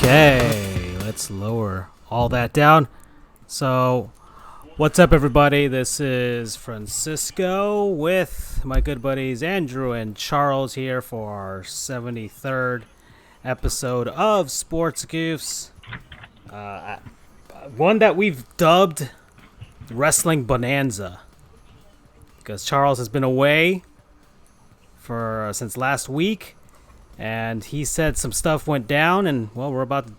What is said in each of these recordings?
Okay, let's lower all that down. So, what's up, everybody? This is Francisco with my good buddies Andrew and Charles here for our 73rd episode of Sports Goofs. One that we've dubbed Wrestling Bonanza because Charles has been away for since last week. And he said some stuff went down, and, well, we're about to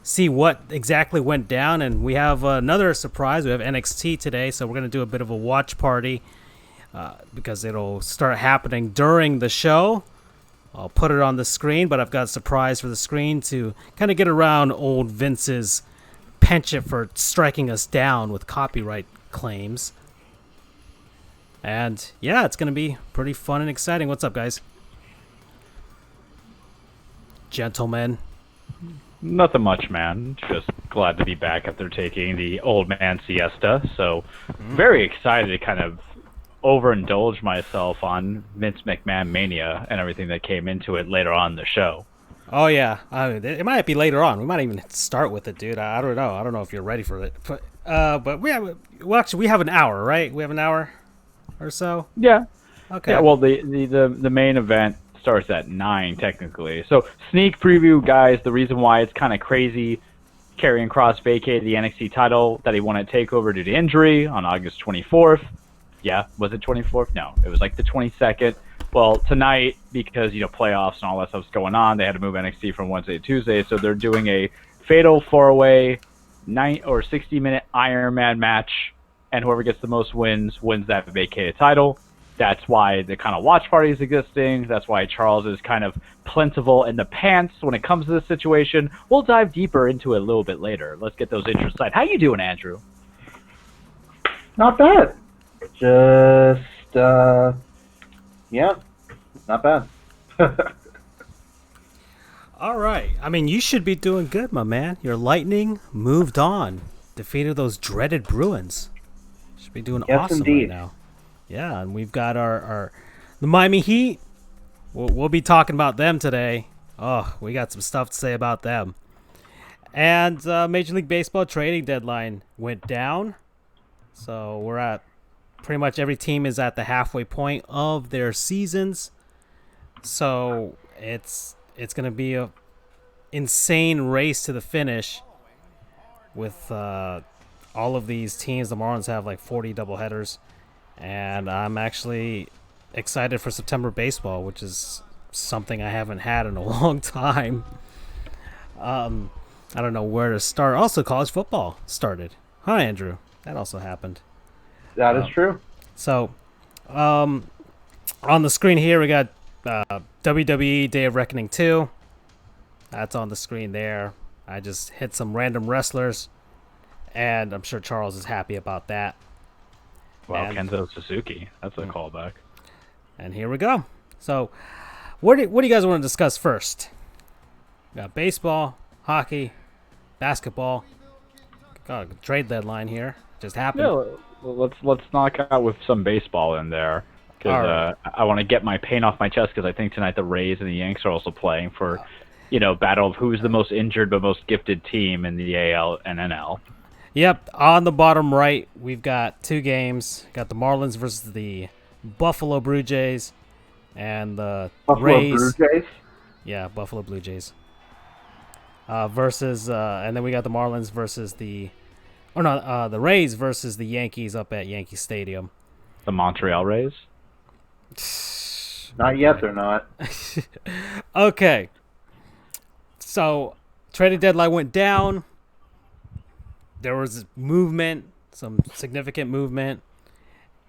see what exactly went down. And we have another surprise. We have NXT today, so we're going to do a bit of a watch party because it'll start happening during the show. I'll put it on the screen, but I've got a surprise for the screen to kind of get around old Vince's penchant for striking us down with copyright claims. And, yeah, it's going to be pretty fun and exciting. What's up, guys? Gentlemen. Nothing much, man. Just glad to be back after taking the old man siesta. So very excited to kind of overindulge myself on Vince McMahon mania and everything that came into it later on in the show. Oh, yeah. It might be later on. We might even start with it, dude. I don't know. I don't know if you're ready for it. But we have an hour, right? We have an hour or so? Yeah. Okay. Yeah, well, the main event starts at 9 technically. So sneak preview, guys. The reason why it's kind of crazy, Karrion Kross vacated the NXT title that he won at TakeOver due to injury on August 24th. Yeah, was it 24th? No, it was like the 22nd. Well, tonight, because playoffs and all that stuff's going on, they had to move NXT from Wednesday to Tuesday. So they're doing a fatal 4-way 60-minute Iron Man match, and whoever gets the most wins that vacated title. That's why the kind of watch party is existing. That's why Charles is kind of plentiful in the pants when it comes to this situation. We'll dive deeper into it a little bit later. Let's get those intros aside. How you doing, Andrew? Not bad. Just, yeah, not bad. All right. I mean, you should be doing good, my man. Your Lightning moved on. Defeated those dreaded Bruins. Should be doing awesome indeed. right now. Yeah, and we've got the Miami Heat. We'll be talking about them today. Oh, we got some stuff to say about them. And Major League Baseball trading deadline went down. So we're at pretty much every team is at the halfway point of their seasons. So it's going to be a insane race to the finish with all of these teams. The Marlins have like 40 doubleheaders. And I'm actually excited for September baseball, which is something I haven't had in a long time. I don't know where to start. Also, college football started. Huh, Andrew? That also happened. That is true. So, on the screen here, we got WWE Day of Reckoning 2. That's on the screen there. I just hit some random wrestlers, and I'm sure Charles is happy about that. Wow, Kenzo Suzuki. That's a callback. And here we go. So, what do you guys want to discuss first? We got baseball, hockey, basketball. Got a trade deadline here. Just happened. Yeah, well, let's knock out with some baseball in there. Because right. I want to get my pain off my chest because I think tonight the Rays and the Yanks are also playing for, battle of who's the most injured but most gifted team in the AL and NL. Yep, on the bottom right, we've got two games. Got the Marlins versus the Buffalo Blue Jays, and the Rays. Blue Jays? Yeah, Buffalo Blue Jays. Versus, and then we got the Marlins versus the Rays versus the Yankees up at Yankee Stadium. The Montreal Rays? Not yet, they're not. Okay. So, trading deadline went down. There was movement, some significant movement,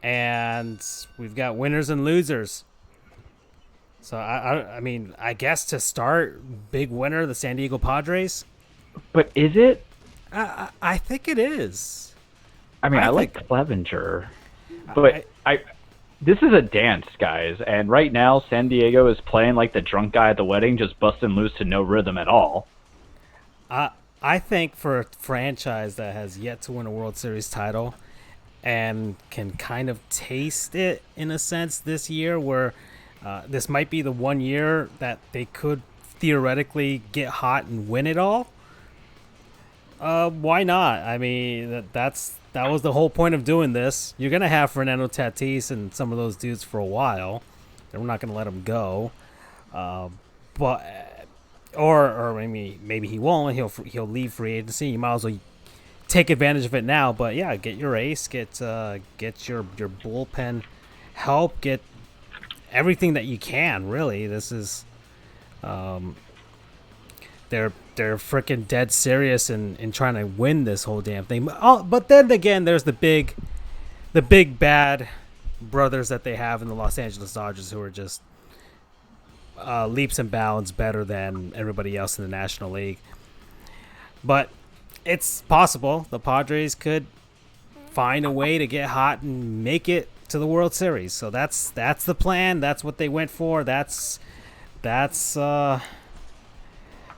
and we've got winners and losers. So, I mean, I guess to start, big winner, the San Diego Padres. But is it? I think it is. I mean, I like Clevenger, but this is a dance, guys, and right now San Diego is playing like the drunk guy at the wedding, just busting loose to no rhythm at all. I think for a franchise that has yet to win a World Series title and can kind of taste it in a sense this year, where this might be the one year that they could theoretically get hot and win it all, why not? I mean, that was the whole point of doing this. You're gonna have Fernando Tatis and some of those dudes for a while. And we're not gonna let them go, but or maybe he won't. He'll leave free agency. You might as well take advantage of it now. But yeah, get your ace, get your bullpen help, get everything that you can. Really, this is they're freaking dead serious in trying to win this whole damn thing. But then again, there's the big bad brothers that they have in the Los Angeles Dodgers who are just leaps and bounds better than everybody else in the National League. But it's possible the Padres could find a way to get hot and make it to the World Series. So that's the plan. That's what they went for.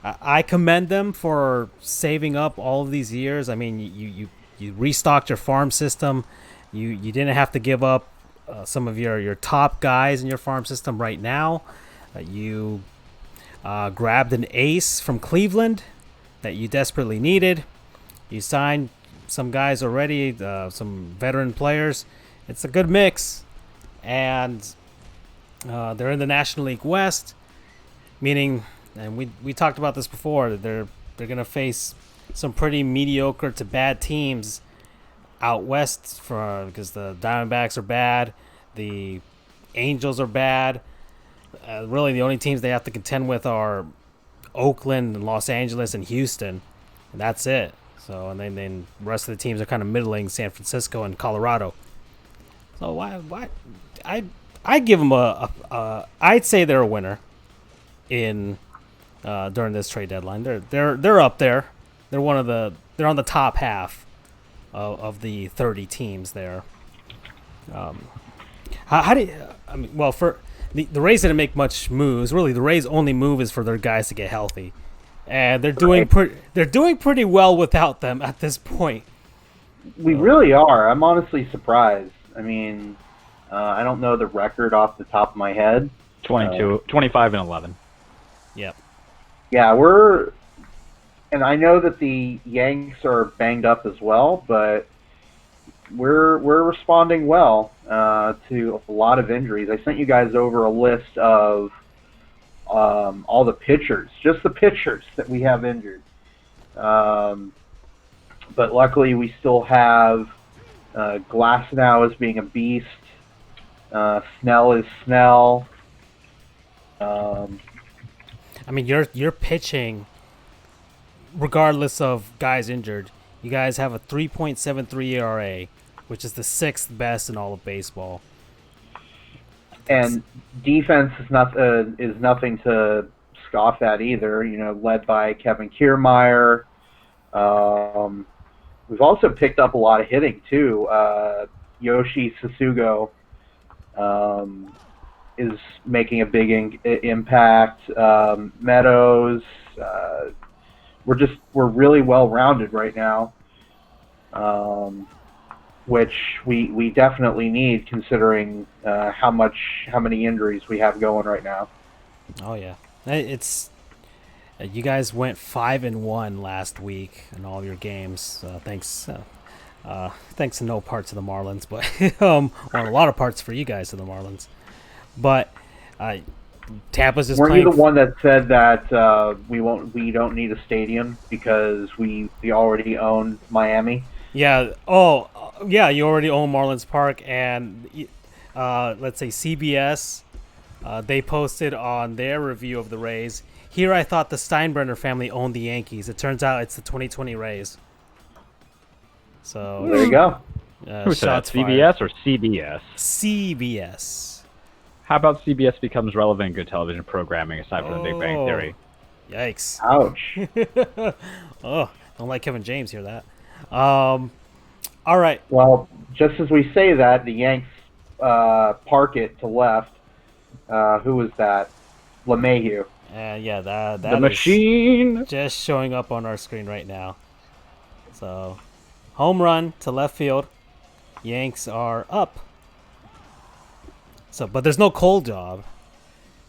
I commend them for saving up all of these years. I mean, you restocked your farm system. You didn't have to give up some of your top guys in your farm system right now. You grabbed an ace from Cleveland that you desperately needed. You signed some guys already, some veteran players. It's a good mix, and they're in the National League West, meaning, and we talked about this before, they're going to face some pretty mediocre to bad teams out west because the Diamondbacks are bad, the Angels are bad. Really, the only teams they have to contend with are Oakland and Los Angeles and Houston, and that's it. So, and then the rest of the teams are kind of middling, San Francisco and Colorado. So why I give them I'd say they're a winner in during this trade deadline. They're up there. They're on the top half of the 30 teams there. How do you, I mean, well, for the Rays didn't make much moves. Really, the Rays' only move is for their guys to get healthy, and they're doing pretty well without them at this point. We really are. I'm honestly surprised. I mean, I don't know the record off the top of my head. 25 and 11. Yep. Yeah, and I know that the Yanks are banged up as well, but we're responding well to a lot of injuries. I sent you guys over a list of all the pitchers, just the pitchers that we have injured. But luckily, we still have Glass now as being a beast. Snell is Snell. I mean, you're pitching, regardless of guys injured. You guys have a 3.73 ERA, which is the 6th best in all of baseball. And defense is nothing to scoff at either. You know, led by Kevin Kiermaier. We've also picked up a lot of hitting too. Yoshi Sasugo is making a big impact. Meadows. We're really well rounded right now, which we definitely need considering how many injuries we have going right now. Oh yeah, it's you guys went 5-1 last week in all your games. Thanks in no parts of the Marlins, but well, a lot of parts for you guys of the Marlins. But Tampa's just Weren't playing. you the one that said that we don't need a stadium because we already own Miami? Yeah. Oh, yeah. You already own Marlins Park, and let's say CBS. They posted on their review of the Rays. Here, I thought the Steinbrenner family owned the Yankees. It turns out it's the 2020 Rays. So there you go. Who said that? CBS or CBS? CBS. How about CBS becomes relevant in good television programming aside from The Big Bang Theory? Yikes. Ouch. Oh, don't let Kevin James hear that. All right. Well, just as we say that, the Yanks park it to left. Who was that? LeMahieu. Yeah, that the machine just showing up on our screen right now. So, home run to left field. Yanks are up. So, but there's no cold job.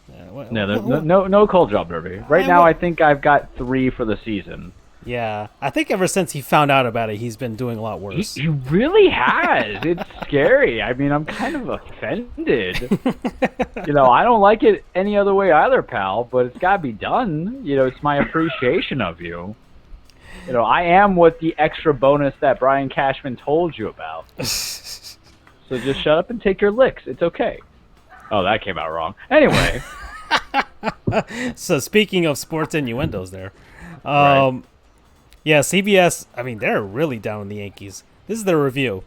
No cold job derby. Right now, I think I've got 3 for the season. Yeah, I think ever since he found out about it, he's been doing a lot worse. He really has. It's scary. I mean, I'm kind of offended. I don't like it any other way either, pal, but it's got to be done. It's my appreciation of you. I am what the extra bonus that Brian Cashman told you about. So just shut up and take your licks. It's okay. Oh, that came out wrong. Anyway. So speaking of sports innuendos there. Right. Yeah, CBS, they're really down on the Yankees. This is their review.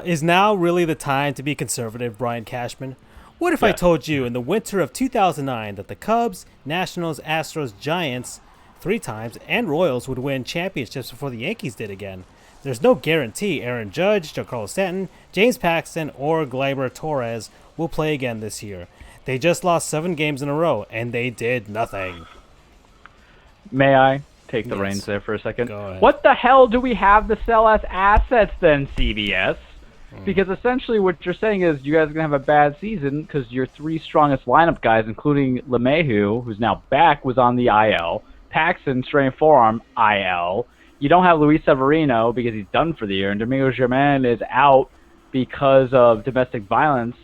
Is now really the time to be conservative, Brian Cashman? What if I told you in the winter of 2009 that the Cubs, Nationals, Astros, Giants 3 times, and Royals would win championships before the Yankees did again? There's no guarantee Aaron Judge, Giancarlo Stanton, James Paxton, or Gleyber Torres will play again this year. They just lost 7 games in a row, and they did nothing. May I take the reins there for a second? Go ahead. What the hell do we have to sell as assets then, CBS? Because essentially what you're saying is you guys are going to have a bad season because your 3 strongest lineup guys, including LeMahieu, who's now back, was on the IL. Paxton, strained forearm, IL. You don't have Luis Severino because he's done for the year, and Domingo Germán is out because of domestic violence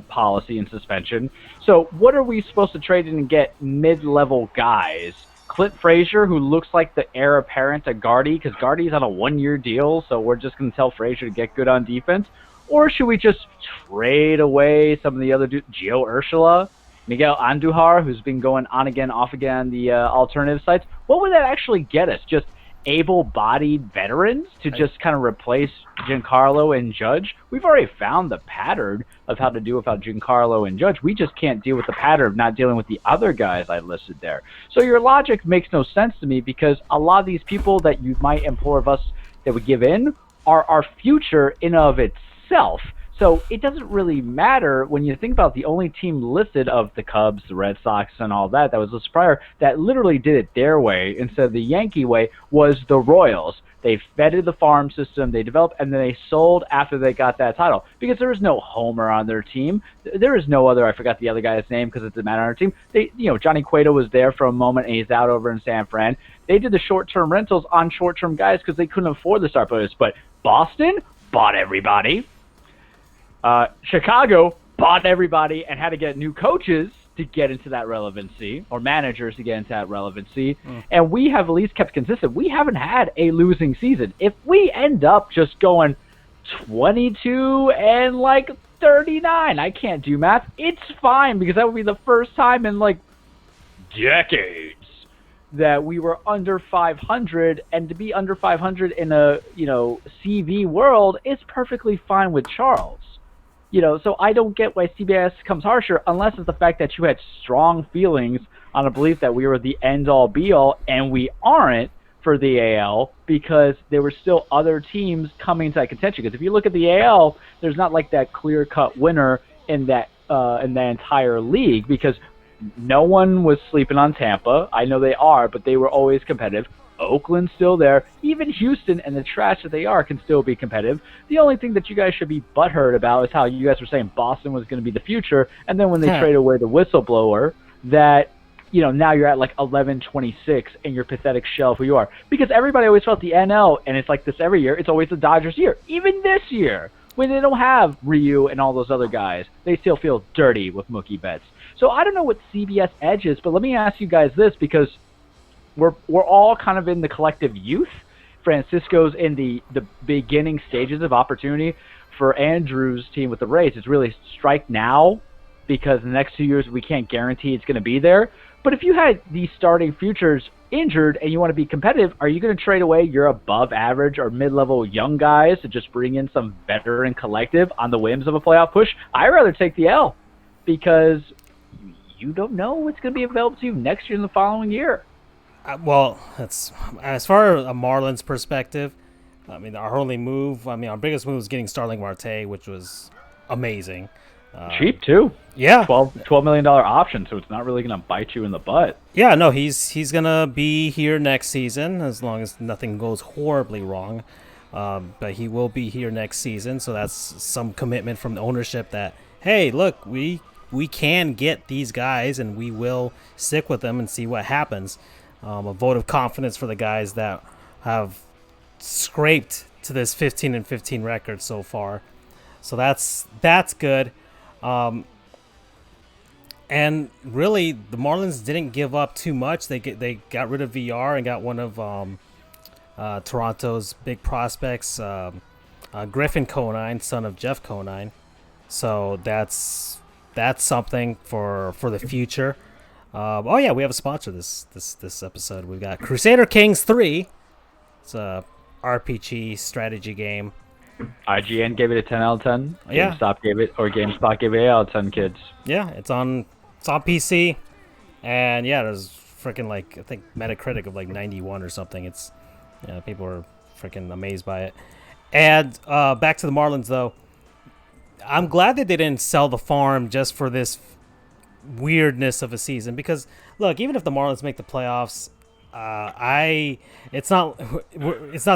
policy and suspension. So what are we supposed to trade in and get mid-level guys? Clint Frazier, who looks like the heir apparent to Gardy, because Gardy's on a 1-year deal, so we're just going to tell Frazier to get good on defense? Or should we just trade away some of the other dudes? Gio Urshela, Miguel Andujar, who's been going on again, off again on the alternative sites. What would that actually get us? Just able-bodied veterans to just kind of replace Giancarlo and Judge? We've already found the pattern of how to do without Giancarlo and Judge. We just can't deal with the pattern of not dealing with the other guys I listed there. So your logic makes no sense to me because a lot of these people that you might implore of us that we give in are our future in of itself. So it doesn't really matter when you think about the only team listed of the Cubs, the Red Sox, and all that was listed prior that literally did it their way instead of the Yankee way was the Royals. They vetted the farm system, they developed, and then they sold after they got that title because there was no Homer on their team. There is no other, I forgot the other guy's name because it didn't matter on our team. Johnny Cueto was there for a moment and he's out over in San Fran. They did the short-term rentals on short-term guys because they couldn't afford the star players. But Boston bought everybody. Chicago bought everybody and had to get new coaches to get into that relevancy, or managers to get into that relevancy. And we have at least kept consistent. We haven't had a losing season. If we end up just going 22 and 39, I can't do math. It's fine because that would be the first time in decades that we were under 500, and to be under 500 in a CV world is perfectly fine with Charles. So I don't get why CBS comes harsher unless it's the fact that you had strong feelings on a belief that we were the end-all, be-all, and we aren't for the AL because there were still other teams coming to that contention. Because if you look at the AL, there's not that clear-cut winner in that entire league because no one was sleeping on Tampa. I know they are, but they were always competitive. Oakland's still there. Even Houston and the trash that they are can still be competitive. The only thing that you guys should be butthurt about is how you guys were saying Boston was going to be the future, and then when they trade away the whistleblower, that now you're at 11-26 and you're pathetic shell of who you are. Because everybody always felt the NL, and it's like this every year, it's always the Dodgers' year. Even this year, when they don't have Ryu and all those other guys, they still feel dirty with Mookie Betts. So I don't know what CBS edge is, but let me ask you guys this because we're all kind of in the collective youth. Francisco's in the beginning stages of opportunity. For Andrew's team with the Rays, it's really strike now because the next 2 years we can't guarantee it's going to be there. But if you had these starting futures injured and you want to be competitive, are you going to trade away your above average or mid-level young guys to just bring in some veteran collective on the whims of a playoff push? I'd rather take the L because you don't know what's going to be available to you next year and the following year. Well, that's as far as a Marlins perspective. Our only move, our biggest move was getting Starling Marte, which was amazing. Cheap too. Yeah, $12 million option, so it's not really going to bite you in the butt. Yeah, no, he's gonna be here next season as long as nothing goes horribly wrong. But he will be here next season, so that's some commitment from the ownership that hey, look, we we can get these guys, and we will stick with them and see what happens. A vote of confidence for the guys that have scraped to this 15-15 record so far. So that's good. And really, the Marlins didn't give up too much. They got rid of VR and got one of Toronto's big prospects, Griffin Conine, son of Jeff Conine. So that's something for the future. Oh yeah, we have a sponsor this episode. We've got Crusader Kings 3. It's a RPG strategy game. IGN gave it a 10 out of 10. Yeah. GameStop gave it 8 out of 10, kids. Yeah, it's on PC, and yeah, there's freaking I think Metacritic of 91 or something. It's people are freaking amazed by it. And back to the Marlins though, I'm glad that they didn't sell the farm just for this weirdness of a season, because look, even if the Marlins make the playoffs, it's not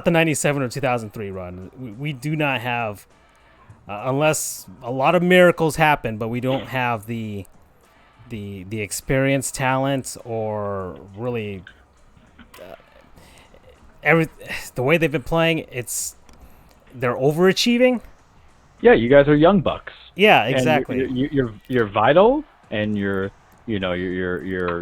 the 97 or 2003 run. We do not have, unless a lot of miracles happen, but we don't have the experience, talent, or really the way they've been playing. They're overachieving. Yeah, you guys are young bucks. Yeah, exactly. And you're vital, and you're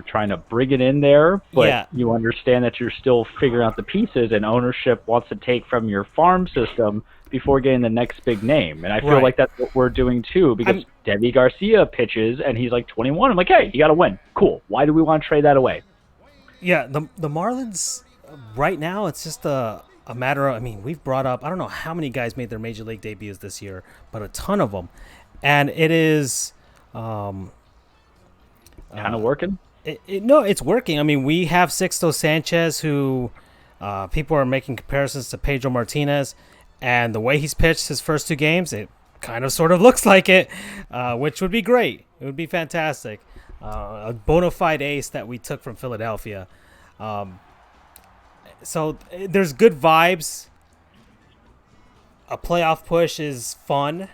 trying to bring it in there, but you understand that you're still figuring out the pieces, and ownership wants to take from your farm system before getting the next big name. And I feel like that's what we're doing too, because Debbie Garcia pitches and he's 21. I'm like, hey, you got to win. Cool. Why do we want to trade that away? Yeah, the Marlins right now, it's just a matter of, I mean, we've brought up, I don't know how many guys made their major league debuts this year, but a ton of them. And it is kind of working. No, it's working. I mean, we have Sixto Sanchez, who people are making comparisons to Pedro Martinez, and the way he's pitched his first 2 games, it kind of sort of looks like it, which would be great. It would be fantastic. A bona fide ace that we took from Philadelphia. So there's good vibes. A playoff push is fun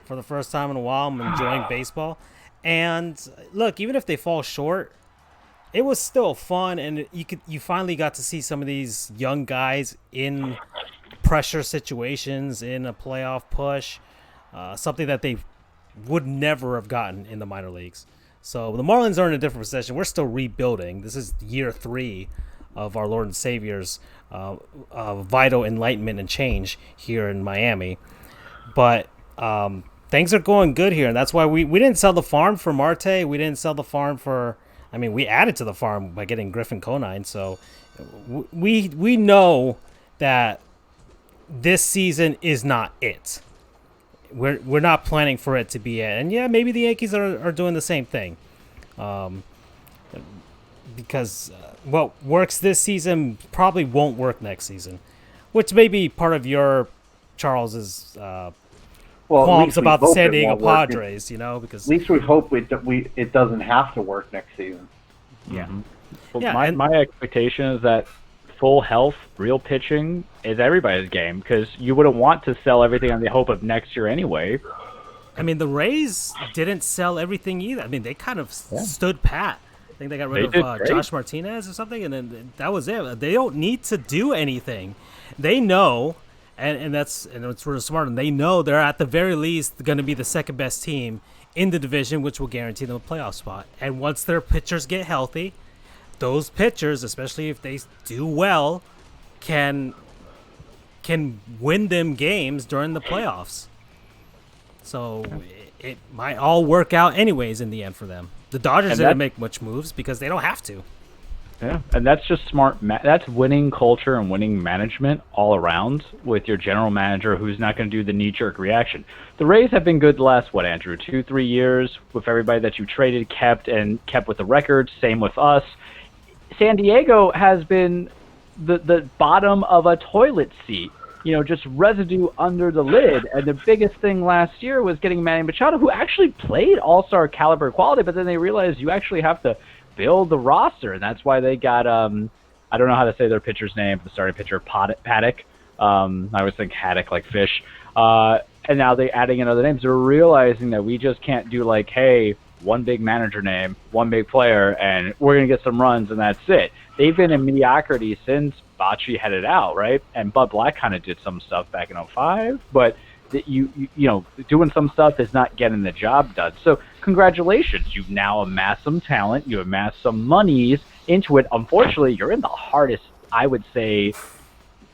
for the first time in a while. I'm enjoying baseball. And look, even if they fall short, it was still fun, and you finally got to see some of these young guys in pressure situations in a playoff push, something that they would never have gotten in the minor leagues. So the Marlins are in a different position. We're still rebuilding. This is year 3 of our Lord and Savior's vital enlightenment and change here in Miami. But things are going good here, and that's why we didn't sell the farm for Marte. We didn't sell the farm for, I mean, we added to the farm by getting Griffin Conine. So we know that this season is not it. We're not planning for it to be it. And yeah, maybe the Yankees are doing the same thing. Because what works this season probably won't work next season, which may be part of your Charles's qualms about the San Diego Padres, because at least we hope it doesn't have to work next season. Yeah. Well, my expectation is that full health, real pitching is everybody's game, because you wouldn't want to sell everything on the hope of next year anyway. I mean, the Rays didn't sell everything either. I mean, they kind of stood pat. I think they got rid of Josh Martinez or something, and then that was it. They don't need to do anything. They know, and it's sort of smart, and they know they're at the very least going to be the second best team in the division, which will guarantee them a playoff spot. And once their pitchers get healthy, those pitchers, especially if they do well, can win them games during the playoffs. So it might all work out anyways in the end for them. The Dodgers didn't make much moves because they don't have to. Yeah, and that's just smart. That's winning culture and winning management all around, with your general manager who's not going to do the knee-jerk reaction. The Rays have been good the last, Andrew, 2-3 years with everybody that you traded, kept with the records. Same with us. San Diego has been the bottom of a toilet seat, just residue under the lid. And the biggest thing last year was getting Manny Machado, who actually played all-star caliber quality, but then they realized you actually have to build the roster, and that's why they got I don't know how to say their pitcher's name, the starting pitcher, Paddock. I always think haddock like fish. And now they're adding in other names. They're realizing that we just can't do hey, one big manager name, one big player, and we're going to get some runs, and that's it. They've been in mediocrity since Bocce headed out, right? And Bud Black kind of did some stuff back in '05, but doing some stuff is not getting the job done. So congratulations, you've now amassed some talent, you amassed some monies into it. Unfortunately, you're in the hardest, I would say,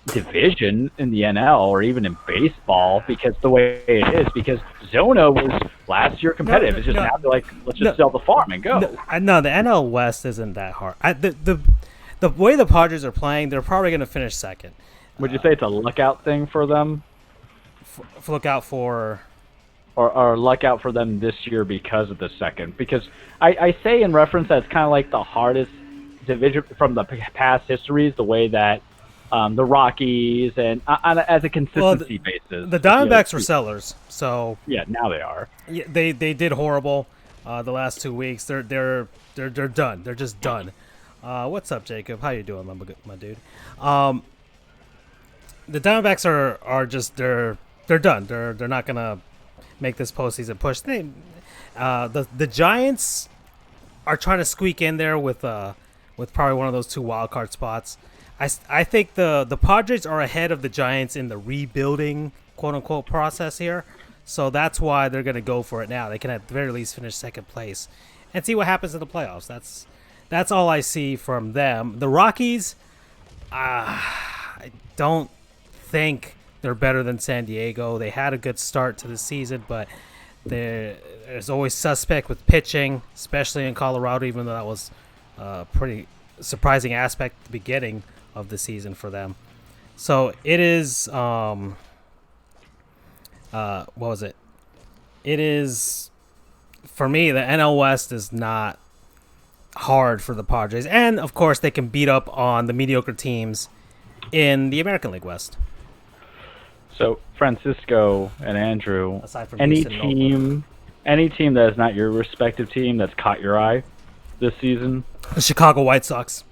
division in the NL or even in baseball, because the way it is, because Zona was last year competitive. It's just now they're like, let's just sell the farm and go. No, the NL West isn't that hard. The way the Padres are playing, they're probably going to finish second. Would you say it's a luck out thing for them? Look out for... Or luck out for them this year because of the second? Because I say in reference that it's kind of like the hardest division from the past histories, the way that the Rockies and as a consistency basis. The Diamondbacks were sellers, so yeah, now they are. Yeah, they did horrible the last 2 weeks. They're done. They're just done. What's up, Jacob? How you doing, my dude? The Diamondbacks are just they're done. They're not gonna make this postseason push. The Giants are trying to squeak in there with probably one of those 2 wild card spots. I think the Padres are ahead of the Giants in the rebuilding quote unquote process here, so that's why they're gonna go for it now. They can at the very least finish second place and see what happens in the playoffs. That's all I see from them. The Rockies, I don't think they're better than San Diego. They had a good start to the season, but there's always suspect with pitching, especially in Colorado, even though that was a pretty surprising aspect at the beginning of the season for them. So it is, what was it? It is, for me, the NL West is not hard for the Padres. And, of course, they can beat up on the mediocre teams in the American League West. So, Francisco and Andrew, Aside from any Houston and team that is not your respective team that's caught your eye this season? The Chicago White Sox.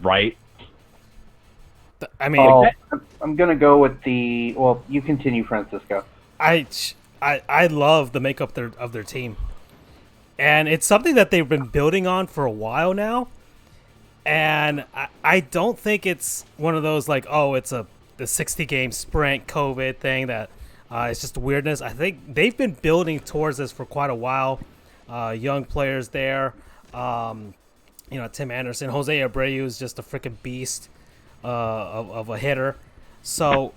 Right. I mean, I'm gonna go with the. Well, you continue, Francisco. I love the makeup of their team, and it's something that they've been building on for a while now. And I don't think it's one of those like, oh, it's the 60-game sprint COVID thing that it's just weirdness. I think they've been building towards this for quite a while. Young players there, Tim Anderson, Jose Abreu is just a freaking beast of a hitter. So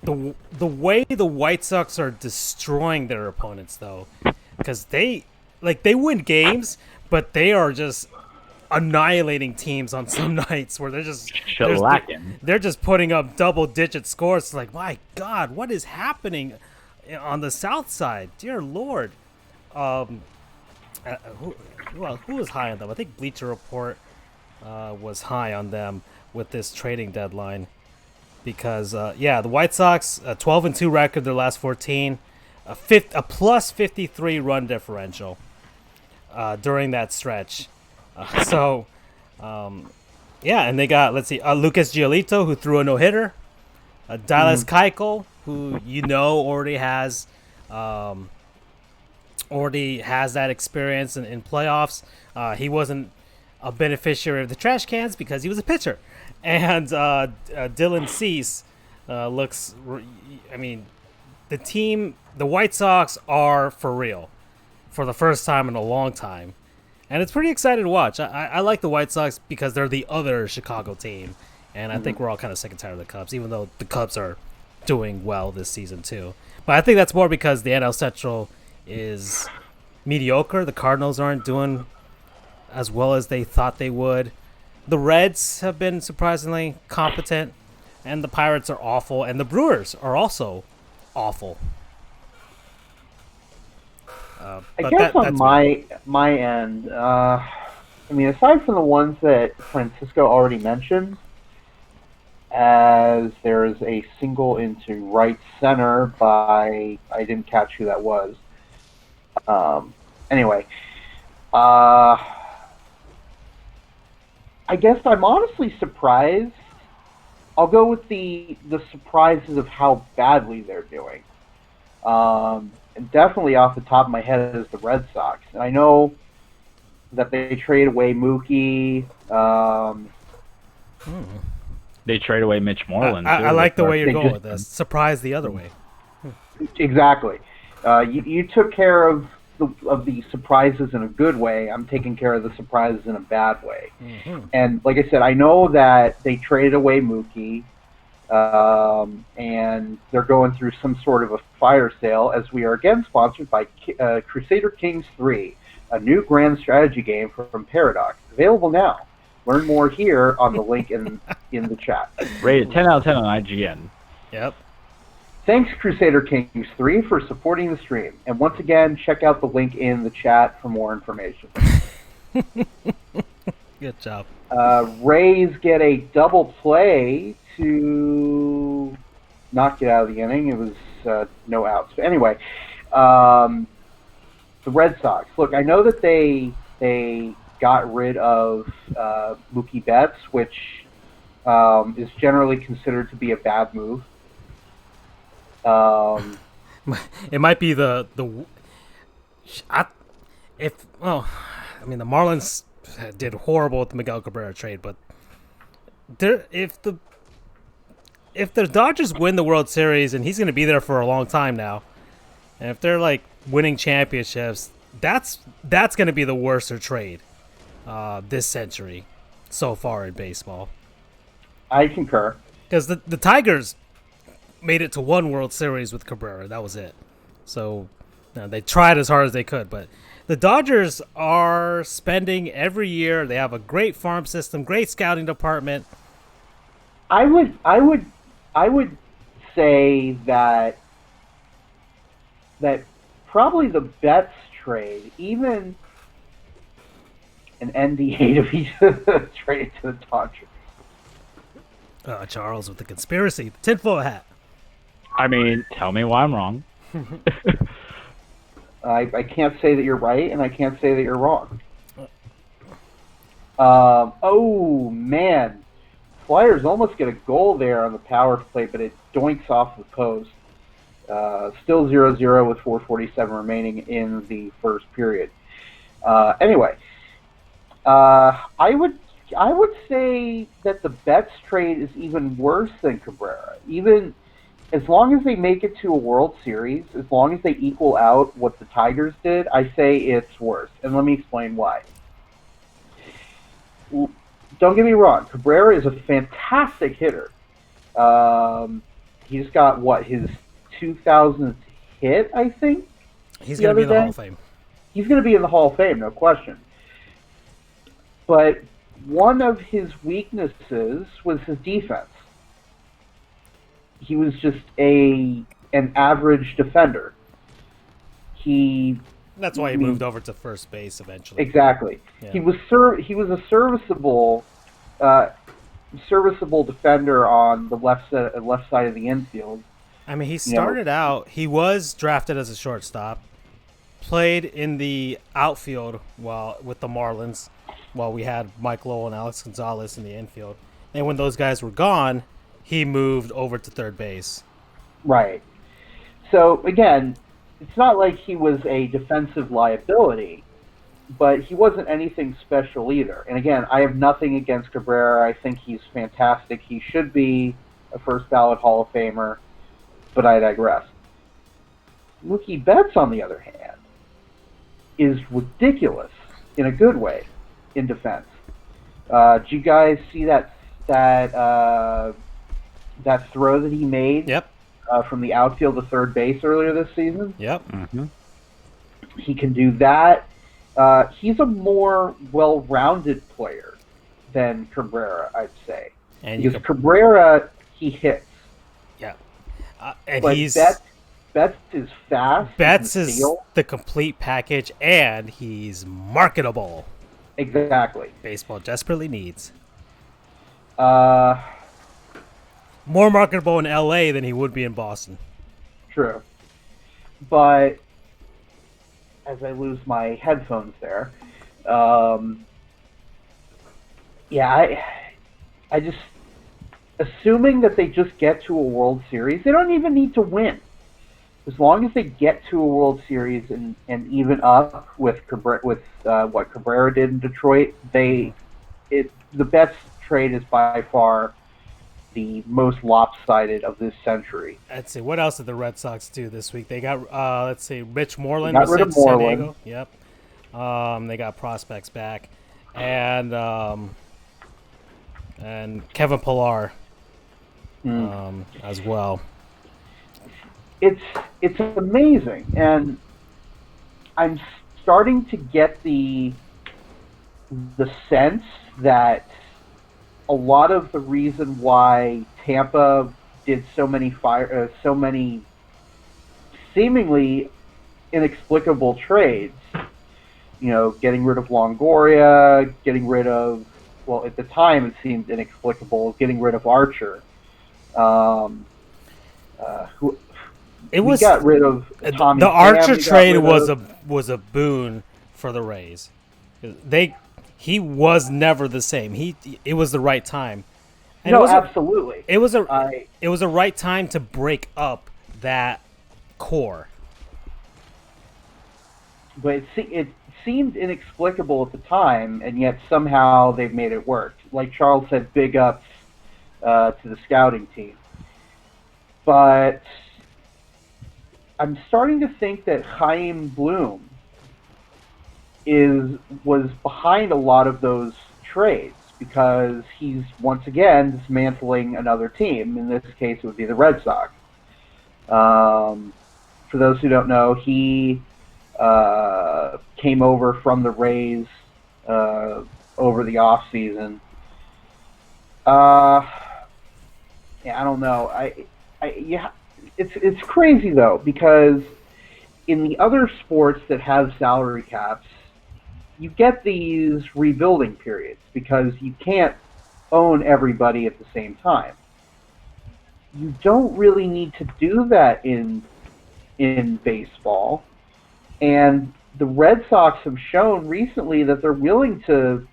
the way the White Sox are destroying their opponents, though, because they win games, but they are just annihilating teams on some nights where they're just shellacking. They're just putting up double-digit scores. It's like, my God, what is happening on the South Side? Dear Lord. Who was high on them? I think Bleacher Report was high on them with this trading deadline because, the White Sox, a 12-2 record their last 14, a plus 53 run differential during that stretch. And they got, Lucas Giolito, who threw a no-hitter, Dallas Keuchel, who already has that experience in playoffs. He wasn't a beneficiary of the trash cans because he was a pitcher. And Dylan Cease looks, the White Sox are for real for the first time in a long time. And it's pretty exciting to watch. I like the White Sox because they're the other Chicago team. And I think we're all kind of sick and tired of the Cubs, even though the Cubs are doing well this season too. But I think that's more because the NL Central is mediocre. The Cardinals aren't doing as well as they thought they would. The Reds have been surprisingly competent, and the Pirates are awful, and the Brewers are also awful. I guess on my end, aside from the ones that Francisco already mentioned, as there is a single into right center by, I didn't catch who that was. I guess I'm honestly surprised. I'll go with the surprises of how badly they're doing. definitely off the top of my head is the Red Sox. And I know that they trade away Mookie. They trade away Mitch Moreland. I like the way you're They going just- with this. Surprise the other way. Exactly. You took care of the surprises in a good way. I'm taking care of the surprises in a bad way. And like I said, I know that they traded away Mookie, and they're going through some sort of a fire sale, as we are again sponsored by Crusader Kings 3, a new grand strategy game from Paradox. Available now. Learn more here on the link in the chat. Rated 10 out of 10 on IGN. Yep. Thanks, Crusader Kings 3, for supporting the stream. And once again, check out the link in the chat for more information. Good job. Rays get a double play to not get out of the inning. It was no outs. But anyway, the Red Sox. Look, I know that they got rid of Mookie Betts, which is generally considered to be a bad move. It might be the Marlins did horrible with the Miguel Cabrera trade, but if the Dodgers win the World Series, and he's going to be there for a long time now, and if they're like winning championships, that's going to be the worst trade this century so far in baseball. I concur. Because the Tigers made it to one World Series with Cabrera. That was it. So they tried as hard as they could. But the Dodgers are spending every year. They have a great farm system, great scouting department. I would say that probably the Betts trade, even an NDA to be traded to the Dodgers. Charles with the conspiracy, the tinfoil hat. I mean, tell me why I'm wrong. I can't say that you're right, and I can't say that you're wrong. Oh, man. Flyers almost get a goal there on the power play, but it doinks off the post. Still 0-0 with 4:47 remaining in the first period. Anyway, I would say that the Betts trade is even worse than Cabrera. Even as long as they make it to a World Series, as long as they equal out what the Tigers did, I say it's worse. And let me explain why. Don't get me wrong, Cabrera is a fantastic hitter. He's got, his 2000th hit, I think? He's going to be in the Hall of Fame. He's going to be in the Hall of Fame, no question. But one of his weaknesses was his defense. He was just an average defender. That's why he moved over to first base eventually. Exactly. Yeah. He was a serviceable defender on the left side of the infield. I mean, he started out. He was drafted as a shortstop. Played in the outfield with the Marlins, while we had Mike Lowell and Alex Gonzalez in the infield. And when those guys were gone, he moved over to third base. Right. So, again, it's not like he was a defensive liability, but he wasn't anything special either. And again, I have nothing against Cabrera. I think he's fantastic. He should be a first ballot Hall of Famer, but I digress. Mookie Betts, on the other hand, is ridiculous in a good way in defense. Did you guys see that throw that he made? Yep. From the outfield to third base earlier this season? Yep. Mm-hmm. He can do that. He's a more well-rounded player than Cabrera, I'd say. And because Cabrera, he hits. Yeah. And But Betts is fast. Betts he can is steal. the complete package, and he's marketable. Exactly. Baseball desperately needs. True. More marketable in LA than he would be in Boston. But as I lose my headphones there, I just assuming that they just get to a World Series, they don't even need to win. as long as they get to a World Series and even up with what Cabrera did in Detroit, the best trade is by far the most lopsided of this century. Let's see. What else did the Red Sox do this week? They got, let's see, Rich They Moreland got was rid sent of to San Moreland. Diego. Yep. They got prospects back, and Kevin Pillar as well. It's amazing, and I'm starting to get the sense that a lot of the reason why Tampa did so many seemingly inexplicable trades, getting rid of Longoria, getting rid of, well, at the time it seemed inexplicable, getting rid of Archer. Who It we was got rid of Tommy the Pham, Archer we got trade rid was of- a boon for the Rays. He was never the same. It was the right time. And no, absolutely. it was a right time to break up that core. But it seemed inexplicable at the time, and yet somehow they've made it work. Like Charles said, big ups to the scouting team. But I'm starting to think that Chaim Bloom was behind a lot of those trades because he's once again dismantling another team. In this case, it would be the Red Sox. For those who don't know, he came over from the Rays over the off season. Yeah, I don't know. It's crazy though, because in the other sports that have salary caps, you get these rebuilding periods because you can't own everybody at the same time. You don't really need to do that in baseball, and the Red Sox have shown recently that they're willing to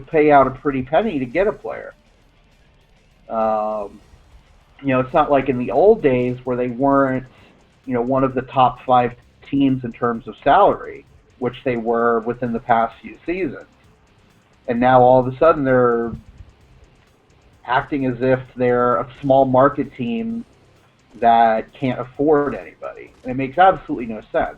pay out a pretty penny to get a player. It's not like in the old days where they weren't, one of the top 5 teams in terms of salary, which they were within the past few seasons. And now all of a sudden they're acting as if they're a small market team that can't afford anybody. And it makes absolutely no sense.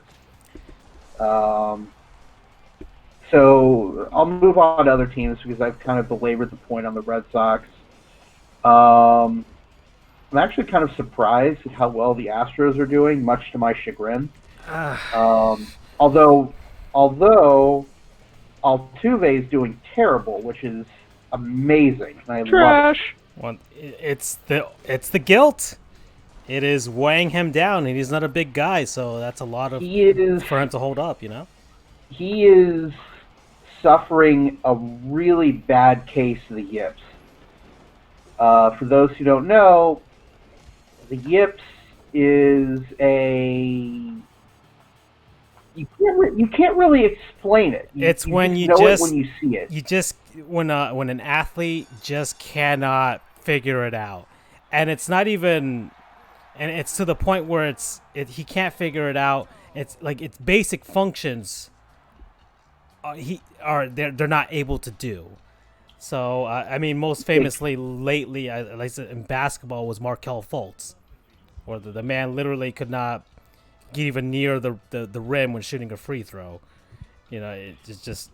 So I'll move on to other teams because I've kind of belabored the point on the Red Sox. I'm actually kind of surprised at how well the Astros are doing, much to my chagrin. Although Altuve is doing terrible, which is amazing. And I love it. Well, it's the guilt. It is weighing him down, and he's not a big guy, so that's a lot of for him to hold up. He is suffering a really bad case of the yips. For those who don't know, the yips is you can't really explain it. It's when you know just it when you see it. You just when an athlete just cannot figure it out, and it's not even, and it's to the point where he can't figure it out. It's like its basic functions. They're not able to do. So I mean, most famously lately, like I said, in basketball, was Markelle Fultz, where the man literally could not get even near the rim when shooting a free throw. It's just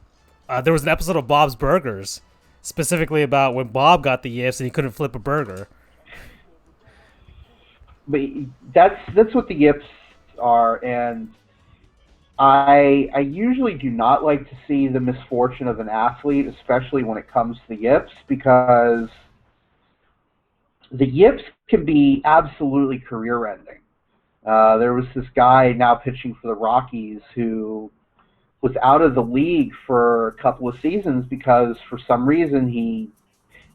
there was an episode of Bob's Burgers specifically about when Bob got the yips and he couldn't flip a burger. But that's what the yips are, and I usually do not like to see the misfortune of an athlete, especially when it comes to the yips, because the yips can be absolutely career-ending. There was this guy now pitching for the Rockies who was out of the league for a couple of seasons because for some reason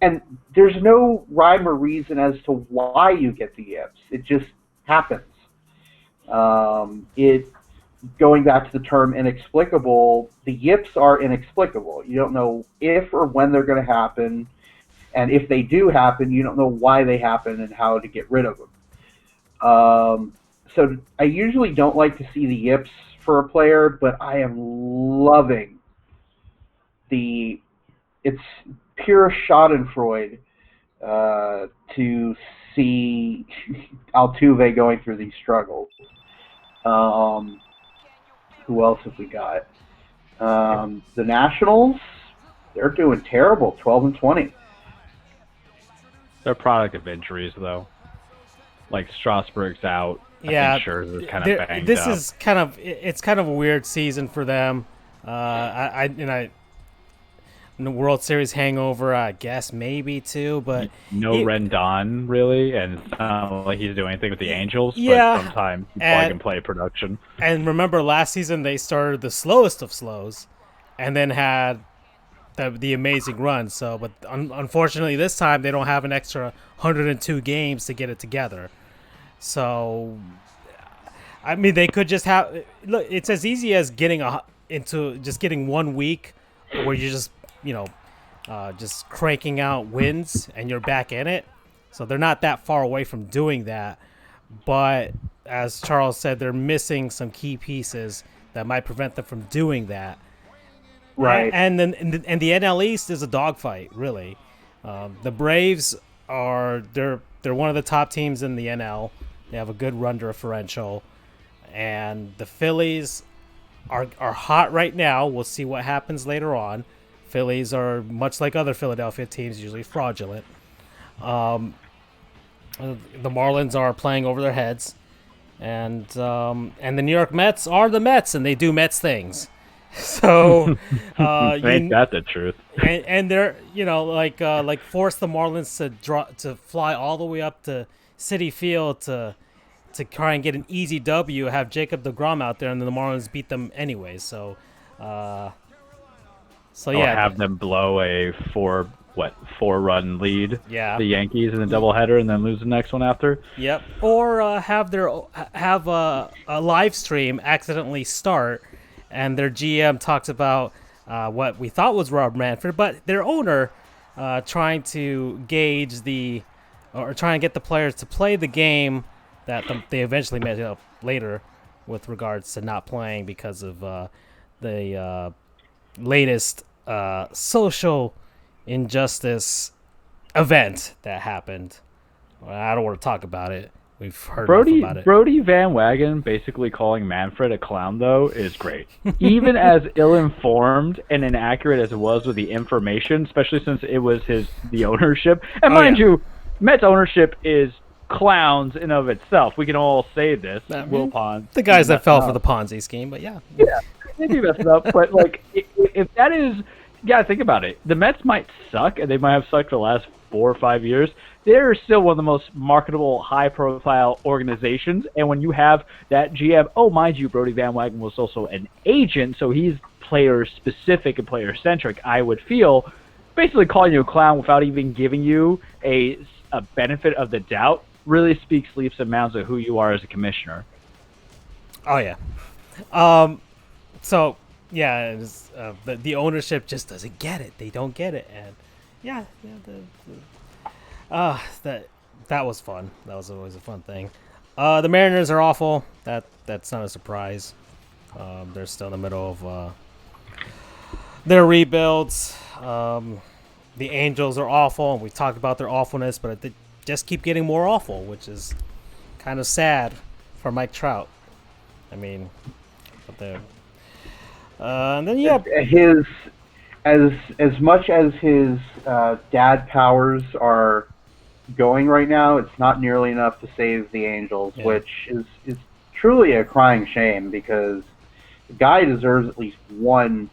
and there's no rhyme or reason as to why you get the yips. It just happens. Going back to the term inexplicable, the yips are inexplicable. You don't know if or when they're going to happen, and if they do happen, you don't know why they happen and how to get rid of them. so I usually don't like to see the yips for a player, but I am loving the it's pure Schadenfreude to see Altuve going through these struggles. Um, who else have we got? The Nationals, they're doing terrible, 12-20. They're a product of injuries, though. Like Strasburg's out. Yeah, I think Scherzer's kind of banged up. is it's kind of a weird season for them. The World Series hangover, I guess maybe too, but no Rendon really, and it's not like he's doing anything with the Angels. Yeah, but sometimes plug and play production. And remember, last season they started the slowest of slows, and then had the amazing run. So, but unfortunately, this time they don't have an extra 102 games to get it together. So, I mean, they could just have look. It's as easy as getting getting 1 week where you just just cranking out wins and you're back in it. So they're not that far away from doing that. But as Charles said, they're missing some key pieces that might prevent them from doing that. Right. And then the NL East is a dogfight, really. The Braves they're one of the top teams in the NL. They have a good run differential, and the Phillies are hot right now. We'll see what happens later on. Phillies are much like other Philadelphia teams, usually fraudulent. The Marlins are playing over their heads, and the New York Mets are the Mets, and they do Mets things. So ain't that the truth? And they're like force the Marlins to fly all the way up to Citi Field to try and get an easy W. Have Jacob deGrom out there, and then the Marlins beat them anyway. So. Yeah, have them blow a 4-run lead. Yeah, the Yankees in a doubleheader, and then lose the next one after. Yep. Or have a live stream accidentally start, and their GM talks about what we thought was Rob Manfred, but their owner trying to gauge or trying to get the players to play the game that they eventually made up later with regards to not playing because of the latest social injustice event that happened. Well, I don't want to talk about it. We've heard enough about it. Brody Van Wagen basically calling Manfred a clown, though, is great. Even as ill-informed and inaccurate as it was with the information, especially since it was the ownership. And mind you, Mets ownership is clowns in of itself. We can all say this. Will Pons. The guys that fell for the Ponzi scheme, but yeah. Yeah, they do mess it up. But, like, if that is... You gotta think about it. The Mets might suck, and they might have sucked for the last 4 or 5 years. They're still one of the most marketable, high-profile organizations. And when you have that GM, mind you, Brody Van Wagen was also an agent, so he's player-specific and player-centric, I would feel. Basically calling you a clown without even giving you a benefit of the doubt really speaks leaps and bounds of who you are as a commissioner. Oh, yeah. So... Yeah, the ownership just doesn't get it. They don't get it, and that was fun. That was always a fun thing. The Mariners are awful. That's not a surprise. They're still in the middle of their rebuilds. The Angels are awful, and we talked about their awfulness, but they just keep getting more awful, which is kind of sad for Mike Trout. I mean, but they're. And then his as much as his dad powers are going right now, it's not nearly enough to save the Angels, which is truly a crying shame because the guy deserves at least one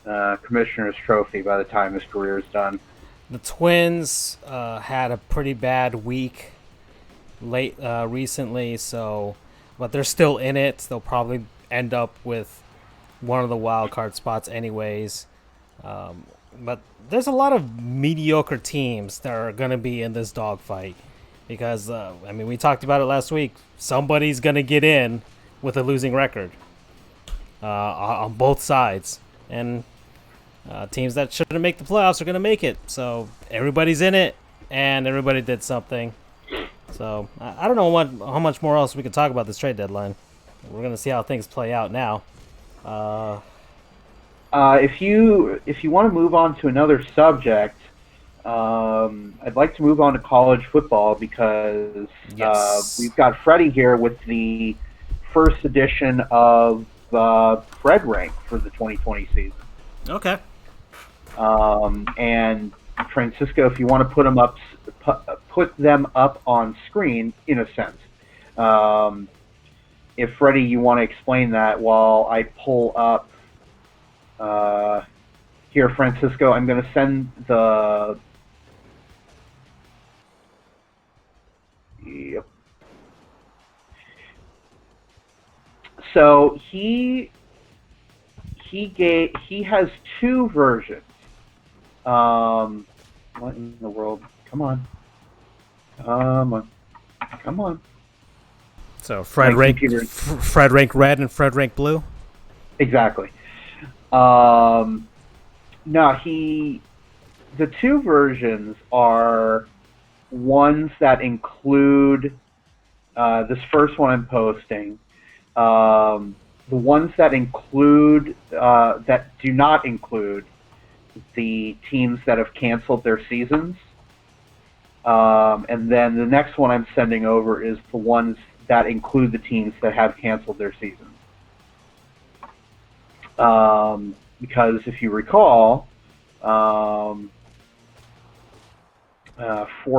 commissioner's trophy by the time his career is done. The Twins had a pretty bad week recently, but they're still in it. They'll probably end up with one of the wild card spots anyways. But there's a lot of mediocre teams that are going to be in this dogfight because, we talked about it last week. Somebody's going to get in with a losing record on both sides. And teams that shouldn't make the playoffs are going to make it. So everybody's in it, and everybody did something. So I don't know how much more else we could talk about this trade deadline. We're gonna see how things play out now. If you want to move on to another subject, I'd like to move on to college football because Yes. we've got Freddie here with the first edition of Fred Rank for the 2020 season. Okay. And Francisco, if you want to put them up on screen, in a sense. If Freddie, you want to explain that while I pull up. Here, Francisco, I'm going to send the. Yep. So he has two versions. What in the world? Come on. Come on. So Fred Rank Red and Fred Rank Blue. Exactly. No, the two versions are ones that include this first one I'm posting. The ones that include that do not include the teams that have canceled their seasons, and then the next one I'm sending over is the ones that include the teams that have canceled their seasons. Because if you recall, 4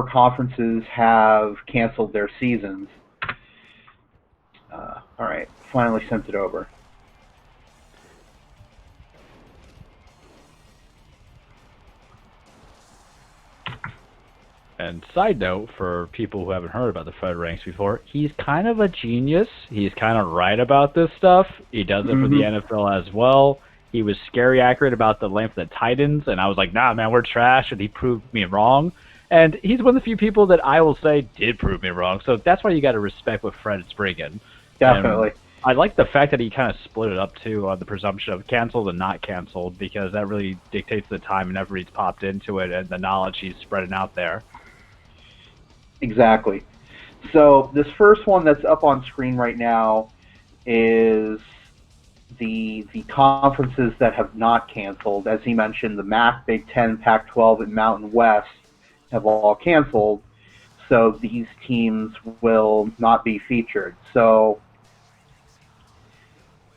conferences have canceled their seasons. All right, finally sent it over. And side note, for people who haven't heard about the Fed ranks before, he's kind of a genius. He's kind of right about this stuff. He does it for the NFL as well. He was scary accurate about the length of the Titans, and I was like, nah, man, we're trash, and he proved me wrong. And he's one of the few people that I will say did prove me wrong. So that's why you got to respect what Fred is bringing. Definitely. And I like the fact that he kind of split it up, too, on the presumption of canceled and not canceled, because that really dictates the time and effort he's popped into it and the knowledge he's spreading out there. Exactly. So this first one that's up on screen right now is the conferences that have not canceled. As he mentioned, the MAC, Big Ten, Pac-12, and Mountain West have all canceled. So these teams will not be featured. So,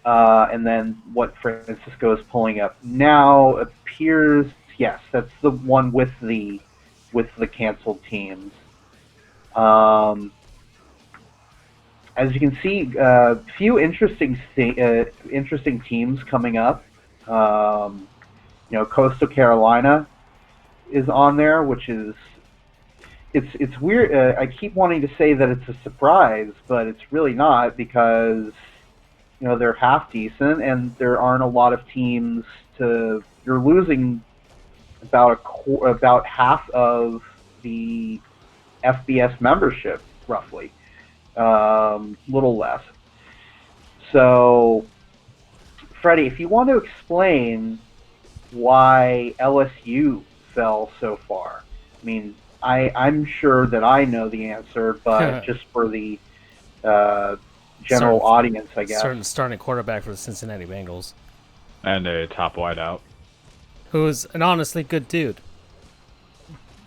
and then what Francisco is pulling up now appears, yes, that's the one with the canceled teams. As you can see, a few interesting teams coming up. Coastal Carolina is on there, which is it's weird. I keep wanting to say that it's a surprise, but it's really not because they're half decent, and there aren't a lot of teams to. You're losing about half of the FBS membership, roughly, little less. So, Freddie, if you want to explain why LSU fell so far, I mean, I'm sure that I know the answer, but just for the general audience, I guess. Starting quarterback for the Cincinnati Bengals. And a top wideout. Who's an honestly good dude.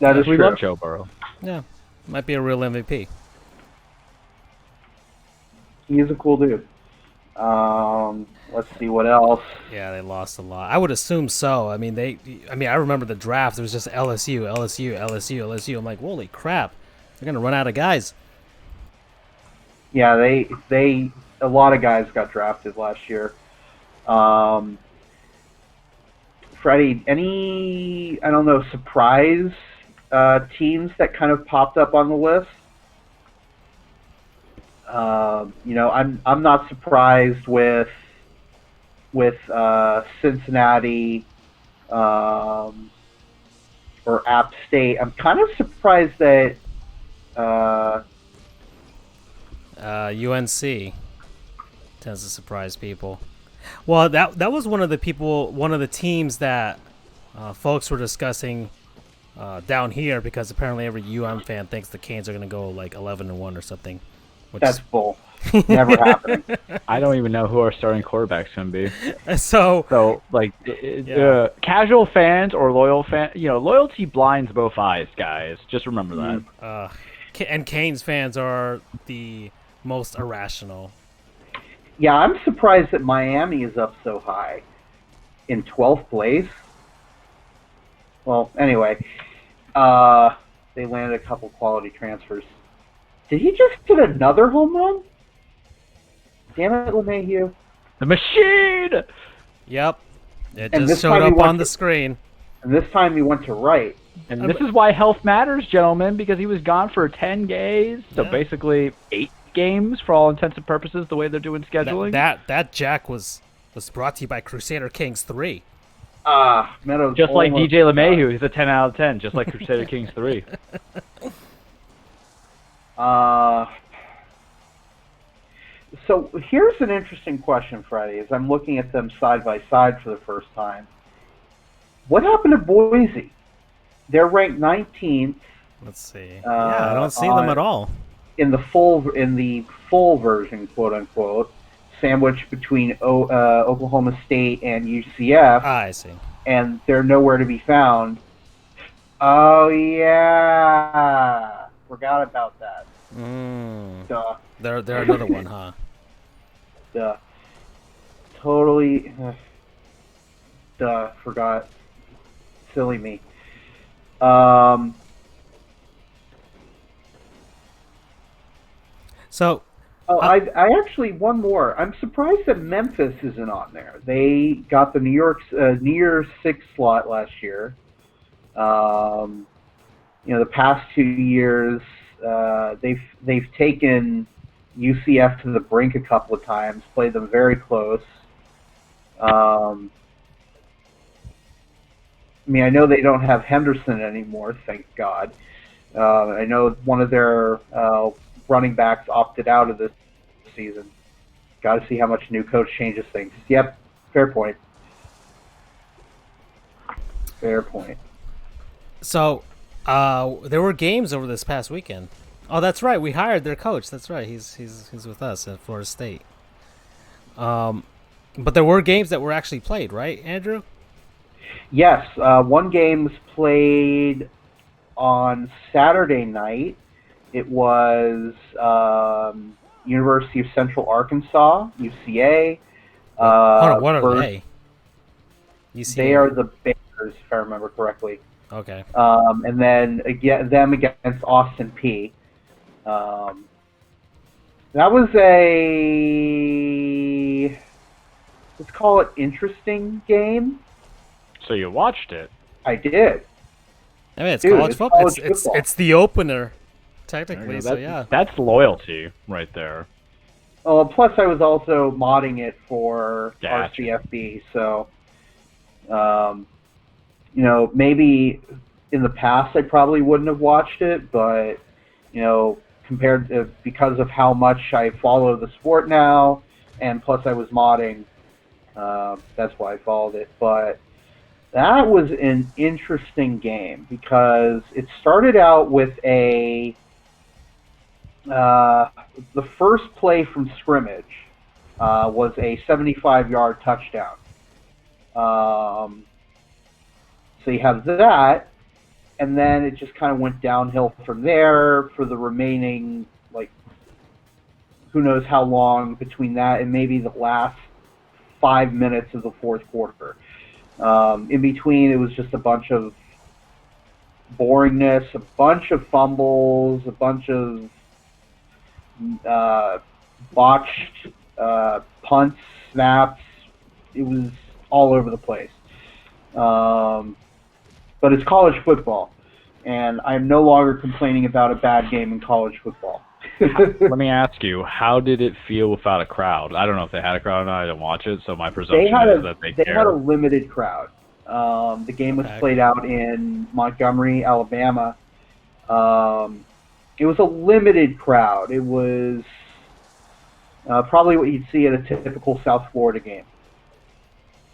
That is we true. love Joe Burrow. Yeah, might be a real MVP. He is a cool dude. Let's see what else. Yeah, they lost a lot. I would assume so. I mean, I remember the draft. It was just LSU. I'm like, holy crap, they're gonna run out of guys. Yeah, they a lot of guys got drafted last year. Freddie, any surprise teams that kind of popped up on the list? I'm not surprised with Cincinnati or App State. I'm kind of surprised that UNC tends to surprise people. Well, that was one of the teams that folks were discussing down here because apparently every fan thinks the Canes are going to go like 11-1 or something. That's bull. Never happening. I don't even know who our starting quarterback's going to be. So like, casual fans or loyal fans, loyalty blinds both eyes, guys. Just remember that. And Canes fans are the most irrational. Yeah, I'm surprised that Miami is up so high in 12th place. Well, anyway, they landed a couple quality transfers. Did he just hit another home run? Damn it, LeMahieu. The machine! Yep. It just showed up on the screen. And this time he went to right. And this is why health matters, gentlemen, because he was gone for 10 days. So basically 8 games for all intents and purposes, the way they're doing scheduling. That jack was brought to you by Crusader Kings 3. Meadows. Just like DJ LeMahieu, he's a 10 out of 10, just like Crusader Kings 3. So here's an interesting question, Freddie, as I'm looking at them side by side for the first time. What happened to Boise? They're ranked 19th. Let's see. I don't see them at all. In the full version, quote unquote, sandwiched between Oklahoma State and UCF. I see. And they're nowhere to be found. Oh yeah, forgot about that. Duh. They're another one, huh? Duh. Totally. Forgot. Silly me. So. I actually one more. I'm surprised that Memphis isn't on there. They got the New Year's 6 slot last year. The past 2 years, they've taken UCF to the brink a couple of times, played them very close. I know they don't have Henderson anymore, thank God. I know one of their running backs opted out of this season. Got to see how much new coach changes things. Yep, fair point. Fair point. So, there were games over this past weekend. Oh, that's right. We hired their coach. That's right. He's with us at Florida State. But there were games that were actually played, right, Andrew? Yes. One game was played on Saturday night. It was University of Central Arkansas, UCA. Hold on, what are they? UCA. They are the Bears, if I remember correctly. Okay. And then them against Austin P. That was let's call it interesting game. So you watched it? I did. I mean, it's college football. It's the opener, technically. So yeah, that's loyalty right there. Oh, plus I was also modding it for RCFB, so maybe in the past I probably wouldn't have watched it, but compared to, because of how much I follow the sport now, and plus I was modding, that's why I followed it. But that was an interesting game because it started out with the first play from scrimmage was a 75-yard touchdown. So you have that, and then it just kind of went downhill from there for the remaining, who knows how long between that and maybe the last 5 minutes of the fourth quarter. In between, it was just a bunch of boringness, a bunch of fumbles, a bunch of botched punts, snaps. It was all over the place. But it's college football, and I'm no longer complaining about a bad game in college football. Let me ask you, how did it feel without a crowd? I don't know if they had a crowd or not. I didn't watch it, so my presumption is that they had a limited crowd. The game was played out in Montgomery, Alabama. It was a limited crowd. It was probably what you'd see at a typical South Florida game.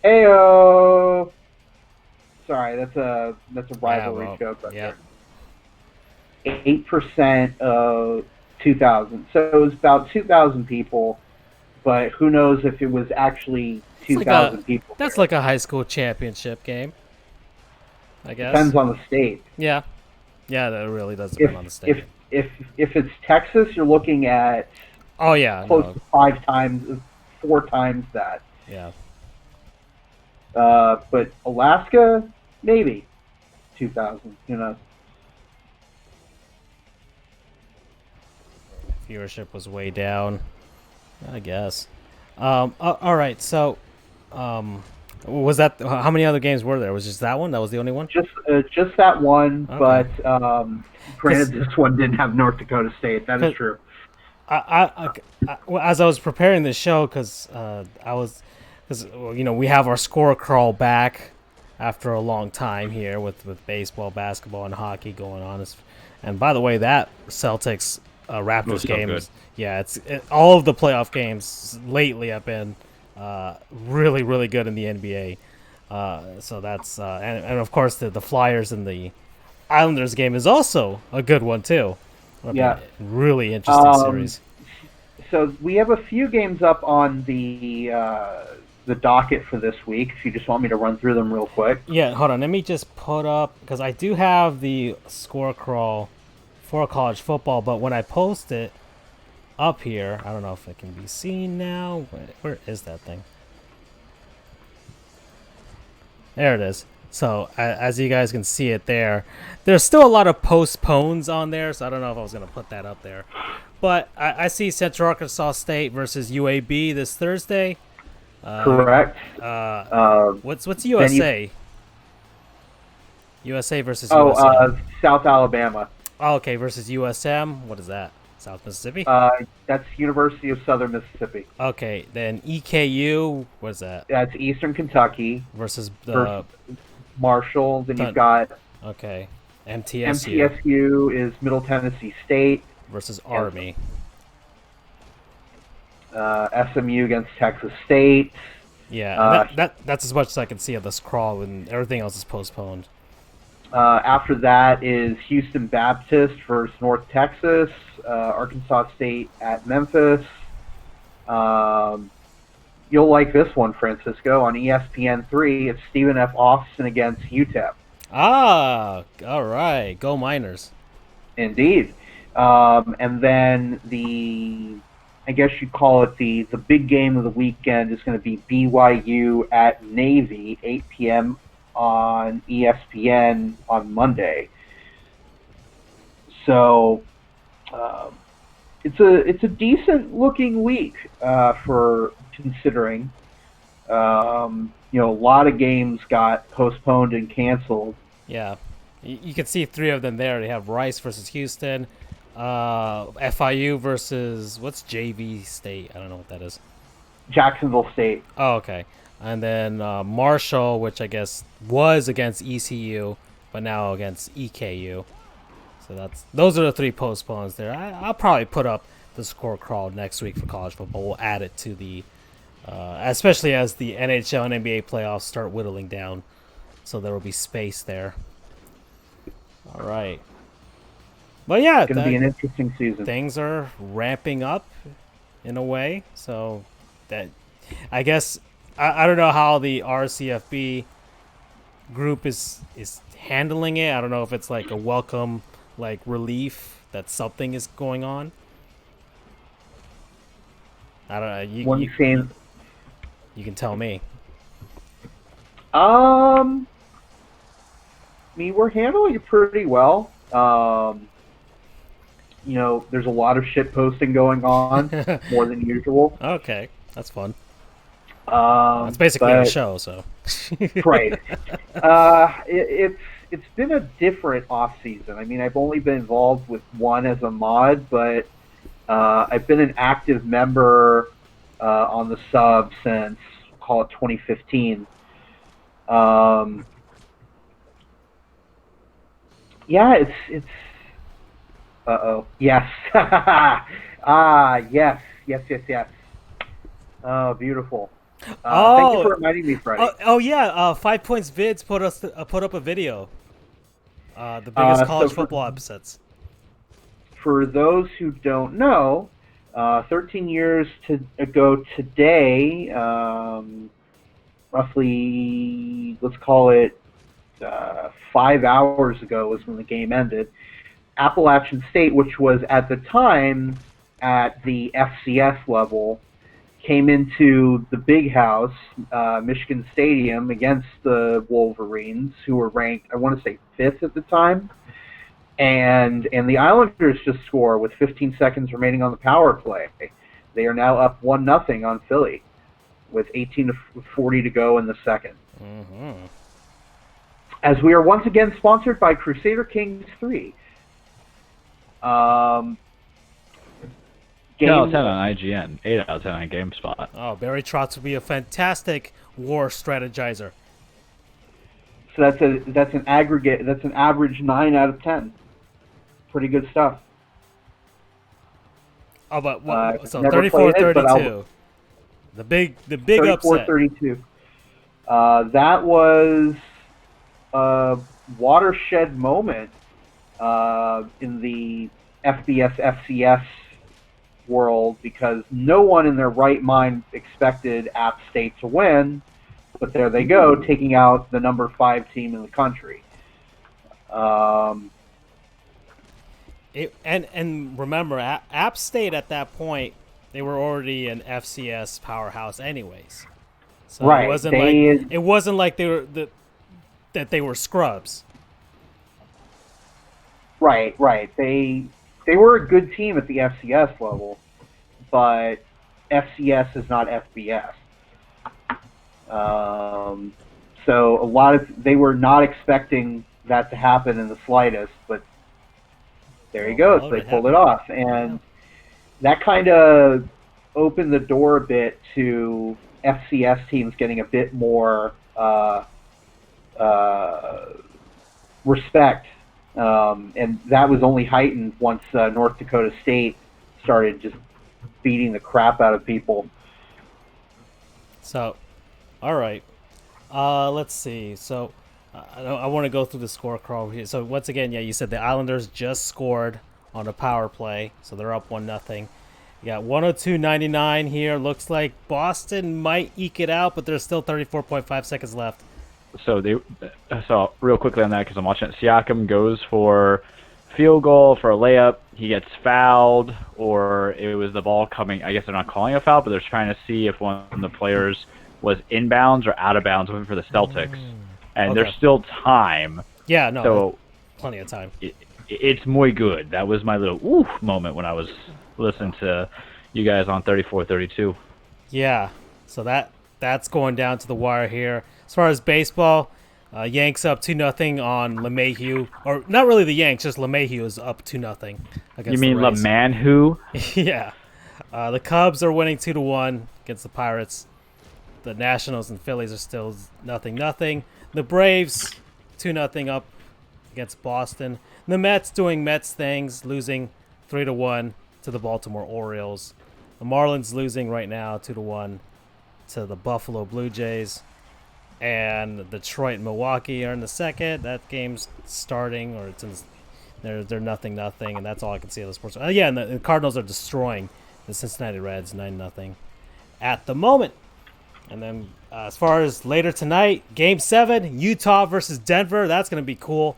Ayo! Sorry, that's a rivalry well, joke right yeah. there. 8% of 2,000. So it was about 2,000 people, but who knows if it was actually It's like 2,000 people that's there. like a high school championship game, I guess. Depends on the state. Yeah. Yeah, that really does If depend on the state. if if it's Texas, you're looking at Oh yeah, close no. to 5 times, 4 times that. Yeah. But Alaska, maybe 2,000. Who knows? Viewership was way down, I guess. All right. So, was that how many other games were there? Was just that one? That was the only one? Just that one, Okay. but granted, this one didn't have North Dakota State. That is true. Well, as I was preparing the show, because we have our score crawl back after a long time here with baseball, basketball, and hockey going on. And by the way, that Celtics Raptors so game good. yeah, all of the playoff games lately have been really, really good in the NBA. So that's and of course the Flyers and the Islanders game is also a good one too. Yeah. Really interesting series. So we have a few games up on the docket for this week. If you just want me to run through them real quick. Yeah, hold on. Let me just put up because I do have the score crawl for college football, but when I post it up here, I don't know if it can be seen now. Where is that thing? There it is. So as you guys can see it there's still a lot of postpones on there, so I don't know if I was going to put that up there. But I see Central Arkansas State versus UAB this Thursday. Correct. What's USA? USA versus USM. South Alabama. Oh, okay, versus USM. What is that? South Mississippi? That's University of Southern Mississippi. Okay, then EKU. What is that? That's Eastern Kentucky Versus Marshall. Then you've got okay, MTSU. MTSU is Middle Tennessee State versus Army. SMU against Texas State. Yeah, that's as much as I can see of this crawl, and everything else is postponed. After that is Houston Baptist versus North Texas, Arkansas State at Memphis. You'll like this one, Francisco. On ESPN3, it's Stephen F. Austin against UTEP. Ah, all right. Go Miners. Indeed. And then I guess you'd call it the big game of the weekend is going to be BYU at Navy, 8 p.m. on ESPN on Monday. So it's a decent looking week for considering. A lot of games got postponed and canceled. Yeah, you can see three of them there. They have Rice versus Houston, FIU versus what's JV State? I don't know what that is. Jacksonville State. Oh, okay. And then Marshall, which I guess was against ECU, but now against EKU. So those are the three postpones there. I'll probably put up the score crawl next week for college football. We'll add it to the, especially as the NHL and NBA playoffs start whittling down, so there will be space there. All right. But yeah, it's going to be an interesting season. Things are ramping up in a way, so that I guess. I don't know how the RCFB group is handling it. I don't know if it's like a welcome relief that something is going on. I don't know. You can tell me. I mean, we're handling it pretty well. There's a lot of shit posting going on, more than usual. Okay, that's fun. It's basically a show, so. Right. It's been a different off season. I mean, I've only been involved with one as a mod, but I've been an active member on the sub since, call it 2015. Yeah, it's. Yes. Yes. Oh, beautiful. Thank you Oh, for reminding me, Freddie. yeah. 5 Points Vids put up a video. The biggest So college football upsets. for those who don't know, 13 years ago today, roughly, let's call it 5 hours ago, was when the game ended. Appalachian State, which was at the time at the FCS level, came into the Big House, Michigan Stadium, against the Wolverines, who were ranked, I want to say, fifth at the time. And the Islanders just score with 15 seconds remaining on the power play. They are now up 1-0 on Philly with 18:40 to go in the second. Mm-hmm. As we are once again sponsored by Crusader Kings 3. 10 out of Game 10 on IGN, 8 out of 10 on GameSpot. Oh, Barry Trotz would be a fantastic war strategizer. So that's an aggregate. That's an average 9 out of 10. Pretty good stuff. Oh, but what, so never 34-32. The big upset. 34-32. That was a watershed moment in the FBS FCS world, because no one in their right mind expected App State to win, but there they go, taking out the number 5 team in the country. And remember, App State at that point, they were already an FCS powerhouse, anyways. So right. It wasn't like they were that they were scrubs. Right. They were a good team at the FCS level, but FCS is not FBS. So they were not expecting that to happen in the slightest, but there you go. So they pulled it off, and that kind of opened the door a bit to FCS teams getting a bit more respect, and that was only heightened once North Dakota State started just beating the crap out of people. So, all right, let's see. So, I want to go through the score crawl here. So once again, yeah, you said the Islanders just scored on a power play, so they're up 1-0. You got 102.99 here. Looks like Boston might eke it out, but there's still 34.5 seconds left. So real quickly on that, because I'm watching it, Siakam goes for field goal for a layup. He gets fouled, or it was the ball coming. I guess they're not calling a foul, but they're trying to see if one of the players was inbounds or out of bounds, looking for the Celtics. And there's still time. Yeah, no, so plenty of time. It's muy good. That was my little ooh moment when I was listening to you guys on 34-32. Yeah, so that's going down to the wire here. As far as baseball, Yanks up 2-0 on LeMahieu, or not really the Yanks, just LeMahieu is up 2-0 against. You mean the Rays. LeManhu? Yeah, the Cubs are winning 2-1 against the Pirates. The Nationals and Phillies are still 0-0. The Braves 2-0 up against Boston. The Mets doing Mets things, losing 3-1 to the Baltimore Orioles. The Marlins losing right now 2-1 to the Buffalo Blue Jays. And Detroit and Milwaukee are in the second. That game's starting, or it's in. They're 0-0, and that's all I can see of the sports. And the Cardinals are destroying the Cincinnati Reds 9-0 at the moment. And then as far as later tonight, Game 7, Utah versus Denver. That's going to be cool.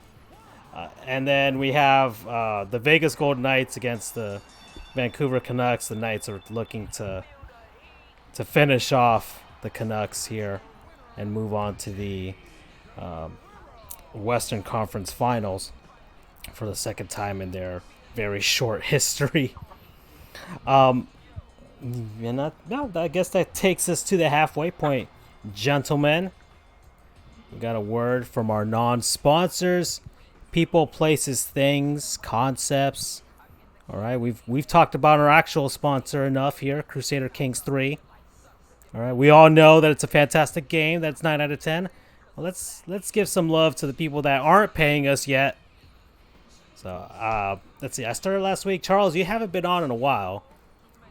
And then we have the Vegas Golden Knights against the Vancouver Canucks. The Knights are looking to finish off the Canucks here and move on to the Western Conference Finals for the second time in their very short history. I guess that takes us to the halfway point, gentlemen. We got a word from our non-sponsors. People, places, things, concepts. All right, we've talked about our actual sponsor enough here, Crusader Kings 3. All right, we all know that it's a fantastic game. That's 9 out of 10. Well, let's give some love to the people that aren't paying us yet. So let's see. I started last week. Charles, you haven't been on in a while.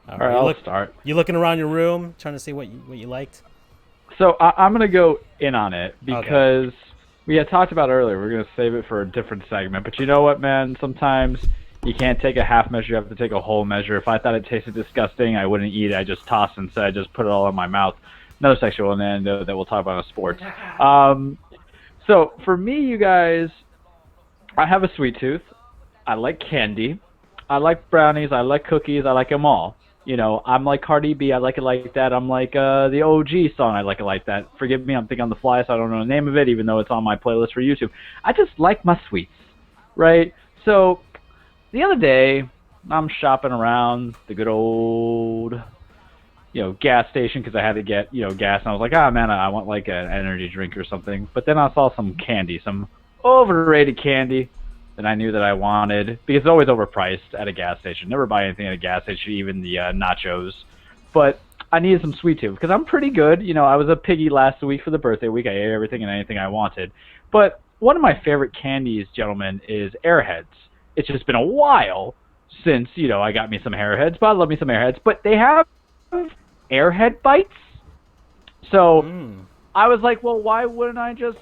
All right, I'll start. You looking around your room, trying to see what you liked? So I'm going to go in on it because we had talked about earlier. We're going to save it for a different segment. But you know what, man? Sometimes you can't take a half measure. You have to take a whole measure. If I thought it tasted disgusting, I wouldn't eat it. I just toss it instead. I just put it all in my mouth. Another sexual innuendo that we'll talk about in sports. So for me, you guys, I have a sweet tooth. I like candy. I like brownies. I like cookies. I like them all. You know, I'm like Cardi B. I like it like that. I'm like the OG song. I like it like that. Forgive me, I'm thinking on the fly, so I don't know the name of it, even though it's on my playlist for YouTube. I just like my sweets, right? So the other day, I'm shopping around the good old, gas station because I had to get, gas. And I was like, man, I want like an energy drink or something. But then I saw some candy, some overrated candy that I knew that I wanted because it's always overpriced at a gas station. Never buy anything at a gas station, even the nachos. But I needed some sweet tooth because I'm pretty good. I was a piggy last week for the birthday week. I ate everything and anything I wanted. But one of my favorite candies, gentlemen, is Airheads. It's just been a while since, I got me some Airheads, but I love me some Airheads. But they have Airhead bites. So I was like, well, why wouldn't I just,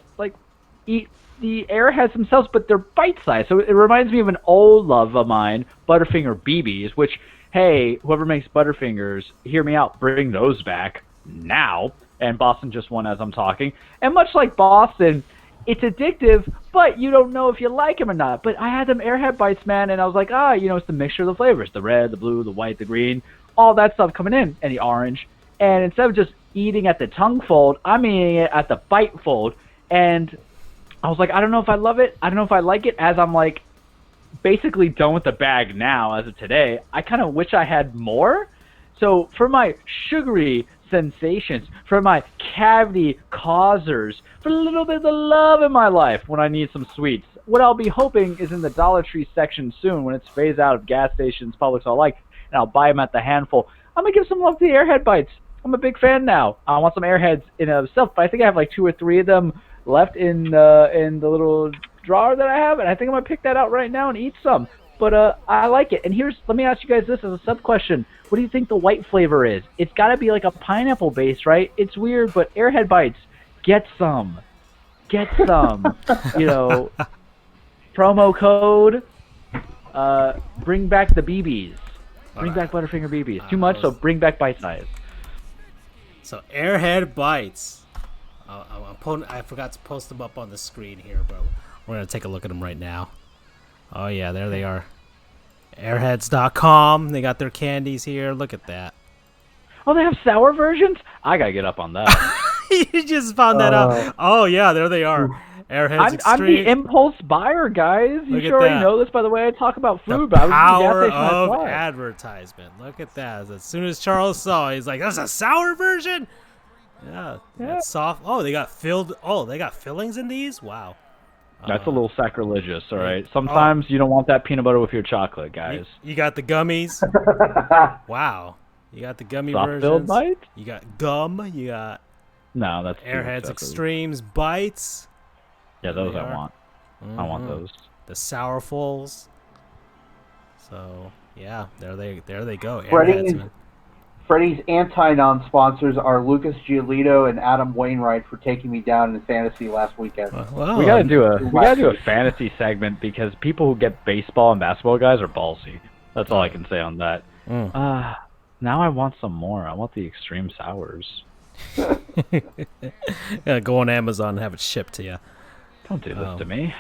eat the Airheads themselves, but they're bite-sized. So it reminds me of an old love of mine, Butterfinger BBs, which, hey, whoever makes Butterfingers, hear me out, bring those back now. And Boston just won as I'm talking. And much like Boston, it's addictive, but you don't know if you like them or not. But I had them Airhead bites, man, and I was like, it's the mixture of the flavors, the red, the blue, the white, the green, all that stuff coming in, and the orange. And instead of just eating at the tongue fold, I'm eating it at the bite fold. And I was like, I don't know if I love it. I don't know if I like it. As I'm like basically done with the bag now as of today, I kind of wish I had more. So for my sugary sensations, for my cavity causers, for a little bit of the love in my life when I need some sweets, what I'll be hoping is in the Dollar Tree section soon when it's phased out of gas stations, Publix alike, and I'll buy them at the handful. I'm going to give some love to the Airhead bites. I'm a big fan now. I want some Airheads in and of itself, but I think I have like 2 or 3 of them left in the little drawer that I have, and I think I'm gonna pick that out right now and eat some. But I like it. And let me ask you guys this as a sub question: what do you think the white flavor is? It's got to be like a pineapple base, right? It's weird, but Airhead bites, get some. Promo code. Bring back the BBs. Bring back Butterfinger BBs. Too much, so bring back bite size. So Airhead bites. I forgot to post them up on the screen here, but we're going to take a look at them right now. Oh, yeah, there they are. Airheads.com. They got their candies here. Look at that. Oh, they have sour versions? I got to get up on that. You just found that out. Oh, yeah, there they are. Airheads Extreme. I'm the impulse buyer, guys. You sure already know this by the way I talk about food. The power of advertisement. Look at that. As soon as Charles saw it, he's like, that's a sour version? Yeah, that's soft. Oh, they got fillings in these? Wow. That's a little sacrilegious, all right? Sometimes you don't want that peanut butter with your chocolate, guys. You got the gummies. Wow. You got the gummy versions. Soft-filled bites? You got gum. You got No, that's Airheads Extremes bites. Yeah, those I want. I want those. The Sourfuls. So, yeah, there they go. Freddie's anti-non-sponsors are Lucas Giolito and Adam Wainwright for taking me down in fantasy last weekend. We gotta do a fantasy segment because people who get baseball and basketball guys are ballsy. That's all I can say on that. Now I want some more. I want the extreme sours. Yeah, go on Amazon and have it shipped to you. Don't do this to me.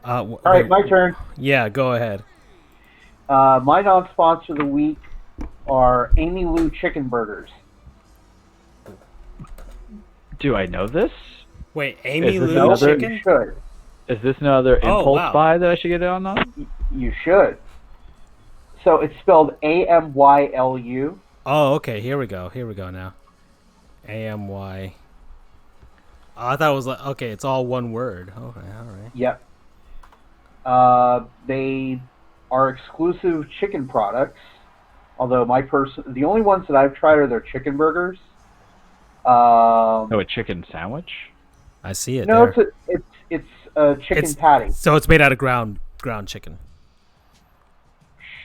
All right, my turn. Yeah, go ahead. My non-sponsor of the week are Amy Lou Chicken Burgers. Do I know this? Wait, Amy Lou Chicken? You should. Is this another impulse buy that I should get on? You should. So it's spelled AMYLU. Oh, okay. Here we go now. AMY. Oh, I thought it was like, okay, it's all one word. Okay, all right. Yep. They are exclusive chicken products. Although the only ones that I've tried are their chicken burgers. A chicken sandwich? I see it. No, there. it's a chicken patty. So it's made out of ground chicken.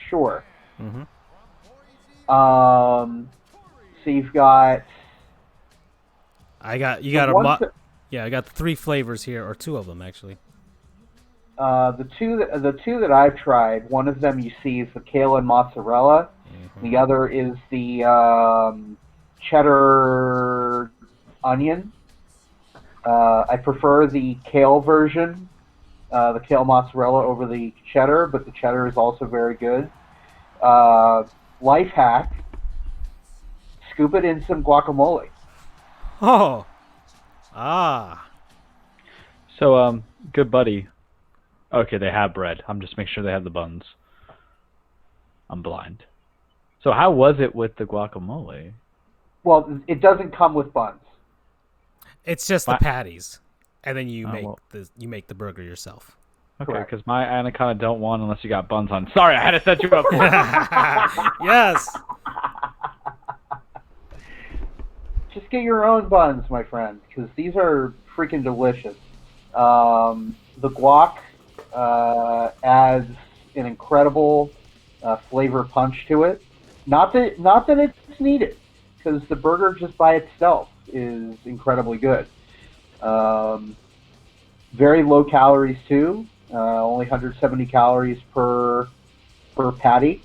Sure. Mm-hmm. So you've got I got The ones that- I got the 3 flavors here, or 2 of them actually. the two that I've tried, one of them you see is the kale and mozzarella. The other is the cheddar onion. I prefer the kale version, the kale mozzarella over the cheddar, but the cheddar is also very good. Life hack: scoop it in some guacamole. Oh, ah, So, good buddy. Okay, they have bread. I'm just making sure they have the buns. I'm blind. So how was it with the guacamole? Well, it doesn't come with buns. it's just the patties, and then you Oh, make the burger yourself. Okay, Correct. because my anaconda don't want unless you got buns on. Sorry, I had to set you up. Yes. Just get your own buns, my friend, because these are freaking delicious. The guac adds an incredible flavor punch to it. Not that it's needed, because the burger just by itself is incredibly good. Very low calories too. Only 170 calories per patty.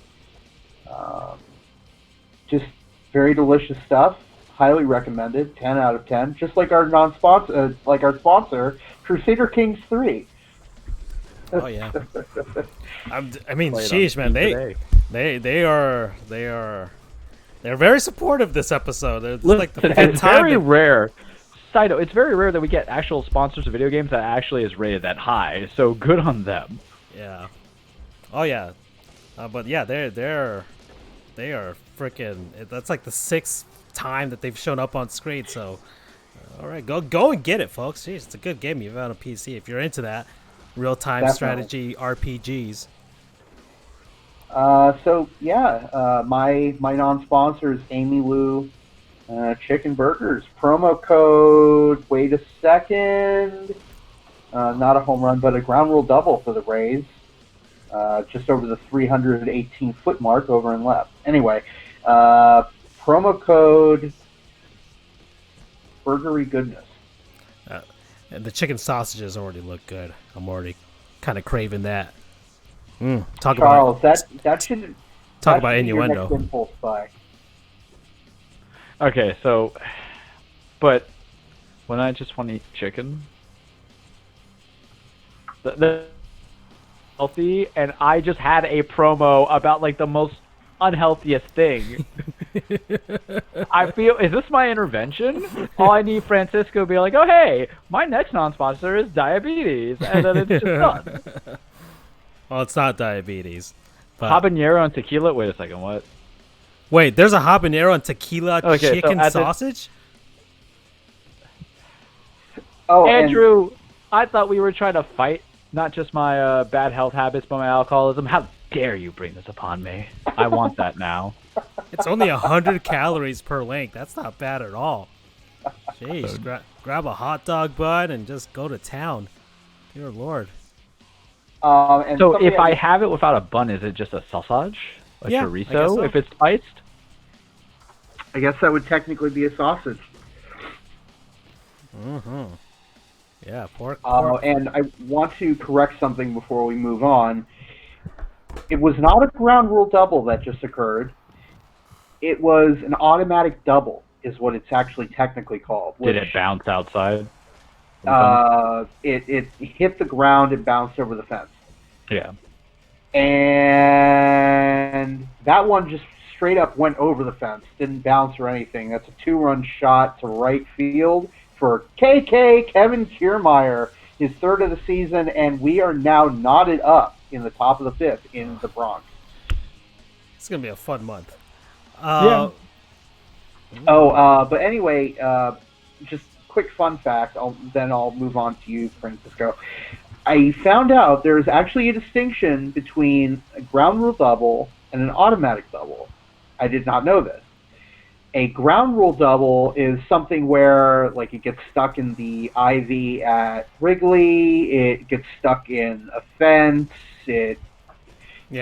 Just very delicious stuff. Highly recommended. 10 out of 10. Just like our our sponsor, Crusader Kings 3. Oh yeah. I mean, Play it sheesh, on man. Steam They're very supportive this episode. It's Listen, like the fifth it's time. very rare. Side note, it's very rare that we get actual sponsors of video games that actually is rated that high. So good on them. Yeah. Oh yeah. But yeah, they are freaking. That's like the 6th time that they've shown up on screen. So, all right, go and get it, folks. Jeez, it's a good game. You've on a PC if you're into that real-time strategy RPGs. So yeah, my non-sponsor is Amy Lou Chicken Burgers. Promo code. Wait a second. Not a home run, but a ground rule double for the Rays. Just over the 318-foot mark over and left. Anyway, promo code Burgery Goodness. And the chicken sausages already look good. I'm already kind of craving that. Talk Charles, about that should talk that about should be your innuendo. next impulse buy. Okay, so, but when I just want to eat chicken, the healthy, and I just had a promo about like the most unhealthiest thing. I feel, is this my intervention? All I need Francisco to be like, oh hey, my next non-sponsor is diabetes, and then it's just done. Well, it's not diabetes. But Habanero and tequila. Wait a second, what? wait, there's a habanero and tequila Okay, so chicken at the- sausage? Oh, Andrew, I thought we were trying to fight not just my bad health habits, but my alcoholism. How dare you bring this upon me? I want that now. It's only 100 calories per link. That's not bad at all. Jeez, grab a hot dog bun and just go to town. Dear Lord. and So something if I have it without a bun, is it just a sausage? A Yeah, I guess chorizo so. if it's spiced? I guess that would technically be a sausage. Yeah, pork. And I want to correct something before we move on. It was not a ground rule double that just occurred. It was an automatic double, is what it's actually technically called. Did it bounce outside? It hit the ground and bounced over the fence. Yeah. And that one just straight up went over the fence, didn't bounce or anything. That's a 2-run shot to right field for Kevin Kiermaier, his 3rd of the season, and we are now knotted up in the top of the 5th in the Bronx. It's going to be a fun month. Yeah. But anyway, just quick fun fact, then I'll move on to you, Francisco. I found out there's actually a distinction between a ground rule double and an automatic double. I did not know this. A ground rule double is something where, like, it gets stuck in the ivy at Wrigley, it gets stuck in a fence,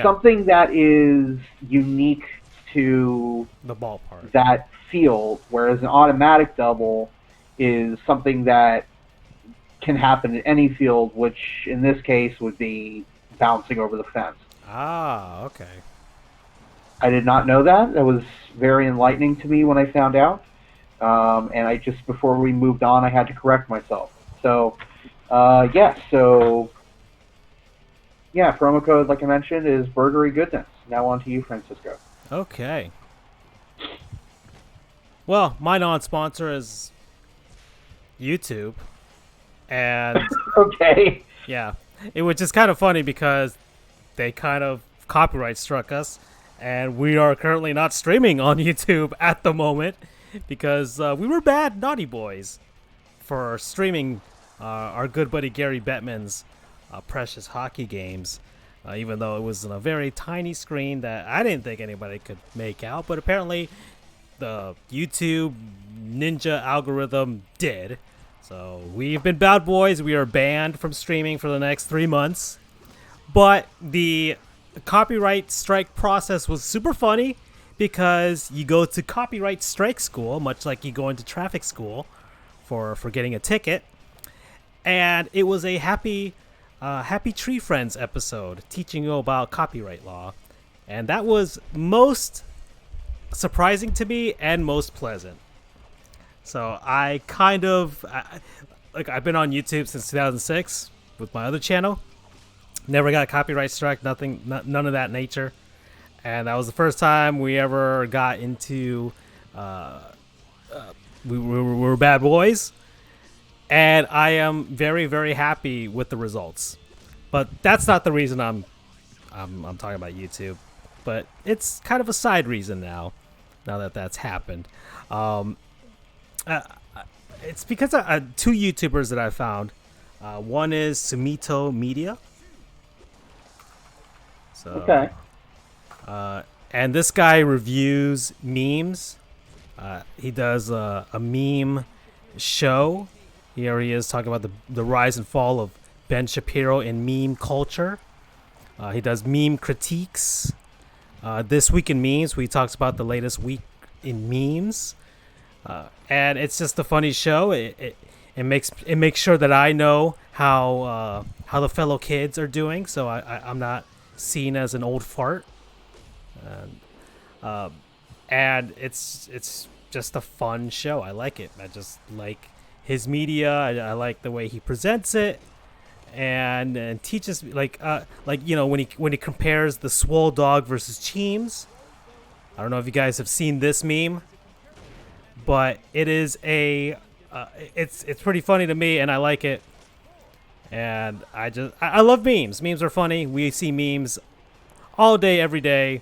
something that is unique to the ballpark. that field, whereas an automatic double is something that can happen in any field, which in this case would be bouncing over the fence. Ah, okay. I did not know that. That was very enlightening to me when I found out. And I just, before we moved on, I had to correct myself. So, yeah, promo code, like I mentioned, is Burgery Goodness. Now on to you, Francisco. Okay. Well, my non-sponsor is YouTube. And Okay. yeah, it was just kind of funny because they kind of copyright struck us, and we are currently not streaming on YouTube at the moment because we were bad naughty boys for streaming our good buddy Gary Bettman's precious hockey games, even though it was on a very tiny screen that I didn't think anybody could make out, but apparently the YouTube ninja algorithm did. So we've been bad boys. We are banned from streaming for the next 3 months. But the copyright strike process was super funny because you go to copyright strike school, much like you go into traffic school for getting a ticket. And it was a happy Tree Friends episode teaching you about copyright law. And that was most surprising to me and most pleasant. So I kind of, I've been on YouTube since 2006 with my other channel. Never got a copyright strike, none of that nature. And that was the first time we ever got into, we were bad boys. And I am very, very happy with the results. But that's not the reason I'm talking about YouTube. But it's kind of a side reason now that that's happened. It's because of two YouTubers that I found. One is Sumito Media. So, Okay. And this guy reviews memes. He does a meme show. Here he is talking about the rise and fall of Ben Shapiro in meme culture. He does meme critiques. This Week in Memes, where he talks about the latest week in memes. And it's just a funny show. It makes sure that I know how the fellow kids are doing, so I'm not seen as an old fart. And it's just a fun show. I like it. I just like his media. I like the way he presents it, and teaches like when he compares the Swole Dog versus Cheems. I don't know if you guys have seen this meme. But it is it's pretty funny to me, and I like it. And I love memes. Memes are funny. We see memes all day, every day,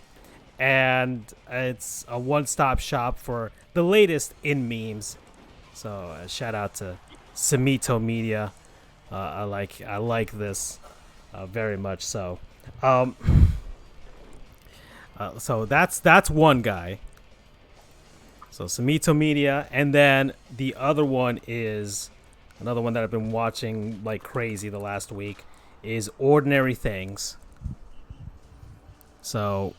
and it's a one-stop shop for the latest in memes. So shout out to Sumito Media. I like this very much. So, so that's one guy. So Sumito Media, and then the other one is another one that I've been watching like crazy the last week is Ordinary Things. So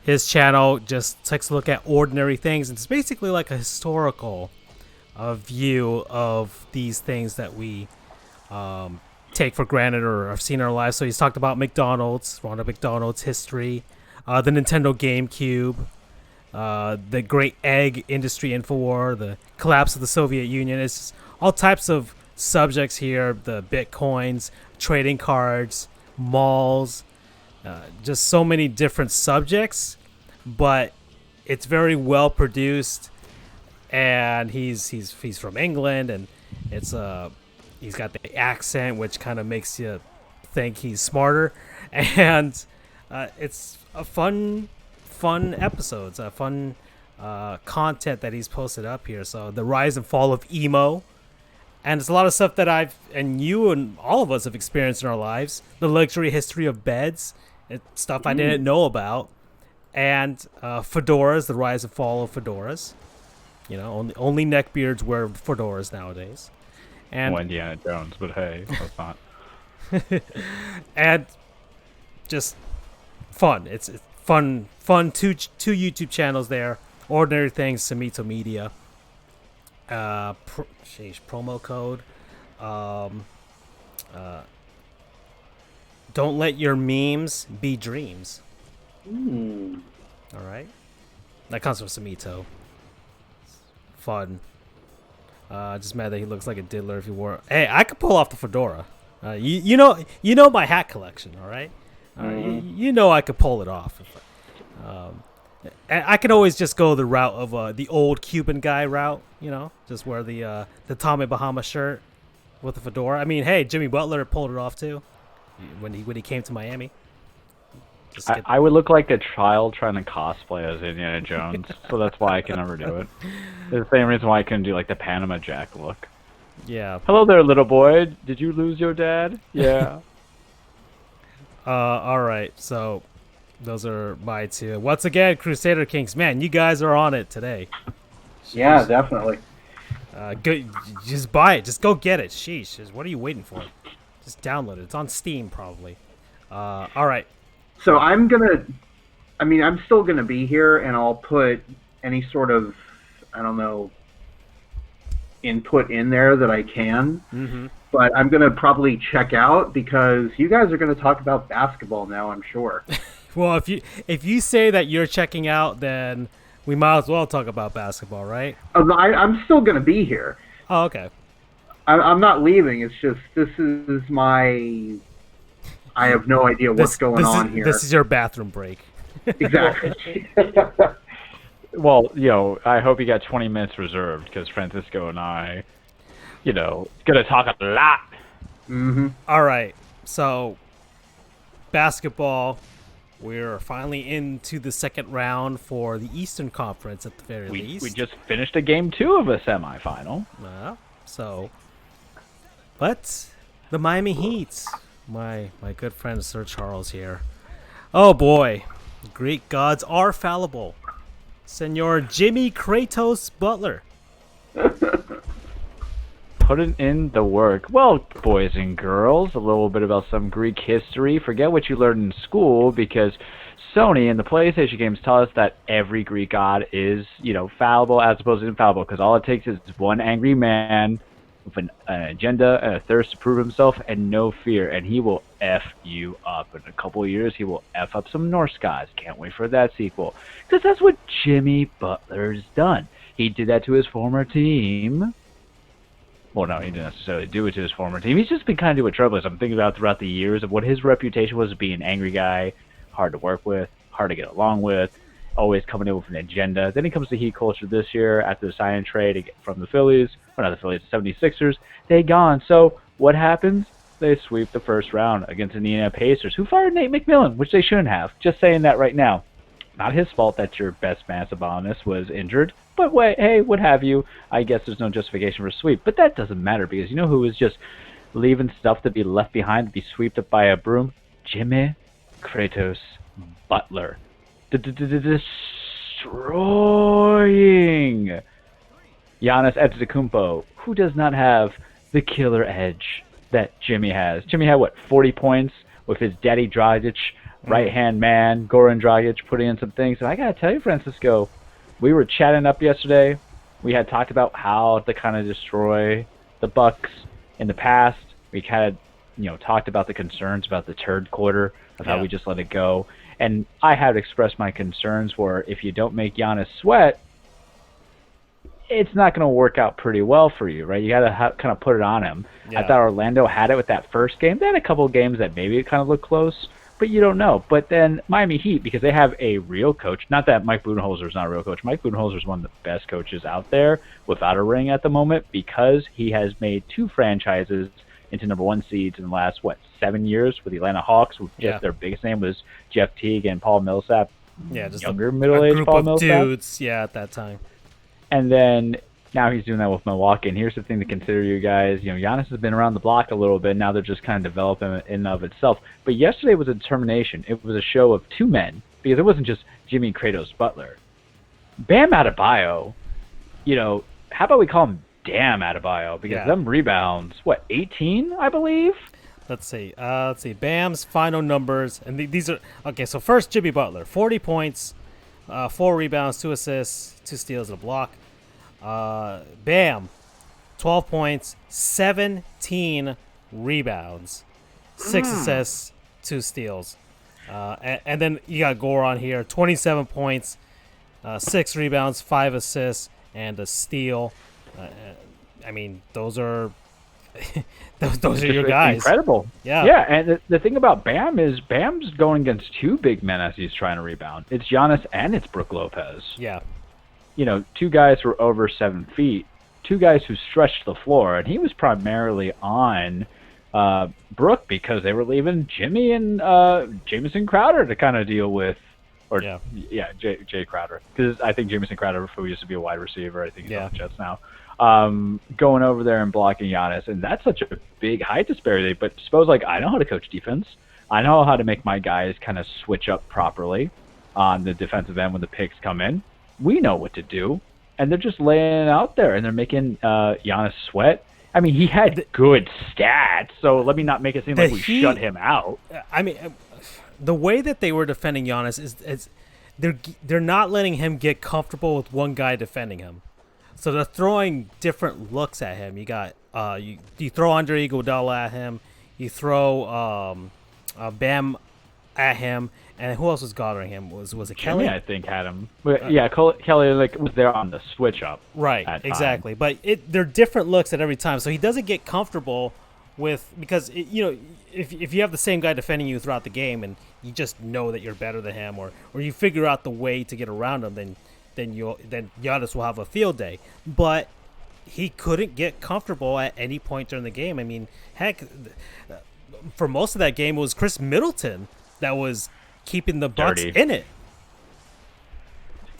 his channel just takes a look at ordinary things, and it's basically like a historical view of these things that we take for granted or have seen in our lives. So he's talked about McDonald's, Ronald McDonald's history, the Nintendo GameCube, the great egg industry infowar, the collapse of the Soviet Union. It's just all types of subjects here, the bitcoins, trading cards, malls, just so many different subjects, but it's very well produced, and he's from England, and it's he's got the accent which kind of makes you think he's smarter, and it's a fun episodes, fun content that he's posted up here. So the rise and fall of emo, and it's a lot of stuff that I've and you and all of us have experienced in our lives. The luxury history of beds, stuff I didn't know about, and fedoras, the rise and fall of fedoras. You know, only neckbeards wear fedoras nowadays. And Well, Indiana Jones, but hey, that's not. and just fun. It's fun. Two YouTube channels there. Ordinary Things, Sumito Media. Promo code. Um, don't let your memes be dreams. All right, that comes from Samito. Fun. Just mad that he looks like a diddler if he wore. Hey, I could pull off the fedora. You know my hat collection. All right. You know I could pull it off. And I could always just go the route of the old Cuban guy route. Just wear the Tommy Bahama shirt with the fedora. I mean, hey, Jimmy Butler pulled it off too when he came to Miami. I would look like a child trying to cosplay as Indiana Jones, so that's why I can never do it. It's the same reason why I couldn't do like the Panama Jack look. Yeah. Hello there, little boy. Did you lose your dad? Yeah. All right. So those are my two. Once again, Crusader Kings. Man, you guys are on it today. Yeah, definitely. Good. Just buy it. Just go get it. Sheesh. What are you waiting for? Just download it. It's on Steam probably. All right. So I'm still gonna be here, and I'll put any sort of, I don't know, input in there that I can. Mm-hmm. But I'm gonna probably check out because you guys are gonna talk about basketball now, I'm sure. Well, if you say that you're checking out, then we might as well talk about basketball, right? I'm still gonna be here. Oh, okay. I'm not leaving. It's just this is my. I have no idea what's going on here. This is your bathroom break. Exactly. Well, I hope you got 20 minutes reserved because Francisco and I, gonna talk a lot. Mm-hmm. All right, so basketball. We're finally into the second round for the Eastern Conference at the very least. We just finished a game 2 of a semifinal. But the Miami Heat. My good friend Sir Charles here. Oh boy, Greek gods are fallible. Senor Jimmy Kratos Butler. Putting in the work. Well, boys and girls, a little bit about some Greek history. Forget what you learned in school because Sony and the PlayStation games tell us that every Greek god is, fallible as opposed to infallible because all it takes is one angry man with an agenda and a thirst to prove himself and no fear, and he will F you up. In a couple of years, he will F up some Norse gods. Can't wait for that sequel. Because that's what Jimmy Butler's done. He did that to his former team. Well, no, he didn't necessarily do it to his former team. He's just been kind of doing trouble. I'm thinking about throughout the years of what his reputation was as being an angry guy, hard to work with, hard to get along with, always coming in with an agenda. Then he comes to Heat culture this year after the sign and trade from the Phillies, or not the Phillies, the 76ers. They gone. So what happens? They sweep the first round against the Indiana Pacers, who fired Nate McMillan, which they shouldn't have. Just saying that right now. Not his fault that your best man, Sabonis, was injured. But wait, hey, what have you? I guess there's no justification for a sweep. But that doesn't matter because you know who was just leaving stuff to be left behind to be swept up by a broom? Jimmy Kratos Butler. Destroying Giannis Antetokounmpo, who does not have the killer edge that Jimmy has. Jimmy had, 40 points with his daddy Dragic, right-hand man, Goran Dragic, putting in some things. And I got to tell you, Francisco, we were chatting up yesterday. We had talked about how to kind of destroy the Bucks in the past. We kind of, talked about the concerns about the third quarter of how we just let it go. And I had expressed my concerns where if you don't make Giannis sweat, it's not going to work out pretty well for you, right? You got to kind of put it on him. Yeah. I thought Orlando had it with that first game. They had a couple of games that maybe it kind of looked close, but you don't know. But then Miami Heat, because they have a real coach, not that Mike Budenholzer is not a real coach. Mike Budenholzer is one of the best coaches out there without a ring at the moment because he has made 2 franchises into number 1 seeds in the last, 7 years with the Atlanta Hawks. Just their biggest name was Jeff Teague and Paul Millsap. Yeah, just younger middle-aged Paul Millsap. Dudes, at that time. And then now he's doing that with Milwaukee. And here's the thing to consider, you guys. Giannis has been around the block a little bit. Now they're just kind of developing it in and of itself. But yesterday was a determination. It was a show of 2 men because it wasn't just Jimmy Kratos Butler. Bam Adebayo, how about we call him Damn Adebayo? Because them rebounds, 18, I believe? Let's see. Bam's final numbers. And these are... Okay, so first, Jimmy Butler. 40 points, 4 rebounds, 2 assists, 2 steals, and a block. Bam, 12 points, 17 rebounds, 6 assists, 2 steals. And then you got Goran here, 27 points, 6 rebounds, 5 assists, and a steal. I mean, those are those are your guys. Incredible. Yeah. Yeah, and the thing about Bam is Bam's going against two big men as he's trying to rebound. It's Giannis and it's Brook Lopez. Yeah. You know, two guys who are over 7 feet, two guys who stretched the floor, and he was primarily on Brook because they were leaving Jimmy and Jamison Crowder to kind of deal with. Or Jay Crowder, because I think Jamison Crowder, who used to be a wide receiver, I think he's on the Jets now, going over there and blocking Giannis, and that's such a big height disparity. But suppose I know how to coach defense, I know how to make my guys kind of switch up properly on the defensive end when the picks come in. We know what to do, and they're just laying it out there, and they're making Giannis sweat. I mean, he had good stats, so let me not make it seem like we shut him out. I mean. The way that they were defending Giannis is they're not letting him get comfortable with one guy defending him, so they're throwing different looks at him. You got you throw Andre Iguodala at him, you throw Bam at him, and who else was guarding him? Was it Kelly? Jimmy, I think, had him. But, yeah, Kelly was there on the switch up. Right, exactly. But they're different looks at every time, so he doesn't get comfortable with because if you have the same guy defending you throughout the game and you just know that you're better than him, or you figure out the way to get around him, then Giannis will have a field day. But he couldn't get comfortable at any point during the game. I mean, heck, for most of that game, it was Chris Middleton that was keeping the Bucks in it.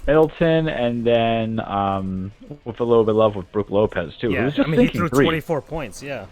Middleton, and then with a little bit of love with Brook Lopez too. Yeah, he threw 24 points. Yeah.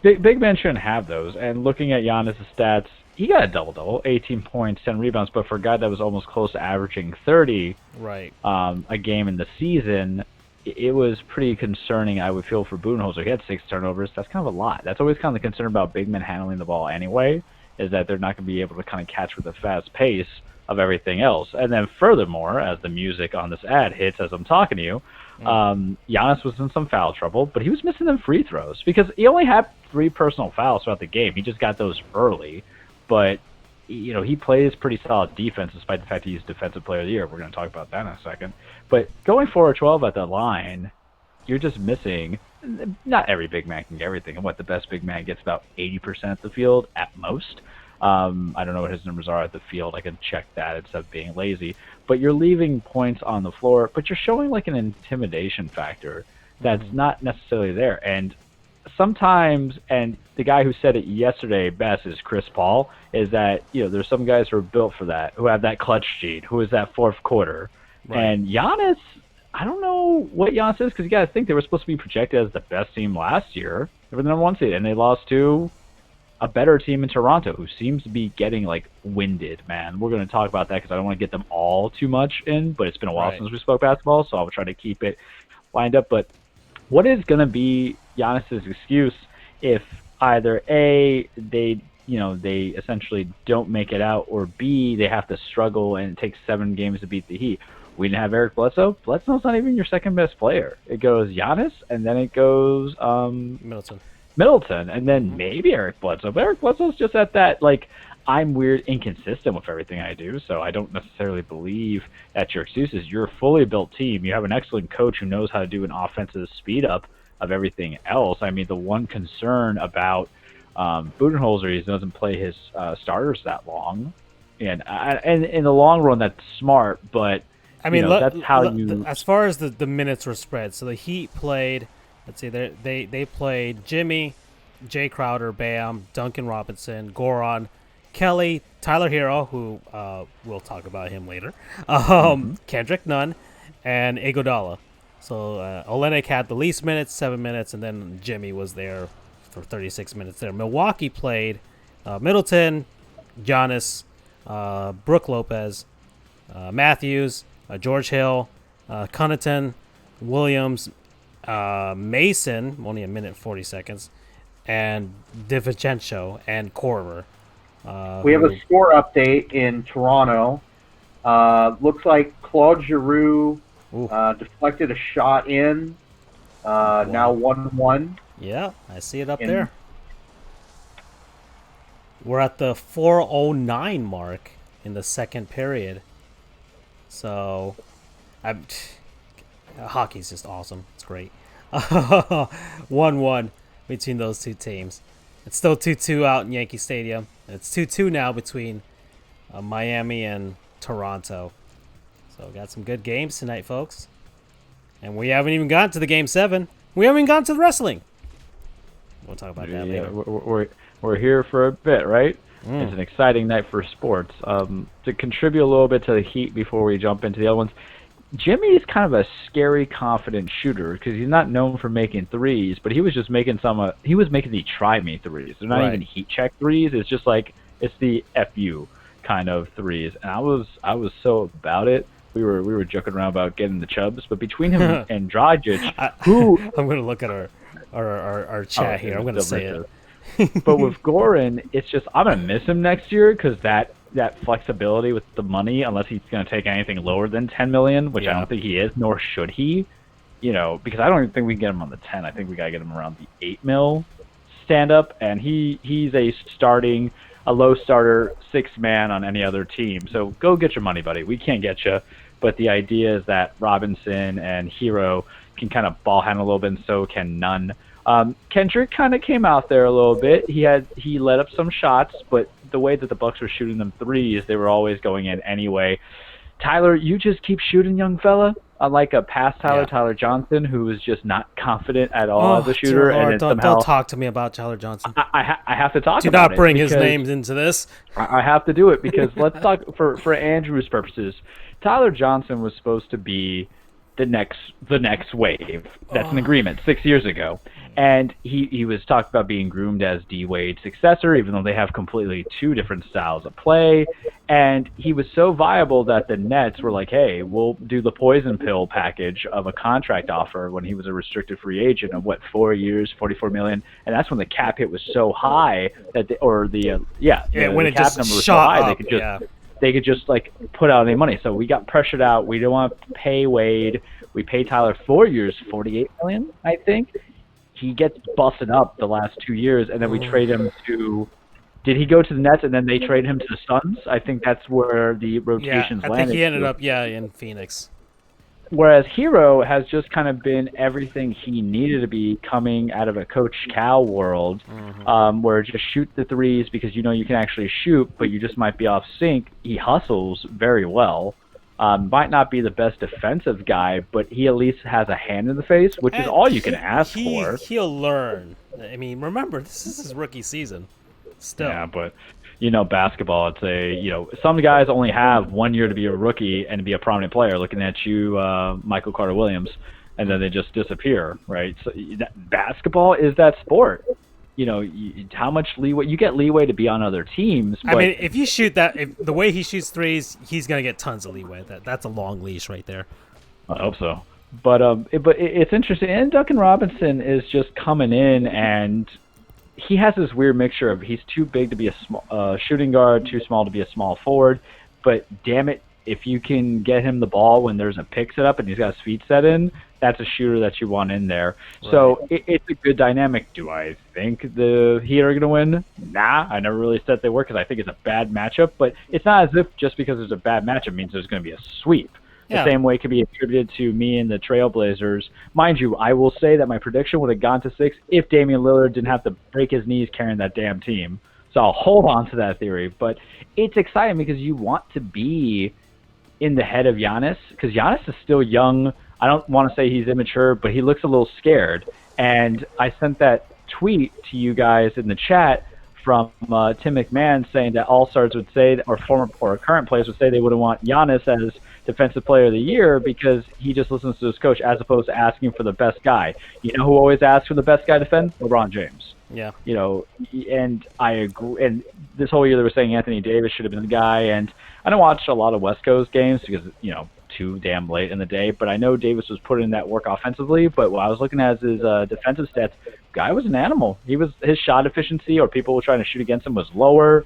Big men shouldn't have those. And looking at Giannis' stats, he got a double-double, 18 points, 10 rebounds. But for a guy that was almost close to averaging 30 a game in the season, it was pretty concerning, I would feel, for Budenholzer. He had 6 turnovers. That's kind of a lot. That's always kind of the concern about big men handling the ball anyway, is that they're not going to be able to kind of catch with the fast pace of everything else. And then furthermore, as the music on this ad hits as I'm talking to you, Giannis was in some foul trouble, but he was missing them free throws because he only had 3 personal fouls throughout the game. He just got those early, but he plays pretty solid defense despite the fact he's Defensive Player of the Year. We're going to talk about that in a second. But going 4-12 at the line, you're just missing. Not every big man can get everything, and the best big man gets about 80% of the field at most. I don't know what his numbers are at the field. I can check that instead of being lazy. But you're leaving points on the floor, but you're showing an intimidation factor that's not necessarily there. And sometimes, and the guy who said it yesterday best is Chris Paul, is that there's some guys who are built for that, who have that clutch gene, who is that fourth quarter. Right. And Giannis, I don't know what Giannis is, because you got to think they were supposed to be projected as the best team last year. They were the number 1 seed, and they lost to a better team in Toronto, who seems to be getting winded, man. We're going to talk about that because I don't want to get them all too much in, but it's been a while since we spoke basketball, so I'll try to keep it lined up. But what is going to be Giannis's excuse if either A, they essentially don't make it out, or B, they have to struggle and it takes 7 games to beat the Heat? We didn't have Eric Bledsoe. Bledsoe's not even your second best player. It goes Giannis, and then it goes Middleton, and then maybe Eric Bledsoe. But Eric Bledsoe's just at that, I'm weird, inconsistent with everything I do, so I don't necessarily believe that your excuse is you're a fully built team. You have an excellent coach who knows how to do an offensive speed up of everything else. I mean, the one concern about Budenholzer is he doesn't play his starters that long. And in the long run, that's smart, but I mean, that's how you... As far as the minutes were spread, so the Heat played... Let's see, they played Jimmy, Jay Crowder, Bam, Duncan Robinson, Goran, Kelly, Tyler Hero, who we'll talk about him later, Kendrick Nunn, and Iguodala. So Olynyk had the least minutes, 7 minutes, and then Jimmy was there for 36 minutes there. Milwaukee played Middleton, Giannis, Brook Lopez, Matthews, George Hill, Connaughton, Williams, Mason, only a minute 40 seconds, and DiVincenzo and Korver. We have a score update in Toronto. Looks like Claude Giroux Ooh. Deflected a shot in. Now 1-1. Yeah, I see it up And- there. We're at the 4:09 mark in the second period. So, hockey's just awesome. It's great. 1-1 between those two teams. It's still 2-2 out in Yankee Stadium. It's 2-2 now between Miami and Toronto. So, got some good games tonight, folks. And we haven't even gotten to the Game 7. We haven't even gotten to the wrestling. We'll talk about that later. We're here for a bit, right? It's an exciting night for sports. To contribute a little bit to the Heat before we jump into the other ones, Jimmy is kind of a scary, confident shooter because he's not known for making threes, but he was just making he was making the try me threes. They're not even heat check threes. It's just like it's the FU kind of threes, and I was so about it. We were joking around about getting the chubs, but between him and Dragic, I'm gonna look at our chat here. I'm gonna say it. But with Goran, it's just I'm gonna miss him next year because that flexibility with the money, unless he's gonna take anything lower than 10 million, which I don't think he is, nor should he. Because I don't even think we can get him on the 10. I think we gotta get him around the 8 mil stand up, and he's a low starter 6-man on any other team. So go get your money, buddy. We can't get you. But the idea is that Robinson and Hero can kind of ball handle a little bit, and so can Nunn. Kendrick kind of came out there a little bit. He let up some shots, but the way that the Bucks were shooting them threes, they were always going in anyway. Tyler, you just keep shooting, young fella. Unlike a past Tyler Johnson, who was just not confident at all as a shooter, and then don't talk to me about Tyler Johnson. I have to talk. Do about not bring it his name into this. I have to do it because let's talk for Andrew's purposes. Tyler Johnson was supposed to be the next wave. That's an agreement 6 years ago. And he was talked about being groomed as D Wade's successor, even though they have completely two different styles of play. And he was so viable that the Nets were like, hey, we'll do the poison pill package of a contract offer when he was a restricted free agent of 4 years, $44 million. And that's when the cap hit was so high that when the it cap just number was shot so high up, they could just like put out any money. So we got pressured out. We don't want to pay Wade. We pay Tyler 4 years, $48 million, I think. He gets busted up the last 2 years, and then we trade him to. Did he go to the Nets and then they trade him to the Suns? I think that's where the rotations landed. I think he ended up in Phoenix. Whereas Hero has just kind of been everything he needed to be coming out of a Coach Cal world, where just shoot the threes because you can actually shoot, but you just might be off sync. He hustles very well. Might not be the best defensive guy, but he at least has a hand in the face, which is all you can ask for. He'll learn. I mean, remember, this is his rookie season. Still. Yeah, but basketball, it's some guys only have 1 year to be a rookie and to be a prominent player. Looking at you, Michael Carter Williams, and then they just disappear, right? So basketball is that sport. How much leeway you get to be on other teams. But, I mean, if you shoot the way he shoots threes, he's gonna get tons of leeway. That's a long leash right there. I hope so. But it's interesting. And Duncan Robinson is just coming in, and he has this weird mixture of he's too big to be a small shooting guard, too small to be a small forward. But damn it, if you can get him the ball when there's a pick set up and he's got his feet set in, that's a shooter that you want in there. Right. So it's a good dynamic. Do I think the Heat are going to win? Nah, I never really said they were because I think it's a bad matchup. But it's not as if just because there's a bad matchup means there's going to be a sweep. The same way could be attributed to me and the Trailblazers. Mind you, I will say that my prediction would have gone to 6 if Damian Lillard didn't have to break his knees carrying that damn team. So I'll hold on to that theory. But it's exciting because you want to be in the head of Giannis because Giannis is still young. I don't want to say he's immature, but he looks a little scared. And I sent that tweet to you guys in the chat from Tim McMahon saying that all-stars would say, or current players would say they wouldn't want Giannis as Defensive Player of the Year because he just listens to his coach as opposed to asking for the best guy. You know who always asks for the best guy to defend? LeBron James. Yeah. And I agree. And this whole year they were saying Anthony Davis should have been the guy. And I don't watch a lot of West Coast games because, too damn late in the day. But I know Davis was putting in that work offensively. But when I was looking at his defensive stats, guy was an animal. His shot efficiency or people were trying to shoot against him was lower.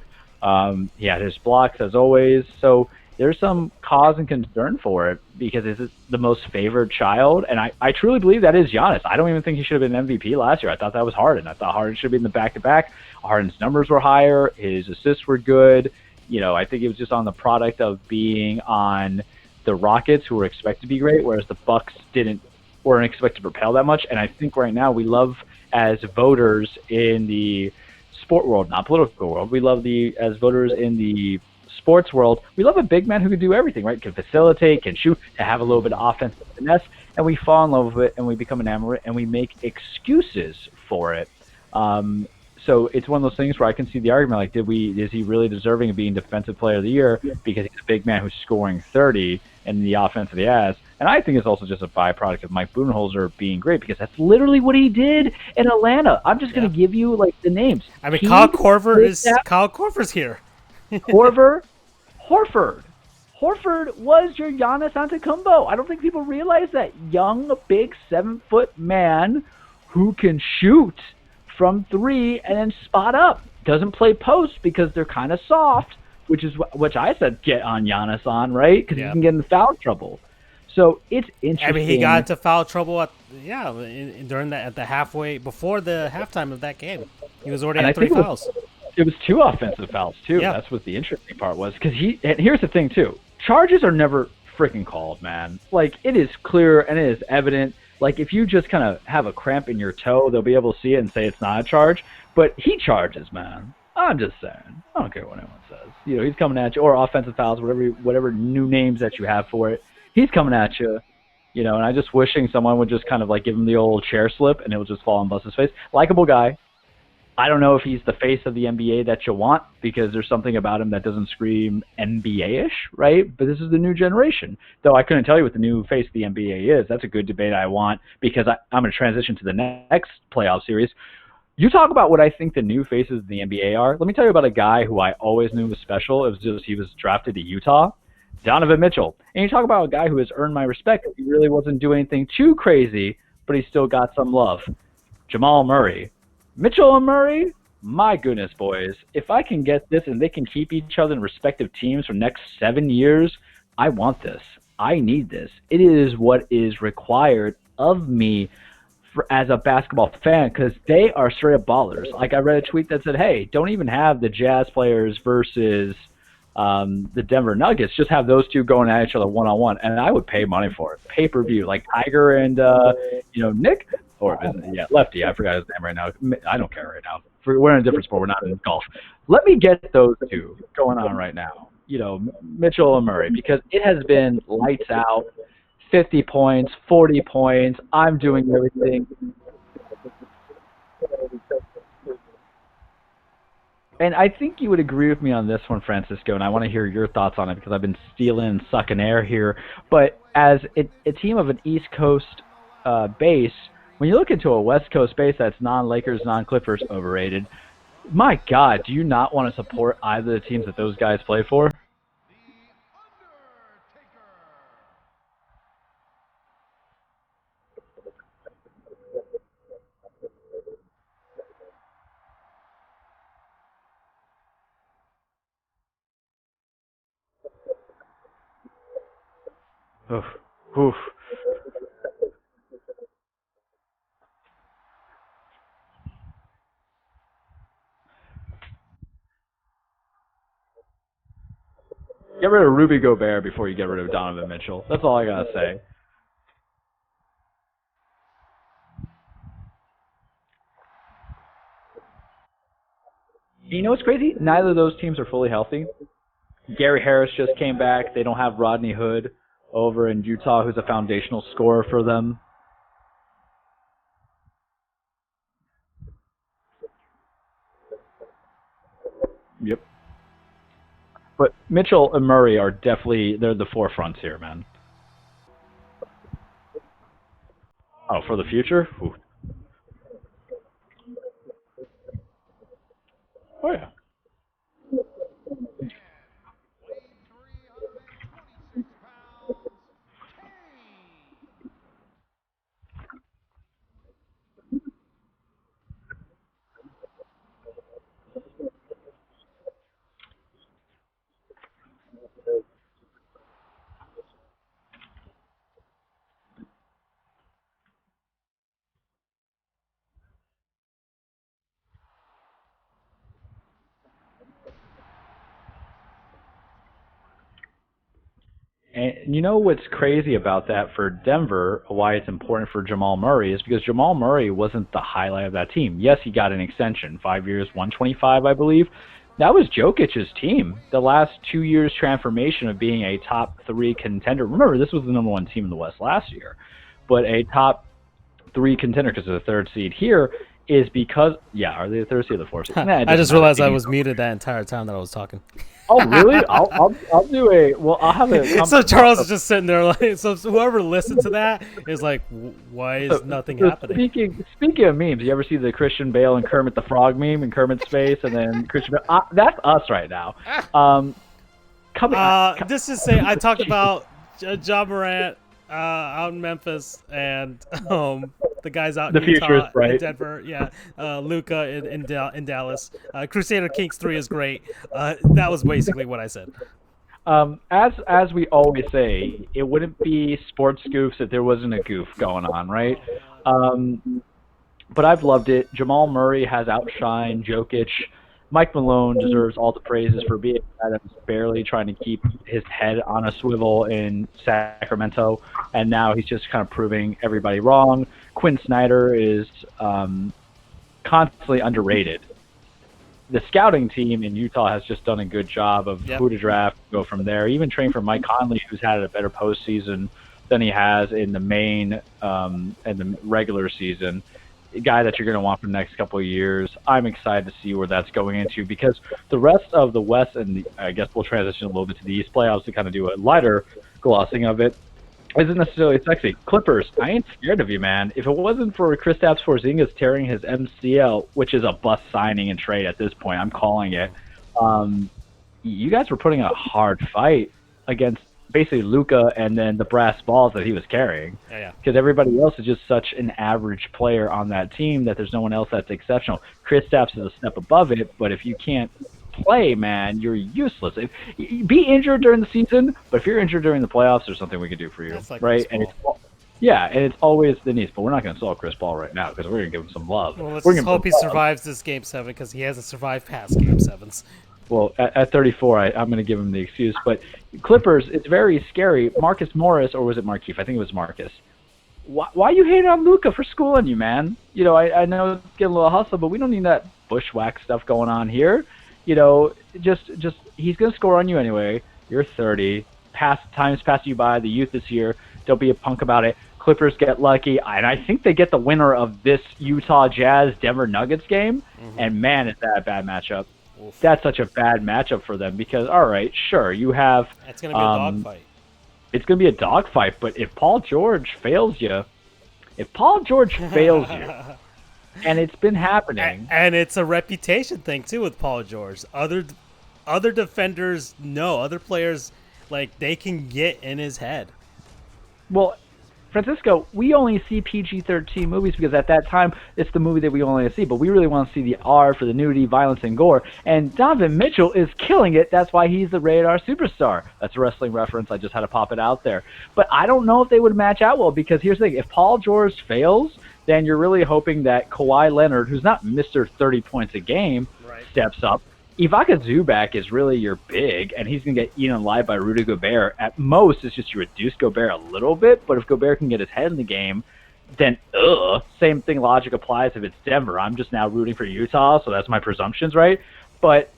He had his blocks as always. So there's some cause and concern for it because this is the most favored child. And I truly believe that is Giannis. I don't even think he should have been MVP last year. I thought that was Harden. I thought Harden should have been the back-to-back. Harden's numbers were higher. His assists were good. I think it was just on the product of being on the Rockets, who were expected to be great, whereas the Bucks weren't expected to propel that much. And I think right now we love, as voters in the sport world, not political world, we love as voters in the sports world, we love a big man who can do everything, right? Can facilitate, can shoot, to have a little bit of offensive finesse, and we fall in love with it, and we become enamored with it, and we make excuses for it. So it's one of those things where I can see the argument, like, is he really deserving of being Defensive Player of the Year because he's a big man who's scoring 30 and the offense that he has? And I think it's also just a byproduct of Mike Budenholzer being great, because that's literally what he did in Atlanta. I'm just going to give you, like, the names. I mean, Kyle Korver's here. Horford was your Giannis Antetokounmpo. I don't think people realize that. Young, big, 7-foot man who can shoot from 3 and then spot up. Doesn't play post because they're kind of soft, which I said get on Giannis on, right? Because he can get in foul trouble. So it's interesting. I mean, he got into foul trouble at the halfway, before the halftime of that game. He was already at 3 fouls. It was 2 offensive fouls too. Yeah. That's what the interesting part was, because and here's the thing too. Charges are never freaking called, man. Like, it is clear and it is evident. Like, if you just kind of have a cramp in your toe, they'll be able to see it and say it's not a charge. But he charges, man. I'm just saying. I don't care what anyone says. He's coming at you, or offensive fouls, whatever new names that you have for it. He's coming at you. And I just wishing someone would just kind of like give him the old chair slip and it would just fall on Bus's face. Likable guy. I don't know if he's the face of the NBA that you want, because there's something about him that doesn't scream NBA-ish, right? But this is the new generation. Though I couldn't tell you what the new face of the NBA is. That's a good debate I want, because I'm going to transition to the next playoff series. You talk about what I think the new faces of the NBA are. Let me tell you about a guy who I always knew was special. It was just he was drafted to Utah, Donovan Mitchell. And you talk about a guy who has earned my respect. He really wasn't doing anything too crazy, but he still got some love. Jamal Murray. Mitchell and Murray, my goodness, boys. If I can get this and they can keep each other in respective teams for the next 7 years, I want this. I need this. It is what is required of me as a basketball fan, because they are straight up ballers. Like, I read a tweet that said, hey, don't even have the Jazz players versus the Denver Nuggets. Just have those two going at each other one-on-one, and I would pay money for it. Pay-per-view, like Tiger and, Nick. Or, Lefty. I forgot his name right now. I don't care right now. We're in a different sport. We're not in golf. Let me get those two going on right now. Mitchell and Murray, because it has been lights out, 50 points, 40 points. I'm doing everything. And I think you would agree with me on this one, Francisco, and I want to hear your thoughts on it, because I've been stealing and sucking air here. But as a team of an East Coast base, when you look into a West Coast base that's non-Lakers, non-Clippers, overrated, my God, do you not want to support either of the teams that those guys play for? Oof. Oof. Get rid of Rudy Gobert before you get rid of Donovan Mitchell. That's all I got to say. You know what's crazy? Neither of those teams are fully healthy. Gary Harris just came back. They don't have Rodney Hood over in Utah, who's a foundational scorer for them. Yep. But Mitchell and Murray are definitely, they're the forefronts here, man. Oh, for the future? Ooh. Oh, yeah. And you know what's crazy about that for Denver, why it's important for Jamal Murray, is because Jamal Murray wasn't the highlight of that team. Yes, he got an extension, 5 years, 125, I believe. That was Jokic's team. The last 2 years transformation of being a top 3 contender. Remember, this was the number 1 team in the West last year. But a top 3 contender because of the 3rd seed here is because, are they the 3rd seed or the 4th seed? Nah, I just realized I was muted that entire time that I was talking. Oh, really? I'll do I'll have it. So Charles is just sitting there like, so whoever listened to that is like, why is nothing happening? Speaking of memes, you ever see the Christian Bale and Kermit the Frog meme in Kermit's face, and then Christian Bale? That's us right now. Just to say, I talked about Ja Morant out in Memphis, and the guys out in Utah, in Denver, Luka in Dallas. Crusader Kings 3 is great. That was basically what I said. As we always say, it wouldn't be Sports Goofs if there wasn't a goof going on, right? But I've loved it. Jamal Murray has outshined Jokic. Mike Malone deserves all the praises for being a guy that was barely trying to keep his head on a swivel in Sacramento, and now he's just kind of proving everybody wrong. Quinn Snyder is constantly underrated. The scouting team in Utah has just done a good job of who to draft, go from there. Even trained for Mike Conley, who's had a better postseason than he has in the main and the regular season. A guy that you're going to want for the next couple of years. I'm excited to see where that's going into because the rest of the West, and I guess we'll transition a little bit to the East playoffs to kind of do a lighter glossing of it, isn't necessarily sexy. Clippers, I ain't scared of you, man. If it wasn't for Kristaps Porzingis tearing his MCL, which is a bust signing and trade at this point, I'm calling it, you guys were putting a hard fight against basically Luka and then the brass balls that he was carrying. Because everybody else is just such an average player on that team that there's no one else that's exceptional. Kristaps is a step above it, but if you can't play, man, you're useless. Be injured during the season, but if you're injured during the playoffs, there's something we can do for you, like right? And it's always the needs. But we're not going to sell Chris Paul right now because we're going to give him some love. Well, let's just hope he survives this Game 7 because he hasn't survived past Game 7s. Well, at 34, I'm going to give him the excuse. But Clippers, it's very scary. Marcus Morris, or was it Markieff? I think it was Marcus. Why are you hating on Luka for schooling you, man? You know, I know it's getting a little hustle, but we don't need that bushwhack stuff going on here. You know, just he's going to score on you anyway. You're 30. Time's passed you by. The youth is here. Don't be a punk about it. Clippers get lucky, and I think they get the winner of this Utah Jazz Denver Nuggets game. And man, is that a bad matchup. That's such a bad matchup for them because, all right, sure, you have... It's going to be a dogfight. It's going to be a dogfight, but if Paul George fails you, and it's been happening... And it's a reputation thing, too, with Paul George. Other defenders know, other players, like, they can get in his head. Well... Francisco, we only see PG-13 movies because at that time it's the movie that we only see, but we really want to see the R for the nudity, violence, and gore. And Donovan Mitchell is killing it. That's why he's the rated R superstar. That's a wrestling reference. I just had to pop it out there. But I don't know if they would match out well because here's the thing. If Paul George fails, then you're really hoping that Kawhi Leonard, who's not Mr. 30 points a game, steps up. Ivica Zubac is really your big, and he's going to get eaten alive by Rudy Gobert. At most, it's just you reduce Gobert a little bit, but if Gobert can get his head in the game, then same thing logic applies if it's Denver. I'm just now rooting for Utah, so that's my presumptions, right? But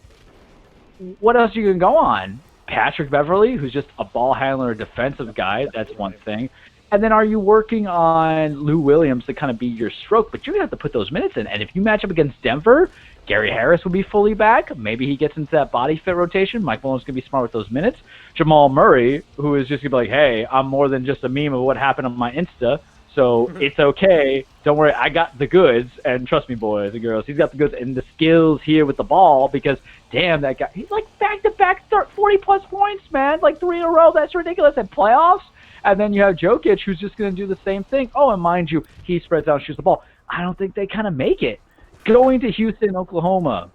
what else are you going to go on? Patrick Beverly, who's just a ball handler, a defensive guy, that's one thing. And then are you working on Lou Williams to kind of be your stroke? But you're going to have to put those minutes in. And if you match up against Denver, Gary Harris will be fully back. Maybe he gets into that body fit rotation. Mike Malone's going to be smart with those minutes. Jamal Murray, who is just going to be like, hey, I'm more than just a meme of what happened on my Insta, so it's okay. Don't worry, I got the goods. And trust me, boys and girls, he's got the goods and the skills here with the ball because, damn, that guy, he's like back-to-back 40-plus points, man, like 3 in a row. That's ridiculous. And playoffs? And then you have Jokic, who's just going to do the same thing. Oh, and mind you, he spreads out and shoots the ball. I don't think they kind of make it. Going to Houston, Oklahoma.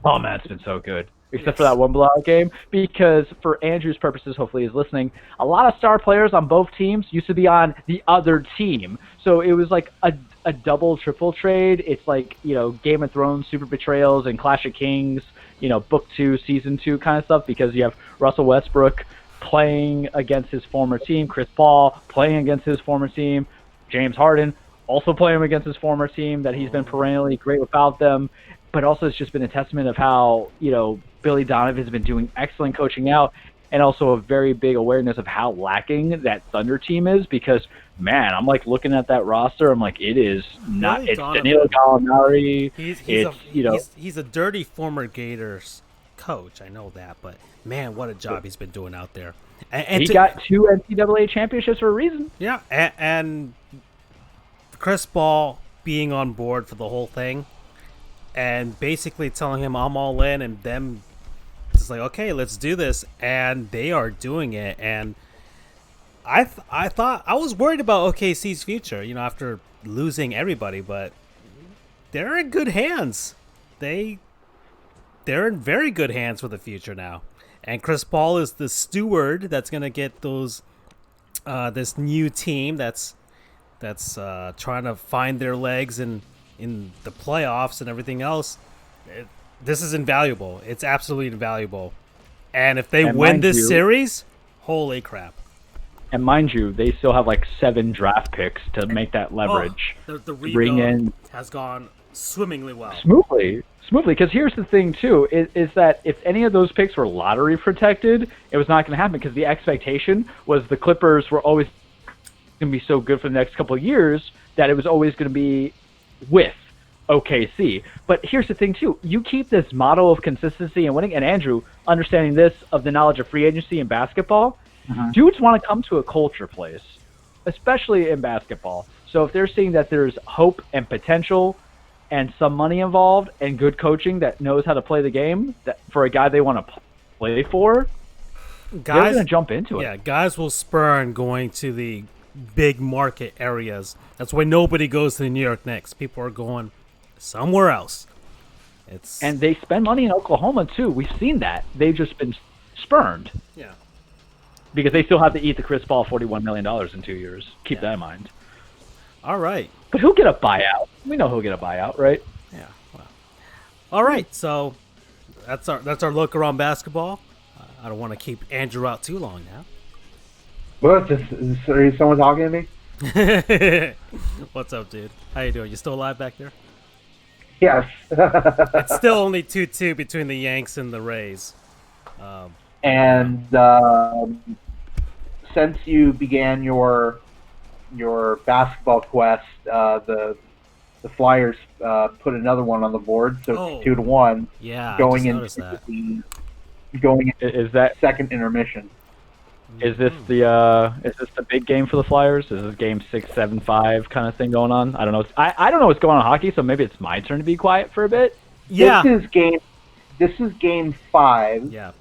Oh, man, it's been so good. Except for that one blowout game. Because for Andrew's purposes, hopefully he's listening, a lot of star players on both teams used to be on the other team. So it was like a double, triple trade. It's like, you know, Game of Thrones, Super Betrayals, and Clash of Kings, you know, Book 2, Season 2 kind of stuff. Because you have Russell Westbrook playing against his former team, Chris Paul playing against his former team, James Harden also playing against his former team, that he's been perennially great without them. But also it's just been a testament of how, Billy Donovan has been doing excellent coaching out, and also a very big awareness of how lacking that Thunder team is, because, man, I'm like looking at that roster, I'm like, it is not, Billy it's Donovan. Danilo Gallinari. He's a dirty former Gators coach. I know that, but man, what a job he's been doing out there. And he got 2 NCAA championships for a reason. Yeah, and Chris Paul being on board for the whole thing, and basically telling him I'm all in, and them just like, okay, let's do this, and they are doing it. And I thought I was worried about OKC's future, after losing everybody, but they're in good hands. They're in very good hands for the future now. And Chris Paul is the steward that's going to get those this new team that's trying to find their legs in the playoffs and everything else. This is invaluable. It's absolutely invaluable. And if they win this series, holy crap. And mind you, they still have like 7 draft picks to make that leverage. The rebuild has gone swimmingly well. Smoothly, because here's the thing, too, is that if any of those picks were lottery protected, it was not going to happen, because the expectation was the Clippers were always going to be so good for the next couple of years that it was always going to be with OKC. But here's the thing, too. You keep this model of consistency and winning, and Andrew, understanding this of the knowledge of free agency in basketball, dudes want to come to a culture place, especially in basketball. So if they're seeing that there's hope and potential and some money involved and good coaching that knows how to play the game that for a guy they want to play for, they're going to jump into it. Yeah, guys will spurn going to the big market areas. That's why nobody goes to the New York Knicks. People are going somewhere else. And they spend money in Oklahoma, too. We've seen that. They've just been spurned. Yeah. Because they still have to eat the Chris Paul $41 million in 2 years. Keep that in mind. All right. But he'll get a buyout. We know he'll get a buyout, right? Yeah. Well. All right. So that's our look around basketball. I don't want to keep Andrew out too long now. What? Is someone talking to me? What's up, dude? How you doing? You still alive back there? Yes. It's still only 2-2 between the Yanks and the Rays. Since you began your basketball quest, the Flyers put another one on the board, so it's 2-1. Yeah, going into is that second intermission. Is this the big game for the Flyers? Is this game 6, 7, 5 kind of thing going on? I don't know. I don't know what's going on in hockey, so maybe it's my turn to be quiet for a bit. Yeah. This is game 5. Yeah.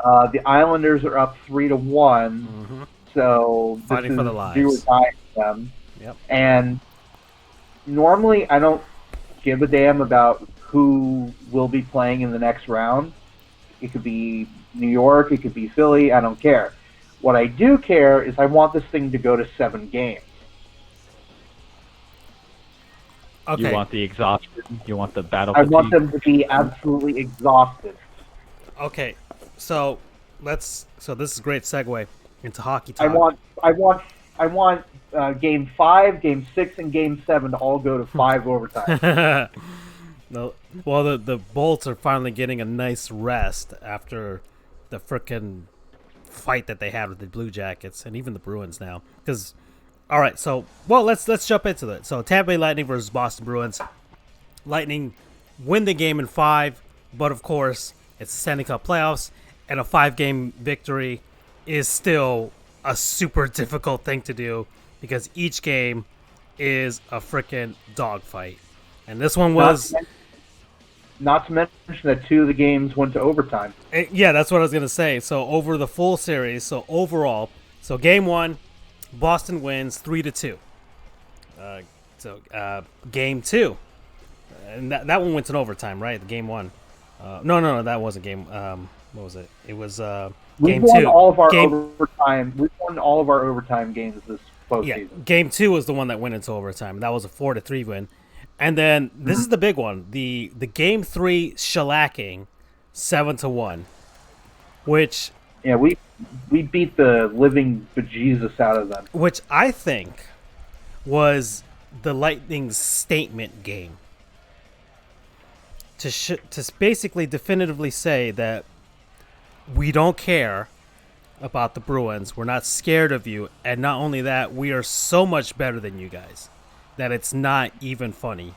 The Islanders are up 3-1. So fighting for the lives. Do or die for them. Yep. And normally I don't give a damn about who will be playing in the next round. It could be New York, it could be Philly, I don't care. What I do care is I want this thing to go to 7 games. Okay. You want the exhaustion? You want the battle I fatigue? want them to be absolutely exhausted. Okay. So this is a great segue into hockey talk. I want game 5, game 6, and game 7 to all go to 5 overtime. No, well, the Bolts are finally getting a nice rest after the frickin' fight that they had with the Blue Jackets and even the Bruins now. All right, so let's jump into it. So Tampa Bay Lightning versus Boston Bruins. Lightning win the game in 5, but of course it's the Stanley Cup playoffs, and a 5-game victory is still a super difficult thing to do because each game is a frickin' dogfight. And this one was... Not to mention that 2 of the games went to overtime. Yeah, that's what I was going to say. So over the full series, so overall, so game 1, Boston wins 3-2. Game 2, and that one went to overtime, right? The game 1. No, that wasn't game. What was it? It was game 2. We won all of our overtime. We won all of our overtime games this postseason. Yeah, game 2 was the one that went into overtime. That was a 4-3 win. And then this is the big one, the game 3 shellacking, 7-1, which we beat the living bejesus out of them. Which I think was the Lightning's statement game. To basically definitively say that we don't care about the Bruins. We're not scared of you. And not only that, we are so much better than you guys that it's not even funny.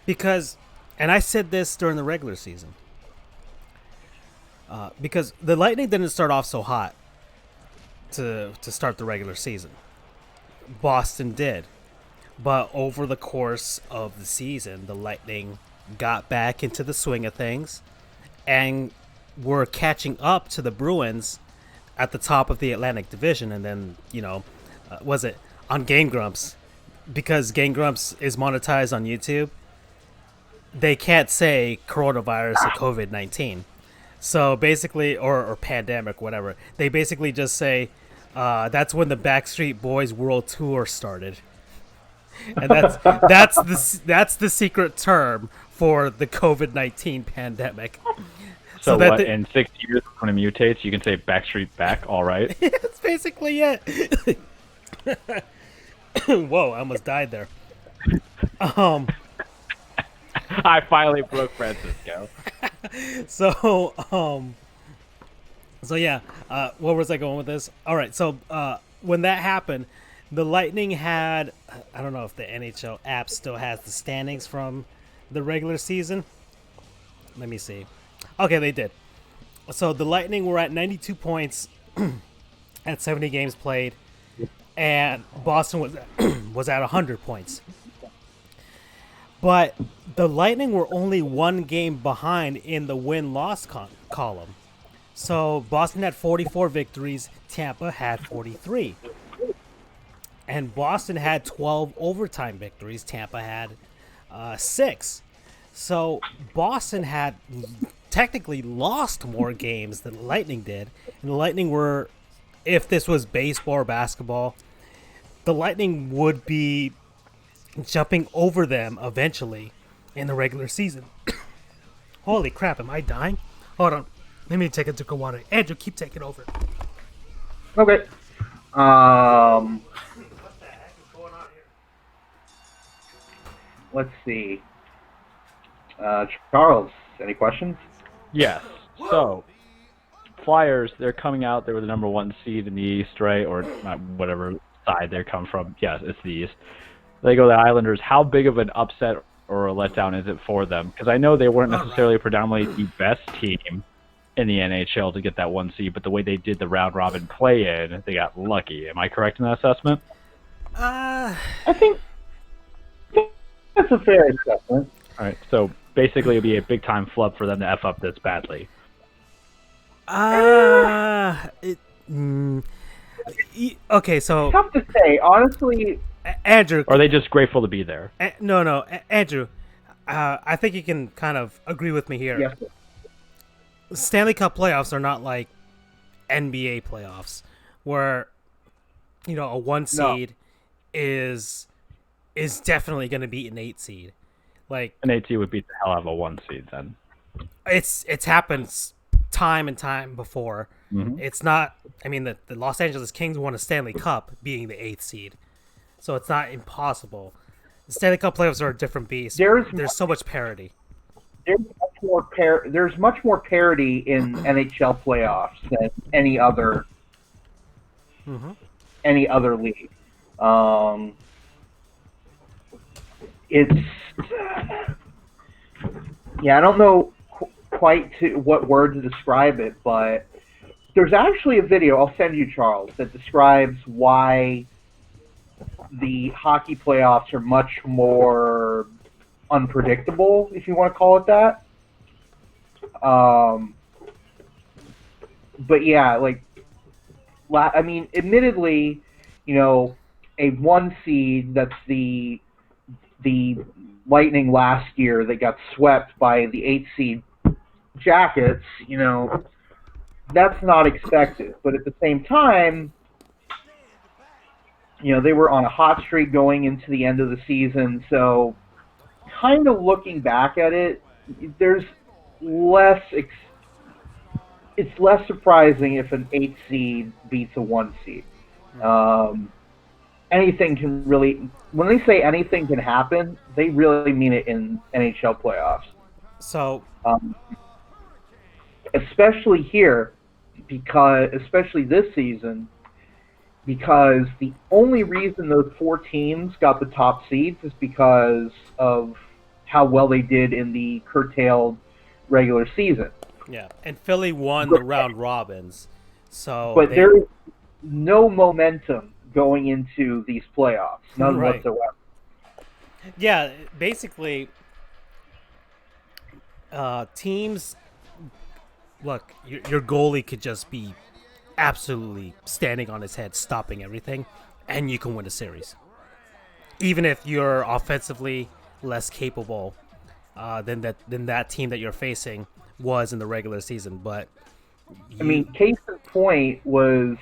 Because, and I said this during the regular season, because the Lightning didn't start off so hot to start the regular season. Boston did. But over the course of the season, the Lightning got back into the swing of things and were catching up to the Bruins at the top of the Atlantic Division. And then, was it on Game Grumps? Because Game Grumps is monetized on YouTube, they can't say coronavirus or COVID-19. So basically, or pandemic, whatever, they basically just say that's when the Backstreet Boys World Tour started. And that's the secret term for the COVID-19 pandemic. So what, in 6 years when it mutates, you can say Backstreet back, all right? That's basically it. Whoa, I almost died there. I finally broke Francisco. So yeah, where was I going with this? All right, so when that happened, the Lightning had, I don't know if the NHL app still has the standings from the regular season. Let me see. Okay, they did. So the Lightning were at 92 points at 70 games played, and Boston was at 100 points. But the Lightning were only one game behind in the win-loss column. So Boston had 44 victories, Tampa had 43. And Boston had 12 overtime victories, Tampa had 6. So Boston had technically lost more games than the Lightning did. And the Lightning were, if this was baseball or basketball, the Lightning would be jumping over them eventually in the regular season. Holy crap, am I dying? Hold on. Let me take a drink of water. Andrew, keep taking over. Okay. What the heck is going on here? Let's see. Charles, any questions? Yes. So, Flyers, they're coming out. They were the number 1 seed in the East, right? Or whatever side they come from. Yes, it's the East. They go to the Islanders. How big of an upset or a letdown is it for them? Because I know they weren't necessarily predominantly the best team in the NHL to get that 1 seed, but the way they did the round-robin play-in, they got lucky. Am I correct in that assessment? I think that's a fair assessment. All right, so basically it'd be a big-time flub for them to F up this badly. Okay, so... Tough to say. Honestly... Andrew... Or are they just grateful to be there? No, Andrew, I think you can kind of agree with me here. Yes. Stanley Cup playoffs are not like NBA playoffs, where a 1 seed is definitely going to beat an 8 seed. Like an 8 seed would beat the hell out of a 1 seed then. It's happened time and time before. Mm-hmm. It's not. I mean, the Los Angeles Kings won a Stanley Cup being the 8th seed, so it's not impossible. The Stanley Cup playoffs are a different beast. There's so much parity. There's much more parity in NHL playoffs than any other league. It's I don't know quite what word to describe it, but there's actually a video I'll send you, Charles, that describes why the hockey playoffs are much more unpredictable, if you want to call it that. But yeah, admittedly, a 1 seed that's the Lightning last year that got swept by the 8 seed Jackets, that's not expected. But at the same time, they were on a hot streak going into the end of the season, so kind of looking back at it, there's less it's less surprising if an 8 seed beats a 1 seed. Anything can really, when they say anything can happen, they really mean it in NHL playoffs. So, Especially here, especially this season, because the only reason those 4 teams got the top seeds is because of how well they did in the curtailed regular season. yeah, and Philly won the round robins, so But there is no momentum going into these playoffs, none right. whatsoever. Yeah, basically, teams. Look, your goalie could just be absolutely standing on his head, stopping everything, and you can win a series. Even if you're offensively less capable than that team that you're facing was in the regular season. But I mean, case in point was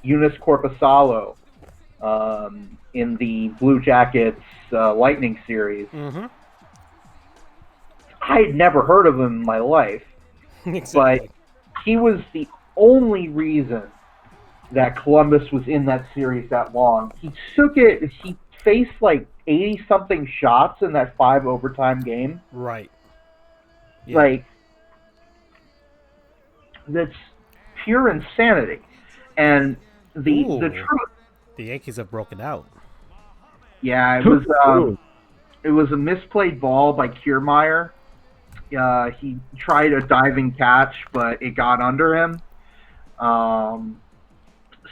Eunice Corpusalo in the Blue Jackets Lightning series. Mm-hmm. I had never heard of him in my life, Exactly. but he was the only reason that Columbus was in that series that long. He faced like 80-something shots in that 5 overtime game. Right. Yeah. Like, that's pure insanity. And the truth, the Yankees have broken out. yeah, it was a misplayed ball by Kiermaier. He tried a diving catch, but it got under him. So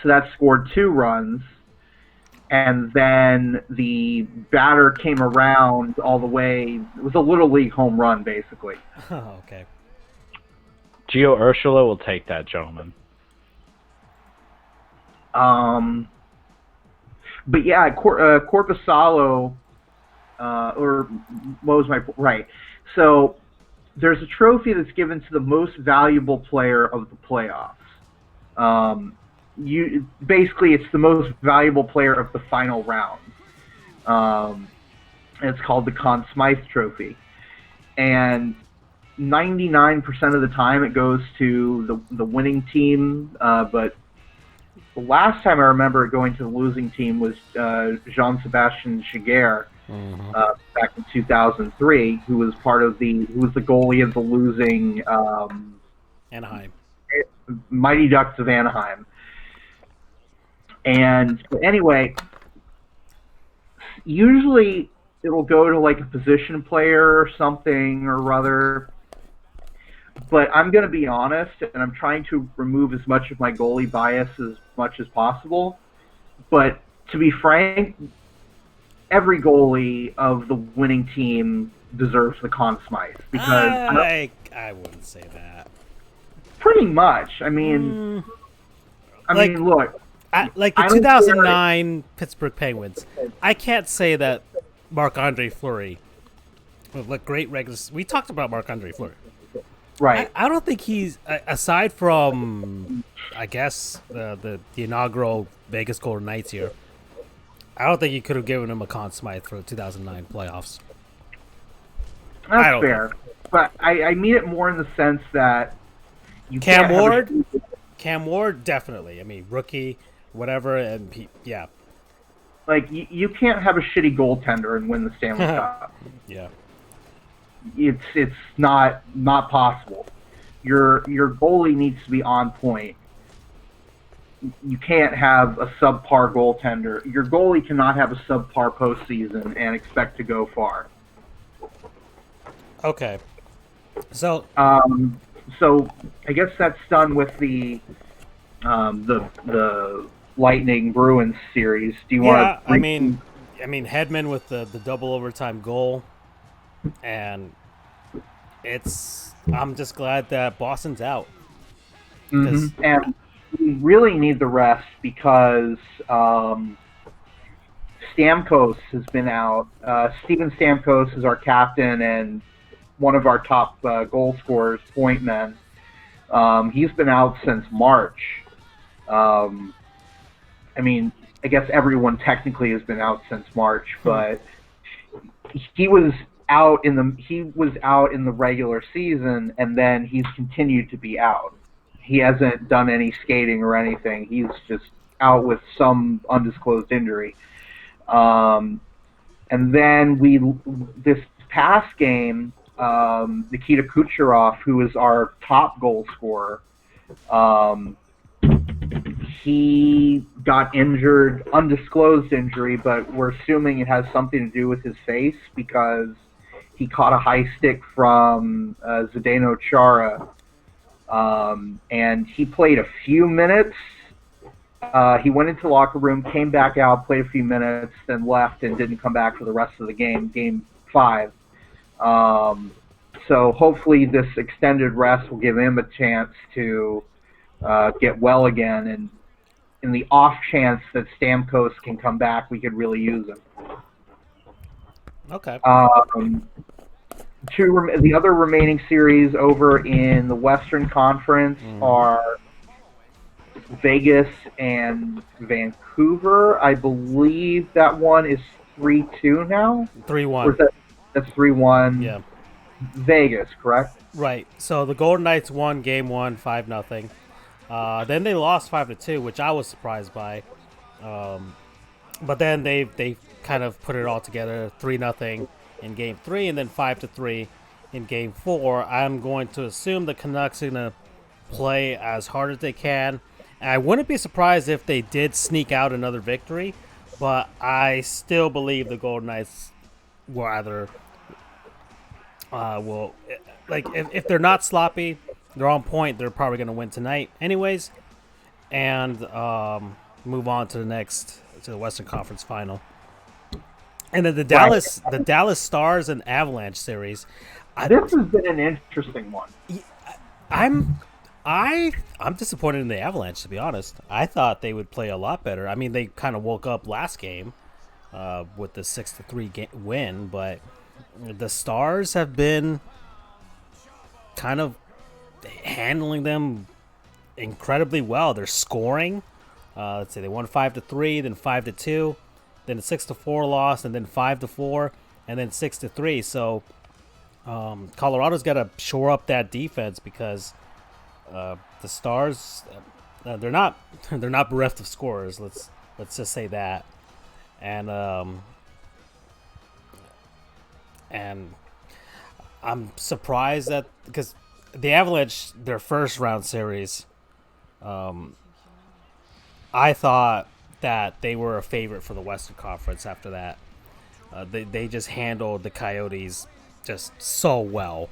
that scored 2 runs. And then the batter came around all the way. It was a Little League home run, basically. Oh, okay. Gio Urshela will take that, gentlemen. But yeah, Corpusalo, or what was my right? So there's a trophy that's given to the most valuable player of the playoffs. Basically it's the most valuable player of the final round. It's called the Conn Smythe Trophy, and 99% of the time it goes to the winning team. But the last time I remember it going to the losing team was Jean-Sébastien Giguère. Back in 2003, who was the goalie of the losing Anaheim Mighty Ducks of Anaheim. And anyway, usually it'll go to like a position player or something or other. But I'm going to be honest, and I'm trying to remove as much of my goalie bias as much as possible. But to be frank, every goalie of the winning team deserves the Conn Smythe, because I wouldn't say that. Pretty much. I mean, look, like the 2009 Pittsburgh Penguins, I can't say that Marc-Andre Fleury look great regulars. We talked about Marc-Andre Fleury. Right. I don't think he's, aside from, I guess, the inaugural Vegas Golden Knights here, I don't think you could have given him a Conn Smythe for the 2009 playoffs. That's fair. But I mean it more in the sense that you Cam Ward, definitely. I mean, rookie, whatever, and yeah. Like, you can't have a shitty goaltender and win the Stanley Cup. Yeah. It's not possible. Your goalie needs to be on point. You can't have a subpar goaltender. Your goalie cannot have a subpar postseason and expect to go far. Okay. So I guess that's done with the Lightning Bruins series. Do you want to? I mean, Hedman with the double overtime goal, and I'm just glad that Boston's out. Mm-hmm. And we really need the rest because Stamkos has been out. Steven Stamkos is our captain and one of our top goal scorers, point men. He's been out since March. I mean, I guess everyone technically has been out since March, but he was he was out in the regular season, and then he's continued to be out. He hasn't done any skating or anything. He's just out with some undisclosed injury. And then this past game, Nikita Kucherov, who is our top goal scorer, he got injured, undisclosed injury, but we're assuming it has something to do with his face because he caught a high stick from Zdeno Chara, and he played a few minutes. He went into the locker room, came back out, played a few minutes, then left and didn't come back for the rest of the game, Game 5. So hopefully this extended rest will give him a chance to get well again, and in the off chance that Stamkos can come back, we could really use him. Okay. The other remaining series over in the Western Conference are Vegas and Vancouver. I believe that one is 3-2 now. 3-1. That's 3-1. Yeah. Vegas, correct? Right. So the Golden Knights won Game 1, 5-0. Then they lost 5-2, which I was surprised by. But then they kind of put it all together, 3-0 in Game 3, and then 5-3 in Game 4. I'm going to assume the Canucks are going to play as hard as they can. And I wouldn't be surprised if they did sneak out another victory, but I still believe the Golden Knights will either if they're not sloppy, they're on point, they're probably going to win tonight anyways, and move on to the Western Conference Final. And then the Dallas Stars and Avalanche series. This has been an interesting one. I'm disappointed in the Avalanche, to be honest. I thought they would play a lot better. I mean, they kind of woke up last game with the 6-3 win, but the Stars have been kind of handling them incredibly well. They're scoring. Let's say they won 5-3, then 5-2, then a 6-4 loss, and then 5-4, and then 6-3. So Colorado's got to shore up that defense because the Stars they're not bereft of scorers. Let's just say that, and I'm surprised that because the Avalanche, their first round series, I thought that they were a favorite for the Western Conference. After that, they just handled the Coyotes just so well,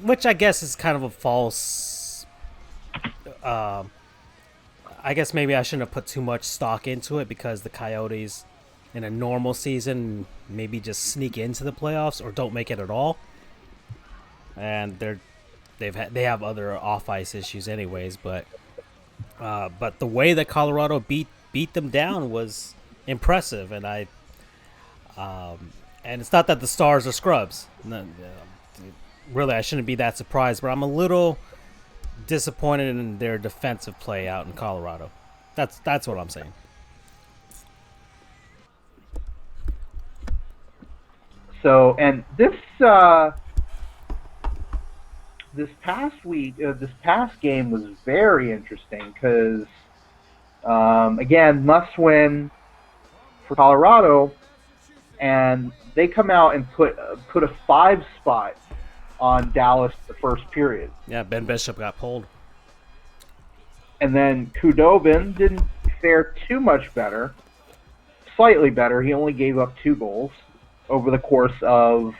which I guess is kind of a false. I guess maybe I shouldn't have put too much stock into it because the Coyotes, in a normal season, maybe just sneak into the playoffs or don't make it at all, and they have other off ice issues anyways. But the way that Colorado beat them down was impressive, and and it's not that the Stars are scrubs. No, really, I shouldn't be that surprised, but I'm a little disappointed in their defensive play out in Colorado. That's what I'm saying. So, and this past game was very interesting because, again, must win for Colorado, and they come out and put a 5 spot on Dallas the first period. Yeah, Ben Bishop got pulled. And then Khudobin didn't fare too much better. Slightly better. He only gave up 2 goals over the course of...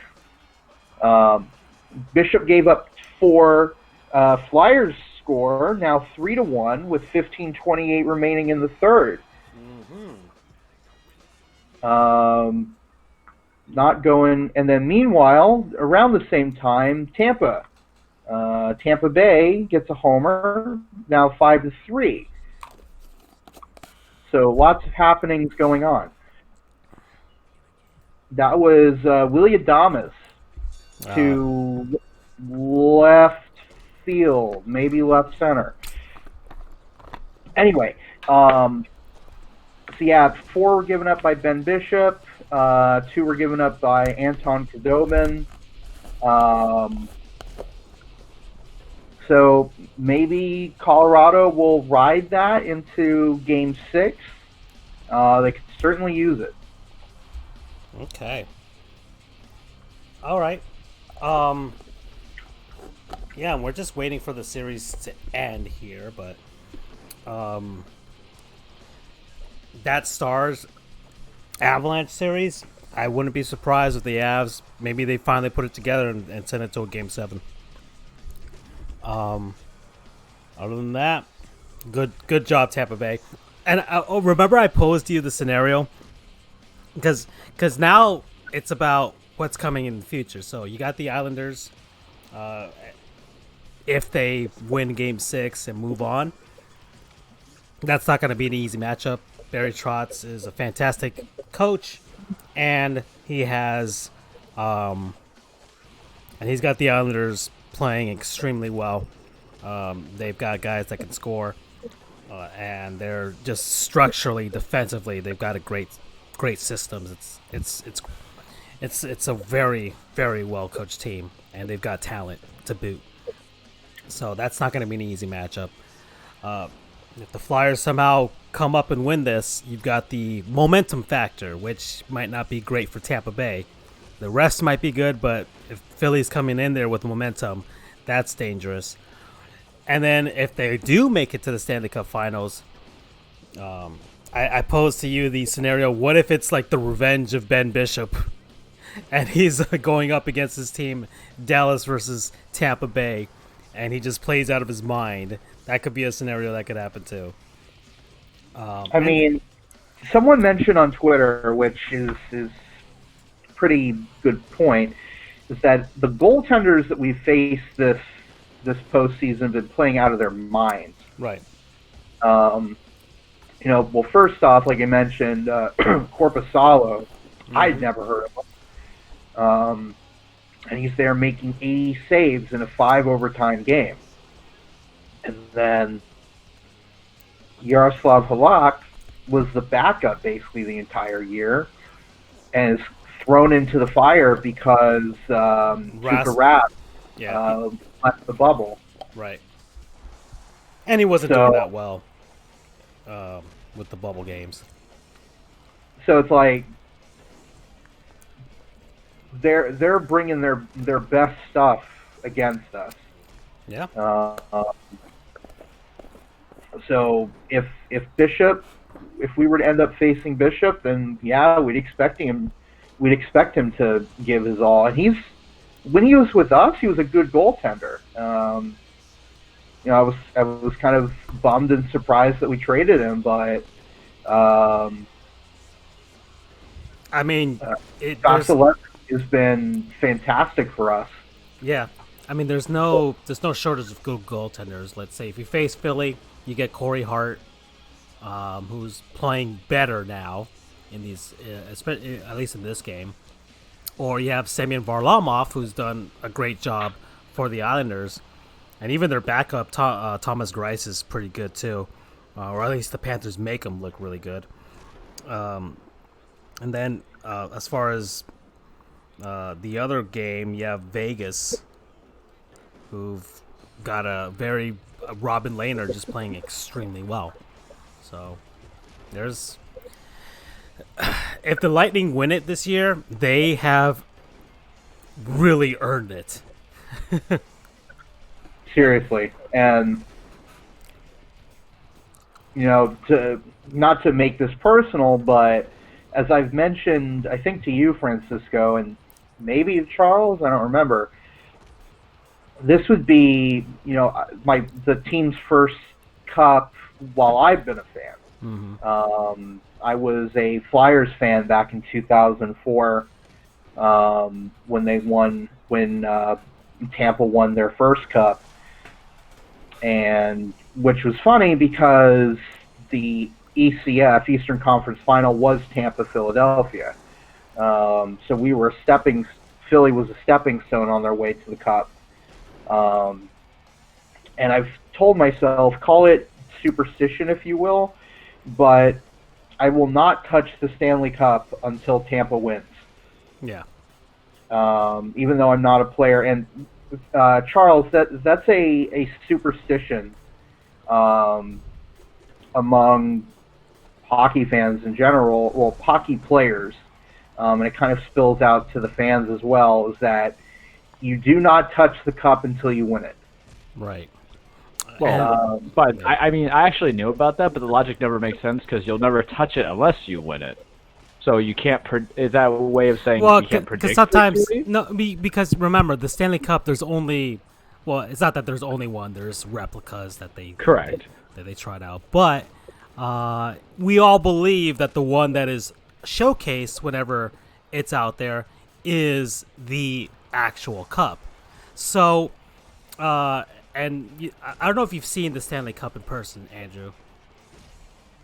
Bishop gave up 4. Flyers score now 3-1 with 15:28 remaining in the third. Not going, and then meanwhile, around the same time, Tampa Bay gets a homer, now 5-3. So lots of happenings going on. That was Willie Adames to left field, maybe left center. Anyway, so yeah, 4 were given up by Ben Bishop. Two were given up by Anton Khudobin. So maybe Colorado will ride that into Game 6. They could certainly use it. Okay. All right. Yeah, and we're just waiting for the series to end here, but that Stars Avalanche series, I wouldn't be surprised if the Avs maybe they finally put it together and send it to a Game 7. Other than that, good job, Tampa Bay. And remember, I posed to you the scenario because now it's about what's coming in the future. So you got the Islanders. If they win Game 6 and move on, that's not going to be an easy matchup. Barry Trotz is a fantastic coach, and he has, and he's got the Islanders playing extremely well. They've got guys that can score, and they're just structurally, defensively, they've got a great systems. It's a very, very well coached team, and they've got talent to boot. So that's not going to be an easy matchup. If the Flyers somehow come up and win this, you've got the momentum factor, which might not be great for Tampa Bay. The rest might be good, but if Philly's coming in there with momentum, that's dangerous. And then if they do make it to the Stanley Cup Finals, I pose to you the scenario, what if it's like the revenge of Ben Bishop and he's going up against his team, Dallas versus Tampa Bay, and he just plays out of his mind? That could be a scenario that could happen too. I mean, someone mentioned on Twitter, which is pretty good point, is that the goaltenders that we faced this postseason have been playing out of their minds. Right. Well, first off, like I mentioned, Korpisalo, I'd never heard of him. And he's there making 80 saves in a 5-overtime game. And then Yaroslav Halak was the backup basically the entire year and is thrown into the fire because Tuukka Rask left the bubble. Right. And he wasn't doing that well with the bubble games. So it's like they're bringing their best stuff against us. Yeah. So if we were to end up facing Bishop, then yeah, we'd expect him to give his all. And when he was with us, he was a good goaltender. I was kind of bummed and surprised that we traded him, but I mean, Vasilevsky has been fantastic for us. Yeah, I mean, there's no shortage of good goaltenders. Let's say if you face Philly, you get Corey Hart, who's playing better now in these, at least in this game, or you have Semyon Varlamov, who's done a great job for the Islanders, and even their backup Thomas Greiss is pretty good too, or at least the Panthers make him look really good. And then as far as the other game, you have Vegas, who've got Robin Lehner just playing extremely well. So there's, if the Lightning win it this year, they have really earned it. Seriously. And not to make this personal, but as I've mentioned, I think to you, Francisco, and maybe Charles, I don't remember, this would be, the team's first cup while I've been a fan. Mm-hmm. I was a Flyers fan back in 2004 when Tampa won their first cup, and which was funny because the ECF, Eastern Conference Final, was Tampa-Philadelphia. So Philly was a stepping stone on their way to the cup. And I've told myself, call it superstition if you will, but I will not touch the Stanley Cup until Tampa wins. Yeah. Even though I'm not a player. And Charles, that's a superstition among hockey fans in general, well, hockey players, and it kind of spills out to the fans as well, is that you do not touch the cup until you win it. Right. Well, but I mean, I actually knew about that, but the logic never makes sense because you'll never touch it unless you win it. So you can't. Is that a way of saying you can't predict? Because sometimes because remember the Stanley Cup. There's only, well, it's not that there's only one. There's replicas that they tried out, but we all believe that the one that is showcased whenever it's out there is the actual cup. So, I don't know if you've seen the Stanley Cup in person, Andrew.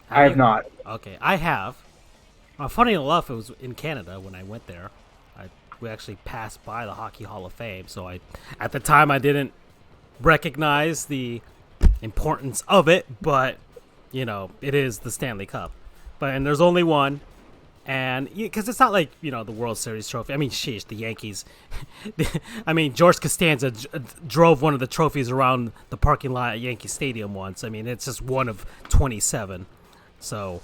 I have not. Okay, I have. Funny enough, it was in Canada when I went there. We actually passed by the Hockey Hall of Fame, so at the time I didn't recognize the importance of it, but it is the Stanley Cup. And there's only one, and because it's not like the World Series trophy. I mean, sheesh, the Yankees. I mean, George Costanza drove one of the trophies around the parking lot at Yankee Stadium once. I mean, it's just one of 27. So,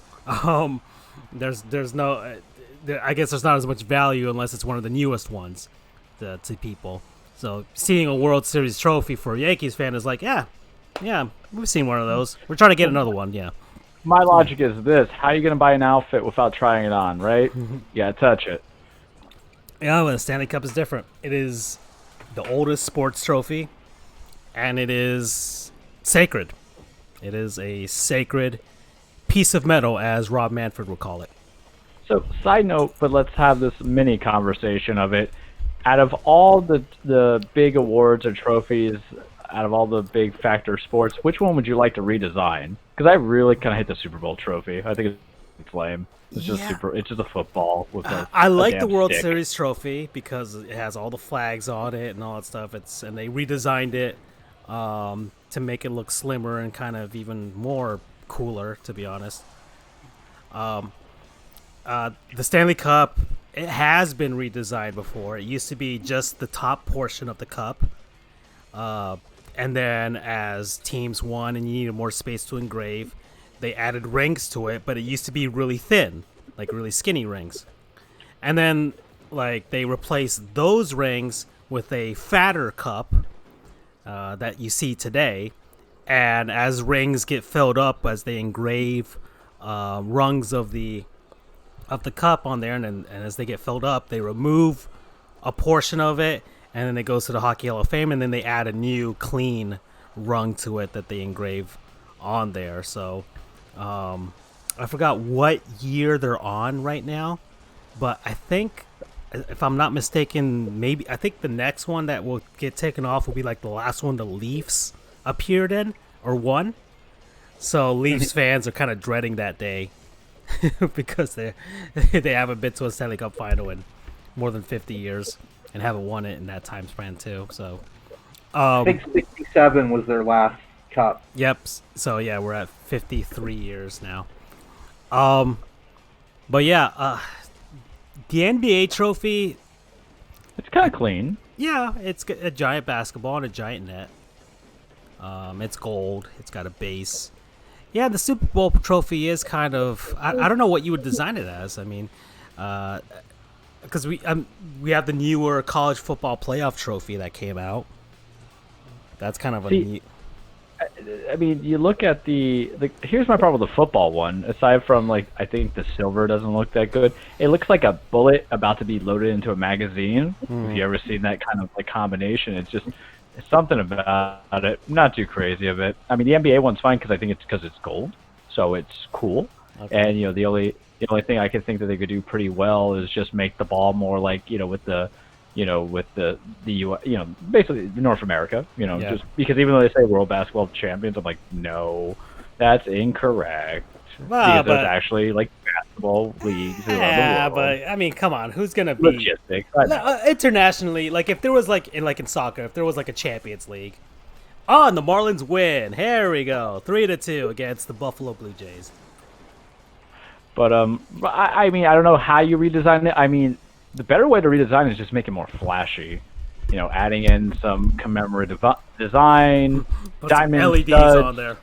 there's no. I guess there's not as much value unless it's one of the newest ones to people. So seeing a World Series trophy for a Yankees fan is like, yeah, we've seen one of those. We're trying to get another one, yeah. My logic is this: how are you going to buy an outfit without trying it on, right? You got to touch it. Yeah, well, the Stanley Cup is different. It is the oldest sports trophy, and it is sacred. It is a sacred piece of metal, as Rob Manfred would call it. So, side note, but let's have this mini conversation of it. Out of all the big awards or trophies, out of all the big factor sports, which one would you like to redesign? Because I really kind of hate the Super Bowl trophy. I think it's lame. It's just It's just a football with I like the World stick. Series trophy because it has all the flags on it and all that stuff. And they redesigned it to make it look slimmer and kind of even more cooler, to be honest. The Stanley Cup, it has been redesigned before. It used to be just the top portion of the cup. And then as teams won and you needed more space to engrave, they added rings to it, but it used to be really thin, like really skinny rings. And then they replaced those rings with a fatter cup that you see today. And as rings get filled up, as they engrave rungs of the cup on there, and as they get filled up, they remove a portion of it, and then it goes to the Hockey Hall of Fame, and then they add a new clean rung to it that they engrave on there. So I forgot what year they're on right now, but I think, if I'm not mistaken, I think the next one that will get taken off will be like the last one the Leafs appeared in or won. So Leafs fans are kind of dreading that day because they haven't been to a Stanley Cup final in more than 50 years and haven't won it in that time span too. So I think 67 was their last cup. Yep. So yeah, we're at 53 years now. But yeah, the NBA trophy, it's kind of clean. Yeah, it's a giant basketball and a giant net. It's gold. It's got a base. Yeah, the Super Bowl trophy is kind of. I don't know what you would design it as. I mean, because we have the newer college football playoff trophy that came out. That's kind of a neat. I mean, you look at the here's my problem with the football one. Aside from I think the silver doesn't look that good. It looks like a bullet about to be loaded into a magazine. If you ever seen that kind of combination, it's something about it. Not too crazy of it. I mean, the NBA one's fine because I think it's gold, so it's cool. Okay. And the only thing I can think that they could do pretty well is just make the ball more with the basically North America, just because even though they say World Basketball Champions, I'm like, no, that's incorrect. Because there's actually basketball leagues around the world. But I mean, come on, who's gonna be logistics? Internationally? If there was in soccer, if there was a Champions League, and the Marlins win, here we go, 3-2 against the Buffalo Blue Jays. But I mean, I don't know how you redesign it. I mean, the better way to redesign is just make it more flashy. You know, adding in some commemorative design, Put some diamond LEDs studs, on there.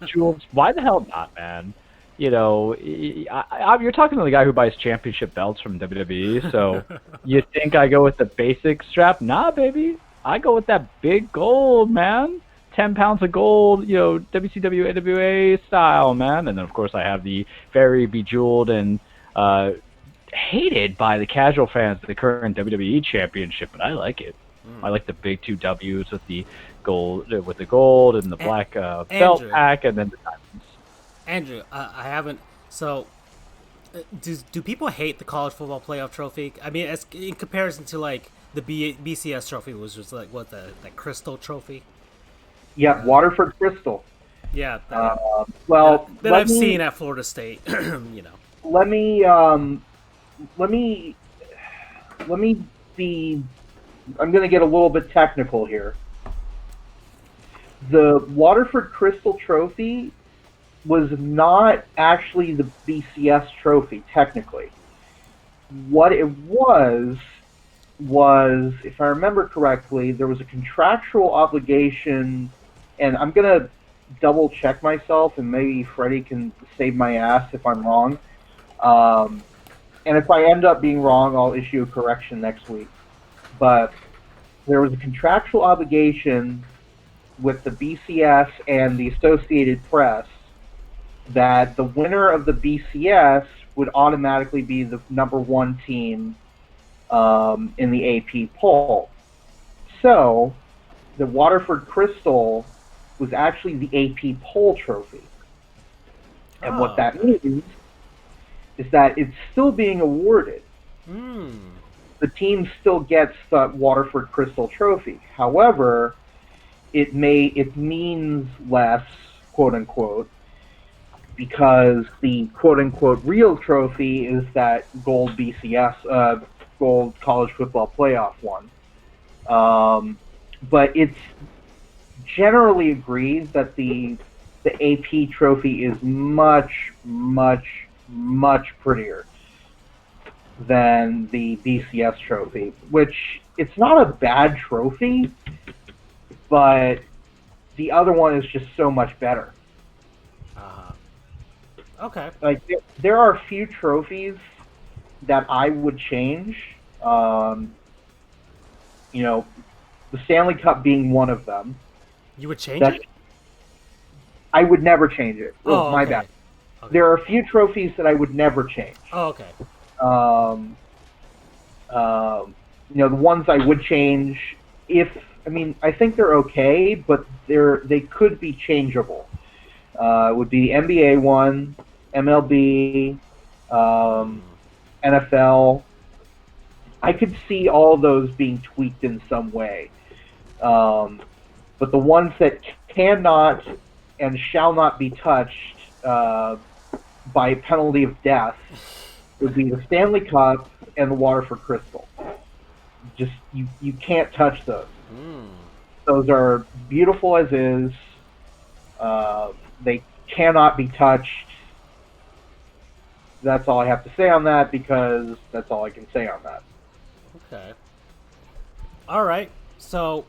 jewels. Why the hell not, man? You know, you're talking to the guy who buys championship belts from WWE. So you think I go with the basic strap? Nah, baby. I go with that big gold, man. 10 pounds of gold, you know, WCW, AWA style, man. And then, of course, I have the very bejeweled and hated by the casual fans of the current WWE championship, but I like it. I like the big two W's with the gold, and the black belt Andrew. pack, and then the diamonds. Andrew, I haven't. So, do people hate the college football playoff trophy? I mean, as in comparison to like the BCS trophy, which was like what that crystal trophy. Yeah, Waterford Crystal. Yeah. Well, that I've seen at Florida State. You know. Let me be. I'm going to get a little bit technical here. The Waterford Crystal Trophy was not actually the BCS trophy, technically. What it was, if I remember correctly, there was a contractual obligation, and I'm going to double check myself, and maybe Freddie can save my ass if I'm wrong. And if I end up being wrong, I'll issue a correction next week. But there was a contractual obligation with the BCS and the Associated Press that the winner of the BCS would automatically be the number one team in the AP poll. So the Waterford Crystal was actually the AP poll trophy. And what that means is that it's still being awarded. The team still gets the Waterford Crystal Trophy. However, it means less, quote unquote, because the quote unquote real trophy is that gold BCS, gold college football playoff one. But it's generally agreed that the AP trophy is much, much, much prettier than the BCS trophy, which it's not a bad trophy, but the other one is just so much better. Okay. Like there are a few trophies that I would change. You know, the Stanley Cup being one of them. You would change it? I would never change it. Oh, my okay. bad. Okay. There are a few trophies that I would never change. Oh, okay. You know, the ones I would change, I think they're okay, but they could be changeable. It would be the NBA one, MLB, NFL. I could see all those being tweaked in some way. But the ones that cannot and shall not be touched by penalty of death would be the Stanley Cup and the Waterford Crystal. Just you can't touch those. Those are beautiful as is. They cannot be touched. That's all I have to say on that, because that's all I can say on that. Okay. All right. So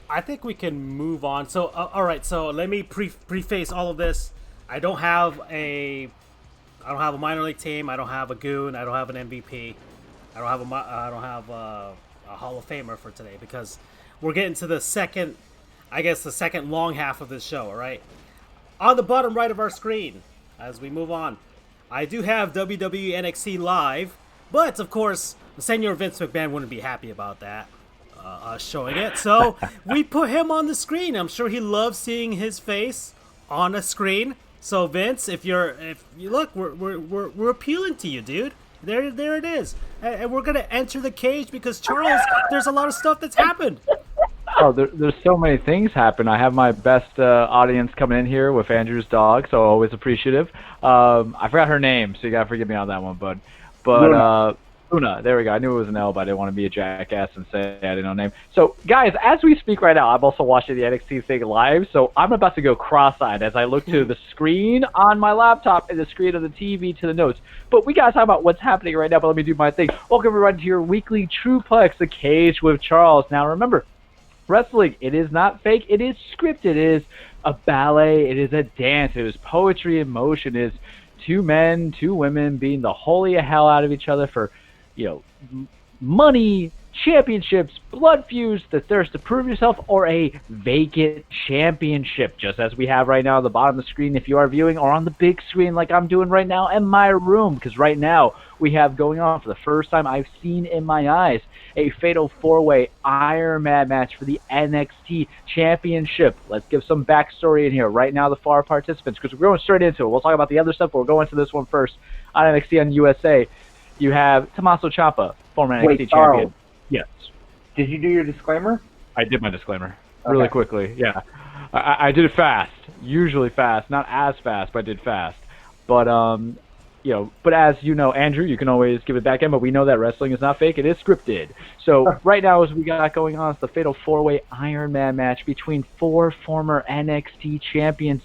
I think we can move on. So all right. So let me preface all of this. I don't have a minor league team. I don't have a goon. I don't have an MVP. I don't have a Hall of Famer for today, because we're getting to the second long half of this show. All right. On the bottom right of our screen, as we move on, I do have WWE NXT Live, but of course, Senor Vince McMahon wouldn't be happy about that, us showing it. So we put him on the screen. I'm sure he loves seeing his face on a screen. So Vince, if you look, we're appealing to you, dude. There it is, and we're gonna enter the cage because Charles, there's a lot of stuff that's happened. Oh, there's so many things happen. I have my best audience coming in here with Andrew's dog, so always appreciative. I forgot her name, so you gotta forgive me on that one, bud. But Luna. There we go. I knew it was an L, but I didn't want to be a jackass and say I didn't know the name. So, guys, as we speak right now, I'm also watching the NXT thing live, so I'm about to go cross-eyed as I look to the screen on my laptop and the screen of the TV to the notes. But we got to talk about what's happening right now, but let me do my thing. Welcome, everyone, to your weekly TruePlex, The Cage with Charles. Now, remember, wrestling, it is not fake. It is scripted. It is a ballet. It is a dance. It is poetry in motion. It is two men, two women beating the holy hell out of each other for, money, championships, blood feuds, the thirst to prove yourself, or a vacant championship, just as we have right now on the bottom of the screen if you are viewing, or on the big screen like I'm doing right now in my room, because right now we have going on, for the first time I've seen in my eyes, a fatal four-way Iron Man match for the NXT Championship. Let's give some backstory in here. Right now, the four participants, because we're going straight into it. We'll talk about the other stuff, but we'll go into this one first. On NXT on USA, you have Tommaso Ciampa, former NXT champion. Yes. Did you do your disclaimer? I did my disclaimer really quickly. Yeah, I did it fast. Usually fast, not as fast, but I did fast. But but as you know, Andrew, you can always give it back in. But we know that wrestling is not fake; it is scripted. So right now, as we got going on, it's the fatal four-way Iron Man match between four former NXT champions: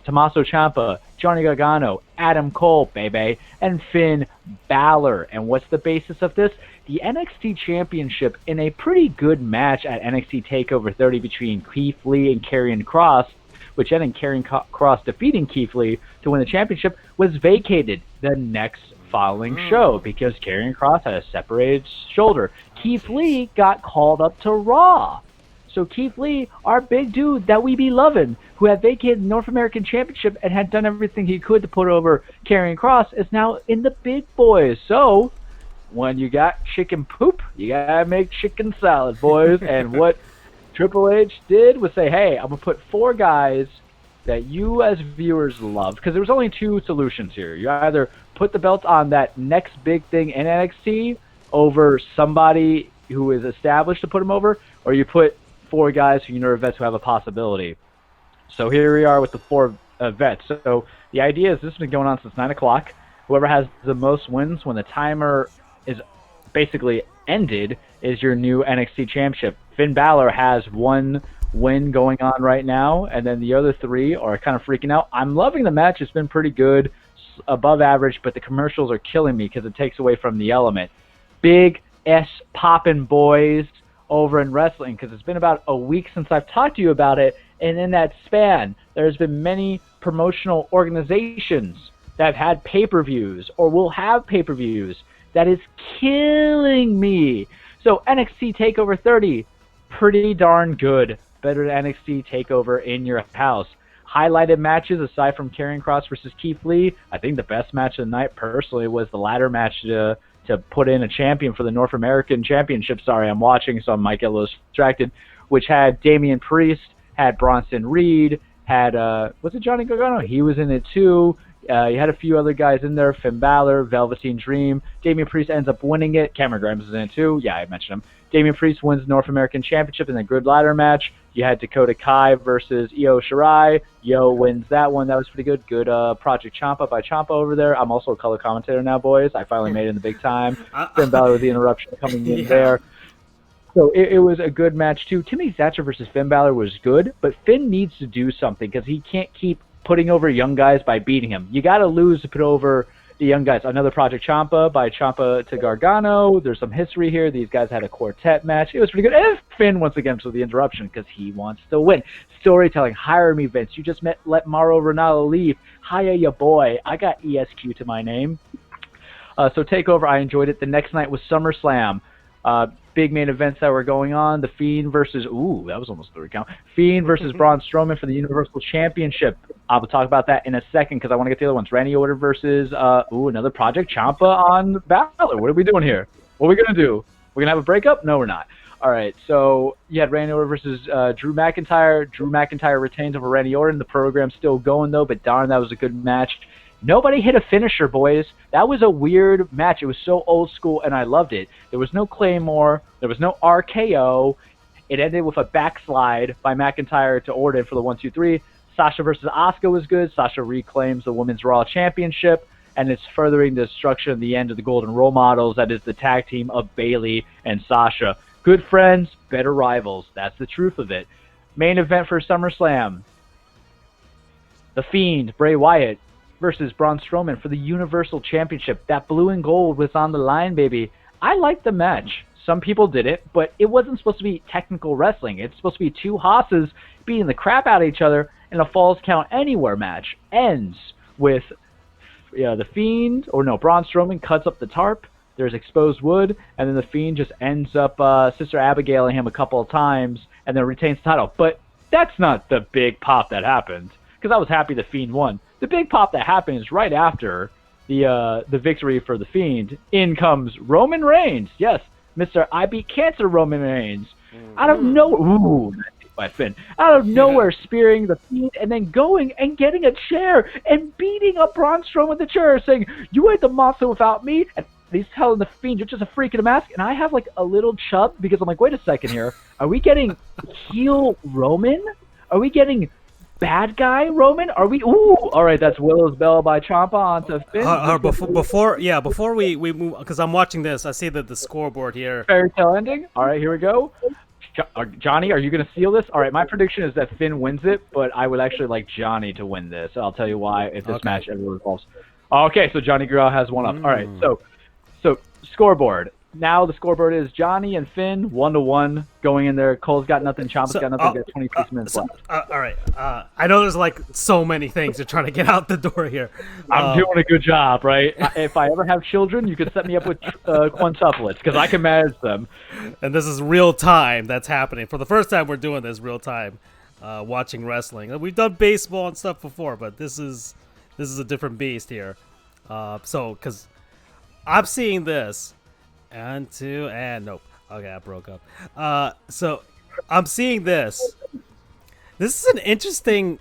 Tommaso Ciampa, Johnny Gargano, Adam Cole, baby, and Finn Balor. And what's the basis of this? The NXT Championship in a pretty good match at NXT TakeOver 30 between Keith Lee and Karrion Kross, which ended in Karrion Kross defeating Keith Lee to win the championship, was vacated the next following show because Karrion Kross had a separated shoulder. Keith Lee got called up to Raw. So Keith Lee, our big dude that we be loving, who had vacated the North American Championship and had done everything he could to put over Karrion Kross, is now in the big boys. So when you got chicken poop, you gotta make chicken salad, boys. And what Triple H did was say, hey, I'm gonna put four guys that you as viewers love, because there was only two solutions here. You either put the belt on that next big thing in NXT over somebody who is established to put him over, or you put four guys who you know are vets who have a possibility. So here we are with the four vets. So the idea is this has been going on since 9 o'clock. Whoever has the most wins when the timer is basically ended is your new NXT championship. Finn Balor has one win going on right now, and then the other three are kind of freaking out. I'm loving the match. It's been pretty good, above average, but the commercials are killing me because it takes away from the element. Big S poppin' boys over in wrestling, because it's been about a week since I've talked to you about it, and in that span, there's been many promotional organizations that have had pay-per-views or will have pay-per-views. That is killing me. So NXT TakeOver 30, pretty darn good. Better than NXT TakeOver in your house. Highlighted matches, aside from Karrion Kross versus Keith Lee, I think the best match of the night, personally, was the ladder match to put in a champion for the North American Championship. Sorry, I'm watching, so I might get a little distracted. Which had Damian Priest, had Bronson Reed, had, was it Johnny Gargano? He was in it too. You had a few other guys in there, Finn Balor, Velveteen Dream. Damian Priest ends up winning it. Cameron Grimes is in it too. Yeah, I mentioned him. Damian Priest wins the North American Championship in a good ladder match. You had Dakota Kai versus Io Shirai. Io wins that one. That was pretty good. Good Project Ciampa by Ciampa over there. I'm also a color commentator now, boys. I finally made it in the big time. Finn Balor with the interruption coming in there. So it was a good match too. Timothy Thatcher versus Finn Balor was good, but Finn needs to do something because he can't keep putting over young guys by beating him. You got to lose to put over the young guys. Another Project Ciampa by Ciampa to Gargano. There's some history here. These guys had a quartet match. It was pretty good. And Finn, once again, for the interruption because he wants to win. Storytelling. Hire me, Vince. You just let Mauro Ranallo leave. Hire your boy. I got ESQ to my name. So TakeOver, I enjoyed it. The next night was SummerSlam. Big main events that were going on. The Fiend versus, ooh, that was almost 3 count. Fiend versus Braun Strowman for the Universal Championship. I will talk about that in a second because I want to get the other ones. Randy Orton versus, another Project Ciampa on Balor. What are we doing here? What are we going to do? We're going to have a breakup? No, we're not. All right, so you had Randy Orton versus Drew McIntyre. Drew McIntyre retains over Randy Orton. The program's still going, though, but darn, that was a good match. Nobody hit a finisher, boys. That was a weird match. It was so old school, and I loved it. There was no Claymore. There was no RKO. It ended with a backslide by McIntyre to Orton for the 1-2-3. Sasha versus Asuka was good. Sasha reclaims the Women's Raw Championship. and it's furthering the destruction of the end of the golden role models that is the tag team of Bayley and Sasha. Good friends, better rivals. That's the truth of it. Main event for SummerSlam. The Fiend, Bray Wyatt, versus Braun Strowman for the Universal Championship. That blue and gold was on the line, baby. I liked the match. Some people did it, but it wasn't supposed to be technical wrestling. It's supposed to be two hosses beating the crap out of each other in a Falls Count Anywhere match. Ends with the Fiend, Braun Strowman cuts up the tarp. There's exposed wood, and then the Fiend just ends up Sister Abigail him a couple of times and then retains the title. But that's not the big pop that happened, because I was happy the Fiend won. The big pop that happens right after the victory for the Fiend. In comes Roman Reigns. Yes, Mr. I Beat Cancer Roman Reigns. Out of nowhere, by Finn. Out of nowhere, spearing the Fiend and then going and getting a chair and beating up Braun Strowman with the chair, saying, "You ain't the monster without me." And he's telling the Fiend, "You're just a freak in a mask." And I have like a little chub because I'm like, wait a second here. Are we getting heel Roman? Are we getting bad guy Roman? Are we? Ooh, all right. That's Willow's Bell by Ciampa onto Finn. Before we move, because I'm watching this, I see that the scoreboard here. Fairy tale ending. All right, here we go. Johnny, are you going to seal this? All right, my prediction is that Finn wins it, but I would actually like Johnny to win this. I'll tell you why if this match ever revolves. Okay, so Johnny Guerrero has one up. All right, so scoreboard. Now the scoreboard is Johnny and Finn 1-1 going in there. Cole's got nothing. Ciampa's got nothing. Got 26 minutes left. All right. I know there's like so many things you're trying to get out the door here. I'm doing a good job, right? If I ever have children, you can set me up with quintuplets because I can manage them. And this is real time that's happening. For the first time we're doing this real time, watching wrestling. We've done baseball and stuff before, but this is a different beast here. So because I'm seeing this. And nope. Okay, I broke up. So I'm seeing this. This is an interesting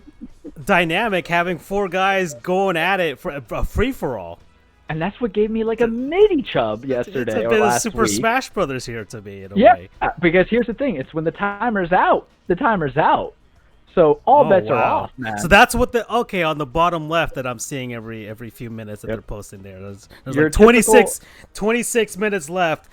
dynamic, having four guys going at it for a free-for-all. And that's what gave me like a mini chub yesterday it's a or bit last of Super week. Smash Brothers here to me in a way. Yeah, because here's the thing. It's when the timer's out. The timer's out. So all bets are off, man. So that's what on the bottom left that I'm seeing every few minutes that they're posting there. There's like 26 minutes left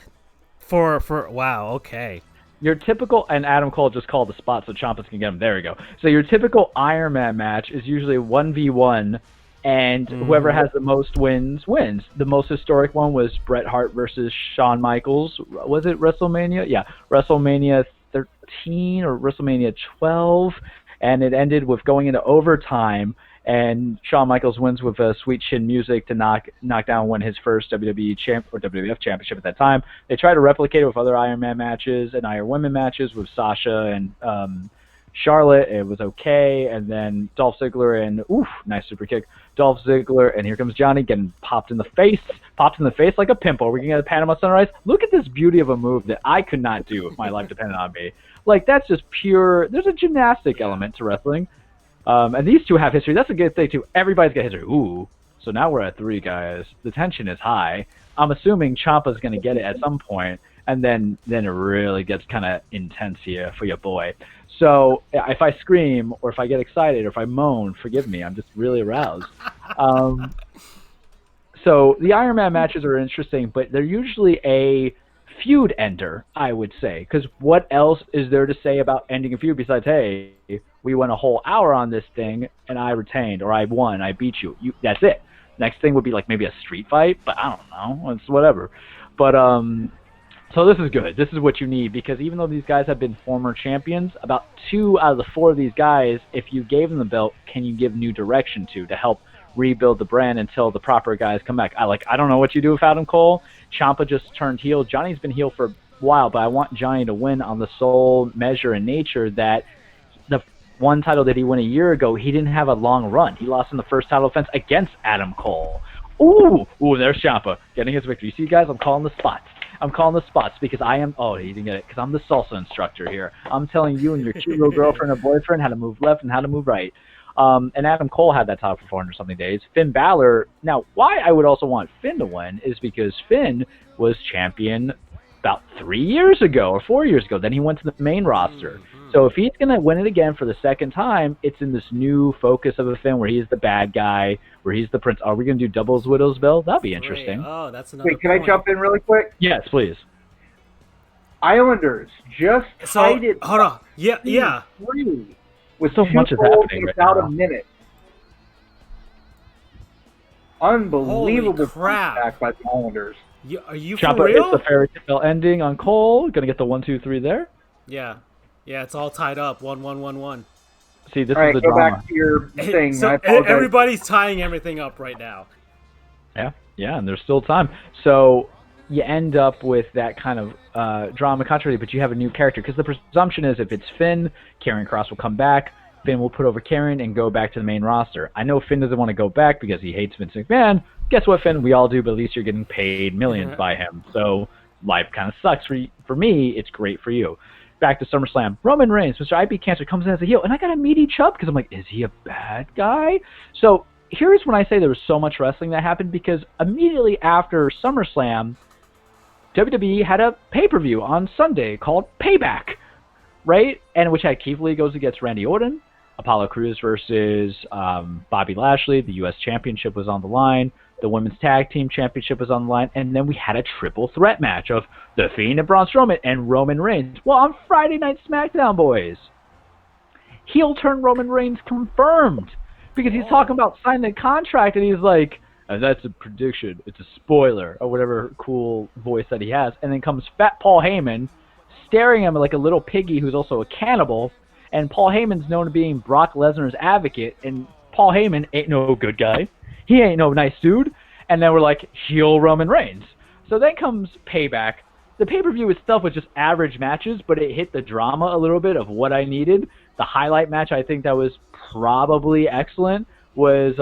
for wow, okay. Your typical, and Adam Cole just called the spot so Ciampa's can get him. There we go. So your typical Iron Man match is usually 1v1, and whoever has the most wins. The most historic one was Bret Hart versus Shawn Michaels. Was it WrestleMania? Yeah, WrestleMania 13 or WrestleMania 12. And it ended with going into overtime, and Shawn Michaels wins with Sweet Chin Music to knock down win his first WWE or WWF championship at that time. They tried to replicate it with other Iron Man matches and Iron Women matches with Sasha and Charlotte. It was okay, and then Dolph Ziggler and nice super kick. Dolph Ziggler, and here comes Johnny getting popped in the face like a pimple. We're gonna get a Panama Sunrise. Look at this beauty of a move that I could not do if my life depended on me. Like, that's just pure. There's a gymnastic element to wrestling, and these two have history. That's a good thing too. Everybody's got history. Ooh, so now we're at 3 guys. The tension is high. I'm assuming Ciampa's gonna get it at some point, and then it really gets kind of intense here for your boy. So if I scream or if I get excited or if I moan, forgive me. I'm just really aroused. So the Iron Man matches are interesting, but they're usually a feud ender, I would say. Because what else is there to say about ending a feud besides, hey, we went a whole hour on this thing and I retained, or I won, I beat you. That's it. Next thing would be like maybe a street fight, but I don't know. It's whatever. But so this is good. This is what you need, because even though these guys have been former champions, about 2 out of the 4 of these guys, if you gave them the belt, can you give new direction to help rebuild the brand until the proper guys come back? I don't know what you do with Adam Cole. Ciampa just turned heel. Johnny's been heel for a while, but I want Johnny to win on the sole measure and nature that the one title that he won a year ago, he didn't have a long run. He lost in the first title defense against Adam Cole. Ooh, there's Ciampa getting his victory. You see, guys, I'm calling the spots. Because I am. Oh, he didn't get it. Because I'm the salsa instructor here. I'm telling you and your cute little girlfriend or boyfriend how to move left and how to move right. And Adam Cole had that title for 400-something days. Finn Balor. Now, why I would also want Finn to win is because Finn was champion about 3 years ago or 4 years ago. Then he went to the main roster. So if he's going to win it again for the second time, it's in this new focus of a Finn where he's the bad guy, where he's the prince. Are we going to do doubles widows, Bill? That'd be interesting. Great. Oh, that's another Wait, can I jump in really quick? Yes, please. Islanders just tied it. Hold on. Yeah. 3 with So 2 much is goals happening right without now. a minute. Unbelievable Holy crap. comeback by the Islanders. Are you for Champa real? hits the fairy tale ending on Cole. Going to get the 1-2-3 there. Yeah, it's all tied up. 1-1-1-1. See, this All right, is the go drama. back to your thing. So I apologize. everybody's tying everything up right now. Yeah, and there's still time. So you end up with that kind of drama controversy, but you have a new character. Because the presumption is if it's Finn, Karrion Kross will come back. Finn will put over Karrion and go back to the main roster. I know Finn doesn't want to go back because he hates Vince McMahon. Guess what, Finn? We all do, but at least you're getting paid millions by him. So life kind of sucks. For me, it's great for you. Back to SummerSlam. Roman Reigns, Mr. IB Cancer, comes in as a heel, and I got a meaty chub because I'm like, is he a bad guy? So here's when I say there was so much wrestling that happened, because immediately after SummerSlam, WWE had a pay-per-view on Sunday called Payback, right? And which had Keith Lee goes against Randy Orton, Apollo Crews versus Bobby Lashley. The U.S. Championship was on the line. The Women's Tag Team Championship was on the line. And then we had a triple threat match of The Fiend and Braun Strowman and Roman Reigns. Well, on Friday Night SmackDown, boys, heel turn Roman Reigns confirmed, because he's talking about signing a contract, and he's like, that's a prediction, it's a spoiler, or whatever cool voice that he has. And then comes fat Paul Heyman, staring at him like a little piggy who's also a cannibal. And Paul Heyman's known to being Brock Lesnar's advocate, and Paul Heyman ain't no good guy. He ain't no nice dude. And then we're like, heel Roman Reigns. So then comes Payback. The pay-per-view itself was just average matches, but it hit the drama a little bit of what I needed. The highlight match, I think that was probably excellent, was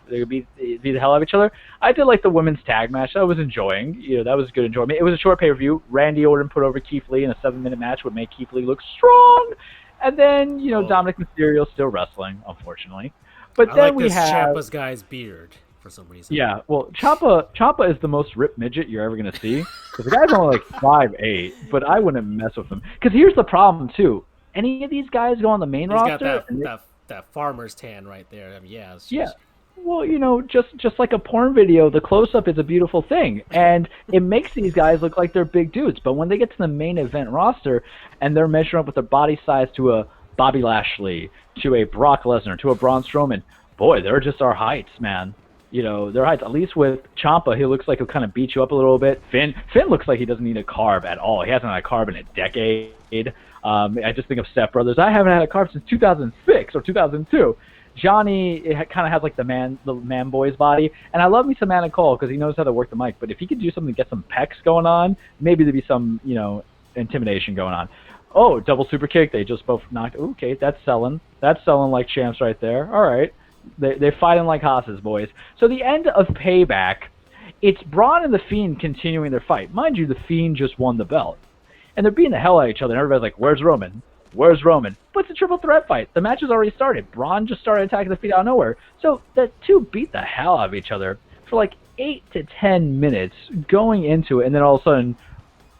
they would beat the hell out of each other. I did like the women's tag match. I was enjoying. That was good enjoyment. It was a short pay-per-view. Randy Orton put over Keith Lee in a 7-minute match would make Keith Lee look strong. And then, Dominic Mysterio still wrestling, unfortunately. But I then like we this have Ciampa's guy's beard for some reason. Yeah, well, Ciampa is the most ripped midget you're ever going to see. Because the guy's only like 5'8", but I wouldn't mess with him. Because here's the problem, too. Any of these guys go on the main He's roster. got that farmer's tan right there. I mean, yeah. Yeah. Well, just like a porn video, the close-up is a beautiful thing. And it makes these guys look like they're big dudes. But when they get to the main event roster and they're measuring up with their body size to a Bobby Lashley, to a Brock Lesnar, to a Braun Strowman, boy, they're just our heights, man. Their heights. At least with Ciampa, he looks like he'll kind of beat you up a little bit. Finn looks like he doesn't need a carb at all. He hasn't had a carb in a decade. I just think of Step Brothers. I haven't had a carb since 2006 or 2002. Johnny kind of has like the man boy's body, and I love me some Adam Cole because he knows how to work the mic. But if he could do something to get some pecs going on, maybe there'd be some intimidation going on. Oh, double super kick! They just both knocked. Okay, that's selling. That's selling like champs right there. All right, they're fighting like hosses, boys. So the end of Payback, it's Braun and the Fiend continuing their fight. Mind you, the Fiend just won the belt, and they're beating the hell out of each other. And everybody's like, "Where's Roman? Where's Roman?" But it's a triple threat fight. The match has already started. Braun just started attacking the Fiend out of nowhere. So the two beat the hell out of each other for like 8 to 10 minutes going into it, and then all of a sudden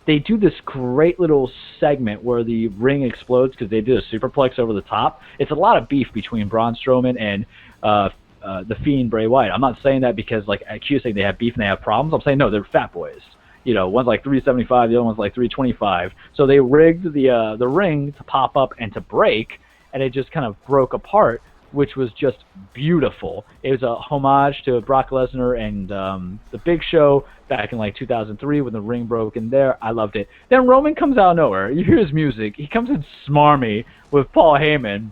they do this great little segment where the ring explodes because they did a superplex over the top. It's a lot of beef between Braun Strowman and the Fiend Bray Wyatt. I'm not saying that because like IQ saying they have beef and they have problems. I'm saying no, they're fat boys. One's like 375, the other one's like 325. So they rigged the ring to pop up and to break, and it just kind of broke apart, which was just beautiful. It was a homage to Brock Lesnar and the Big Show back in like 2003 when the ring broke in there. I loved it. Then Roman comes out of nowhere. You hear his music. He comes in smarmy with Paul Heyman,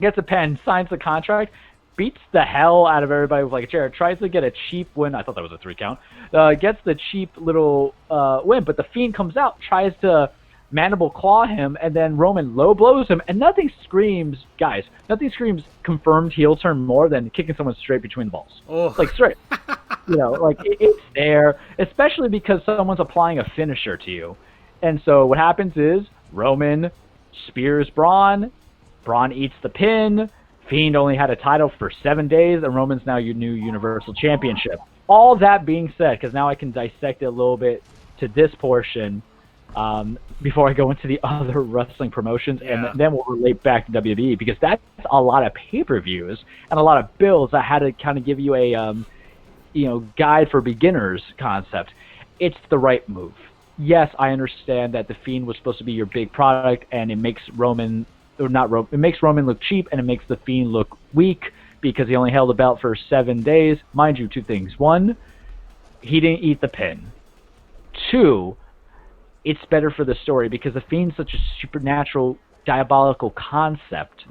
gets a pen, signs the contract, beats the hell out of everybody with like a chair, tries to get a cheap win. I thought that was a 3 count. Gets the cheap little win, but the Fiend comes out, tries to mandible claw him, and then Roman low blows him, and nothing screams confirmed heel turn more than kicking someone straight between the balls. Oh. Like straight. It's there, especially because someone's applying a finisher to you. And so what happens is Roman spears Braun eats the pin, Fiend only had a title for 7 days, and Roman's now your new Universal Championship. All that being said, because now I can dissect it a little bit to this portion, before I go into the other wrestling promotions, Yeah. and then we'll relate back to WWE, because that's a lot of pay-per-views and a lot of bills. I had to kind of give you a guide for beginners concept. It's the right move. Yes, I understand that the Fiend was supposed to be your big product, and it makes Roman, or not Roman, it makes Roman look cheap, and it makes the Fiend look weak because he only held the belt for 7 days. Mind you, two things. One, he didn't eat the pin. Two, it's better for the story because the Fiend's such a supernatural, diabolical concept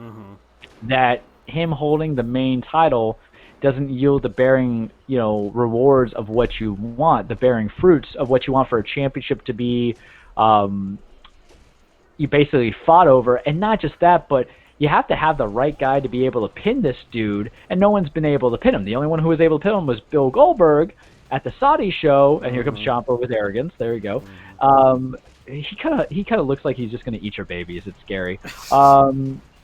that him holding the main title doesn't yield the bearing, rewards of what you want, the bearing fruits of what you want for a championship to be. You basically fought over, and not just that, but you have to have the right guy to be able to pin this dude, and no one's been able to pin him. The only one who was able to pin him was Bill Goldberg at the Saudi show, and here comes Ciampa with arrogance. There you go. He kind of looks like he's just going to eat your babies. It's scary.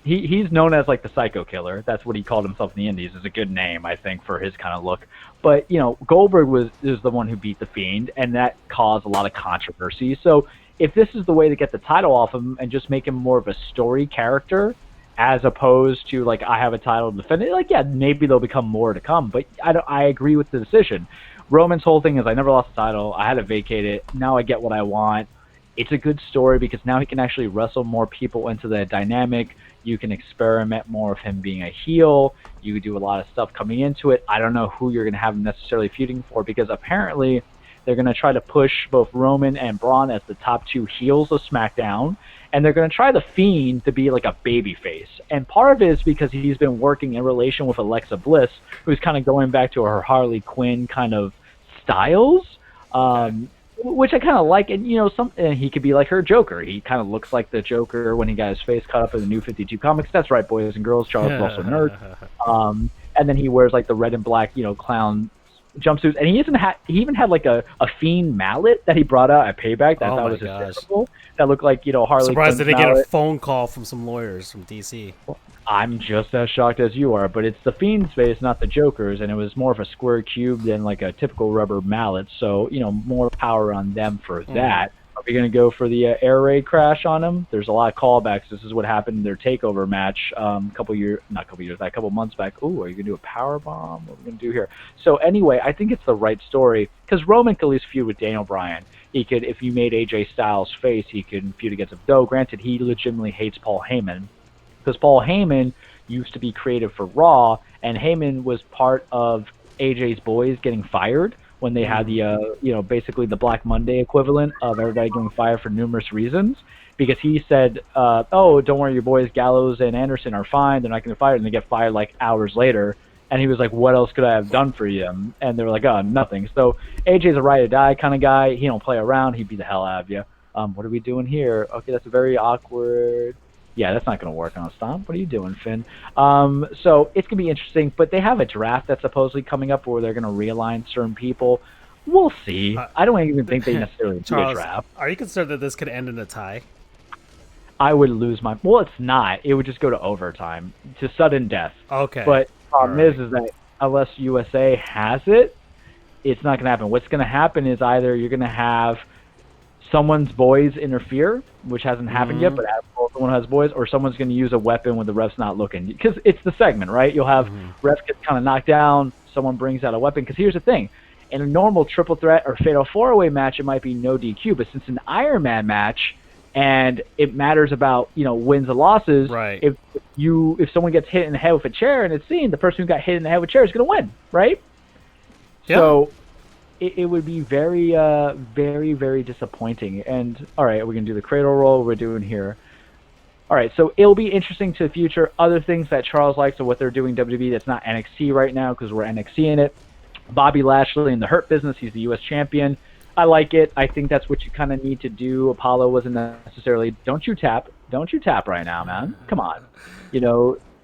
He's known as like the Psycho Killer. That's what he called himself in the Indies. Is a good name, I think, for his kind of look. But Goldberg is the one who beat the Fiend, and that caused a lot of controversy. So if this is the way to get the title off him and just make him more of a story character, as opposed to like I have a title to defend it, like yeah, maybe there'll become more to come. But I agree with the decision. Roman's whole thing is I never lost the title. I had to vacate it. Now I get what I want. It's a good story because now he can actually wrestle more people into the dynamic. You can experiment more of him being a heel. You do a lot of stuff coming into it. I don't know who you're going to have necessarily feuding for because apparently they're going to try to push both Roman and Braun as the top two heels of SmackDown. And they're going to try the Fiend to be like a babyface. And part of it is because he's been working in relation with Alexa Bliss, who's kind of going back to her Harley Quinn kind of styles. Which I kind of like, and he could be like her Joker. He kind of looks like the Joker when he got his face cut up in the New 52 comics. That's right, boys and girls. Charles is also a nerd. And then he wears like the red and black, clown jumpsuits, and he even had like a Fiend mallet that he brought out at Payback. That was hysterical. That looked like Harley. Surprised they didn't get a phone call from some lawyers from DC. I'm just as shocked as you are, but it's the Fiend's face, not the Joker's, and it was more of a square cube than like a typical rubber mallet. So more power on them for that. Are we going to go for the air raid crash on him? There's a lot of callbacks. This is what happened in their takeover match a couple months back. Ooh, are you going to do a power bomb? What are we going to do here? So anyway, I think it's the right story because Roman could at least feud with Daniel Bryan. He could, if you made AJ Styles face, he could feud against him. Though, granted, he legitimately hates Paul Heyman because Paul Heyman used to be creative for Raw, and Heyman was part of AJ's boys getting fired when they had the basically the Black Monday equivalent of everybody getting fired for numerous reasons, because he said, oh, don't worry, your boys Gallows and Anderson are fine, they're not going to fire, and they get fired like hours later. And he was like, what else could I have done for you? And they were like, oh, nothing. So AJ's a ride or die kind of guy. He don't play around. He'd beat the hell out of you. What are we doing here? Okay, that's a very awkward. Yeah, that's not going to work on a stomp. What are you doing, Finn? So it's going to be interesting. But they have a draft that's supposedly coming up where they're going to realign certain people. We'll see. I don't even think they necessarily do a draft. Are you concerned that this could end in a tie? I would lose my... Well, it's not. It would just go to overtime, to sudden death. Okay. But the problem is that unless USA has it, it's not going to happen. What's going to happen is either you're going to have someone's boys interfere, which hasn't happened yet, but someone has boys, or someone's going to use a weapon when the ref's not looking. Because it's the segment, right? You'll have ref gets kind of knocked down, someone brings out a weapon. Because here's the thing. In a normal triple threat or fatal four-way match, it might be no DQ. But since an Iron Man match, and it matters about wins and losses. Right. If someone gets hit in the head with a chair and it's seen, the person who got hit in the head with a chair is going to win, right? Yep. So it would be very, very, very disappointing. And all right, we're going to do the cradle roll. We're doing here. All right, so it'll be interesting to the future. Other things that Charles likes are what they're doing WWE that's not NXT right now because we're NXT in it. Bobby Lashley in the Hurt Business. He's the U.S. champion. I like it. I think that's what you kind of need to do. Apollo wasn't necessarily, don't you tap right now, man. Come on.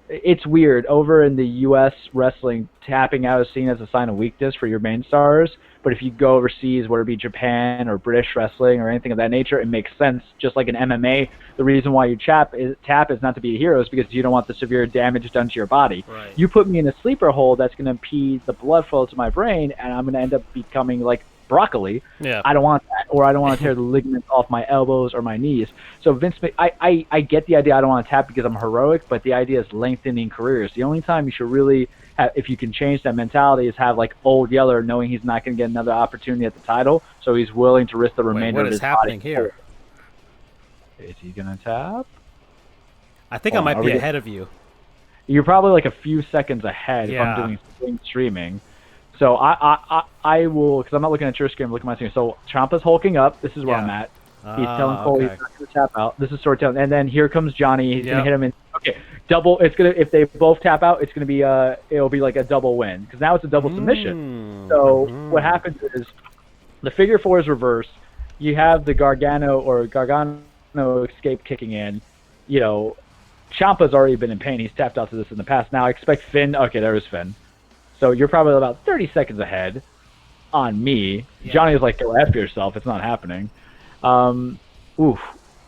It's weird. Over in the U.S. wrestling, tapping out is seen as a sign of weakness for your main stars. But if you go overseas, whether it be Japan or British wrestling or anything of that nature, it makes sense. Just like in MMA, the reason why you tap is not to be a hero, is because you don't want the severe damage done to your body. Right. You put me in a sleeper hold that's going to impede the blood flow to my brain, and I'm going to end up becoming like broccoli. Yeah. I don't want that, or I don't want to tear the ligaments off my elbows or my knees. So I get the idea. I don't want to tap because I'm heroic, but the idea is lengthening careers. The only time you should really have, if you can change that mentality, is have like Old Yeller knowing he's not going to get another opportunity at the title, so he's willing to risk the remainder What of is his happening body. here? Is he going to tap? I think I might be ahead of you. You're probably like a few seconds ahead if Yeah. I'm doing streaming. So I will, because I'm not looking at your screen, I'm looking at my screen. So Ciampa's hulking up. This is where Yeah. I'm at. He's telling Cole okay. he's not going to tap out. This is storytelling. And then here comes Johnny. He's going Yep. to hit him in. Okay, double. It's going to, if they both tap out, it's going to be, it'll be like a double win. Because now it's a double submission. So what happens is the figure four is reversed. You have the Gargano escape kicking in. You know, Ciampa's already been in pain. He's tapped out to this in the past. Now I expect Finn. Okay, there's Finn. So you're probably about 30 seconds ahead on me. Yeah. Johnny is like, go after yourself. It's not happening. Oof.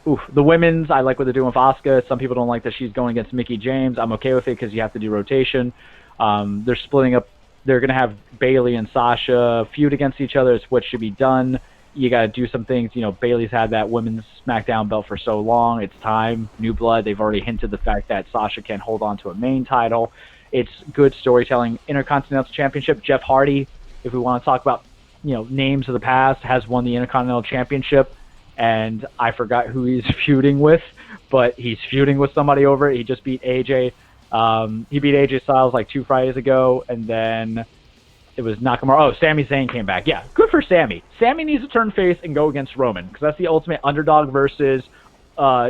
The women's, I like what they're doing with Asuka. Some people don't like that she's going against Mickie James. I'm okay with it because you have to do rotation. They're splitting up. They're going to have Bayley and Sasha feud against each other. It's what should be done. You got to do some things. You know, Bayley's had that women's SmackDown belt for so long. It's time. New blood. They've already hinted the fact that Sasha can hold on to a main title. It's good storytelling. Intercontinental Championship. Jeff Hardy, if we want to talk about, you know, names of the past, has won the Intercontinental Championship. And I forgot who he's feuding with, but he's feuding with somebody over it. He just beat AJ. He beat AJ Styles like 2 Fridays ago, and then it was Nakamura. Oh, Sami Zayn came back. Yeah, good for Sami. Sami needs to turn face and go against Roman, because that's the ultimate underdog versus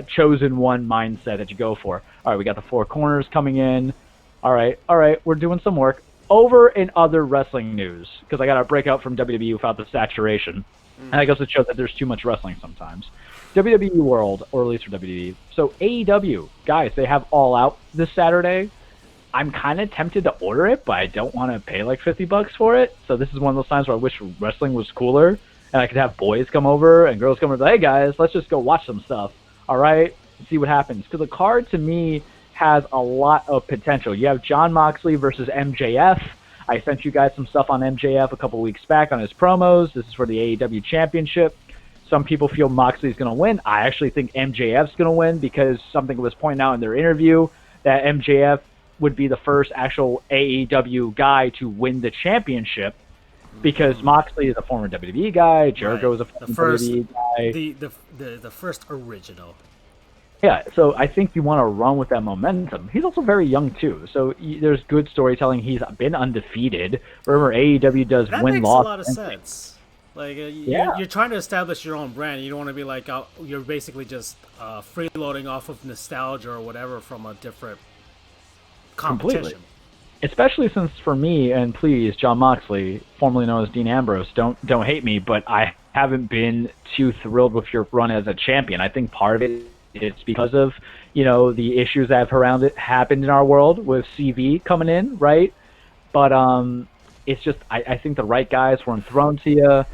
chosen one mindset that you go for. All right, we got the 4 corners coming in. All right, we're doing some work. Over in other wrestling news, because I got to break out from WWE without the saturation. And I guess it shows that there's too much wrestling sometimes. WWE World, or at least for WWE. So AEW, guys, they have All Out this Saturday. I'm kind of tempted to order it, but I don't want to pay like $50 for it. So this is one of those times where I wish wrestling was cooler, and I could have boys come over and girls come over. Hey guys, let's just go watch some stuff. All right, see what happens. Because the card to me has a lot of potential. You have Jon Moxley versus MJF. I sent you guys some stuff on MJF a couple weeks back on his promos. This is for the AEW Championship. Some people feel Moxley's going to win. I actually think MJF's going to win because something was pointed out in their interview that MJF would be the first actual AEW guy to win the championship because Moxley is a former WWE guy. Jericho is a former WWE guy. The first original. Yeah, so I think you want to run with that momentum. He's also very young, too, so there's good storytelling. He's been undefeated. Remember, AEW does that win-loss. That makes a lot of sense. Like, you're trying to establish your own brand. You don't want to be like, you're basically just freeloading off of nostalgia or whatever from a different competition. Completely. Especially since, for me, and please, Jon Moxley, formerly known as Dean Ambrose, don't hate me, but I haven't been too thrilled with your run as a champion. I think part of it it's because of, you know, the issues that have around it happened in our world with CV coming in, right? But it's just, I think the right guys were enthroned to you.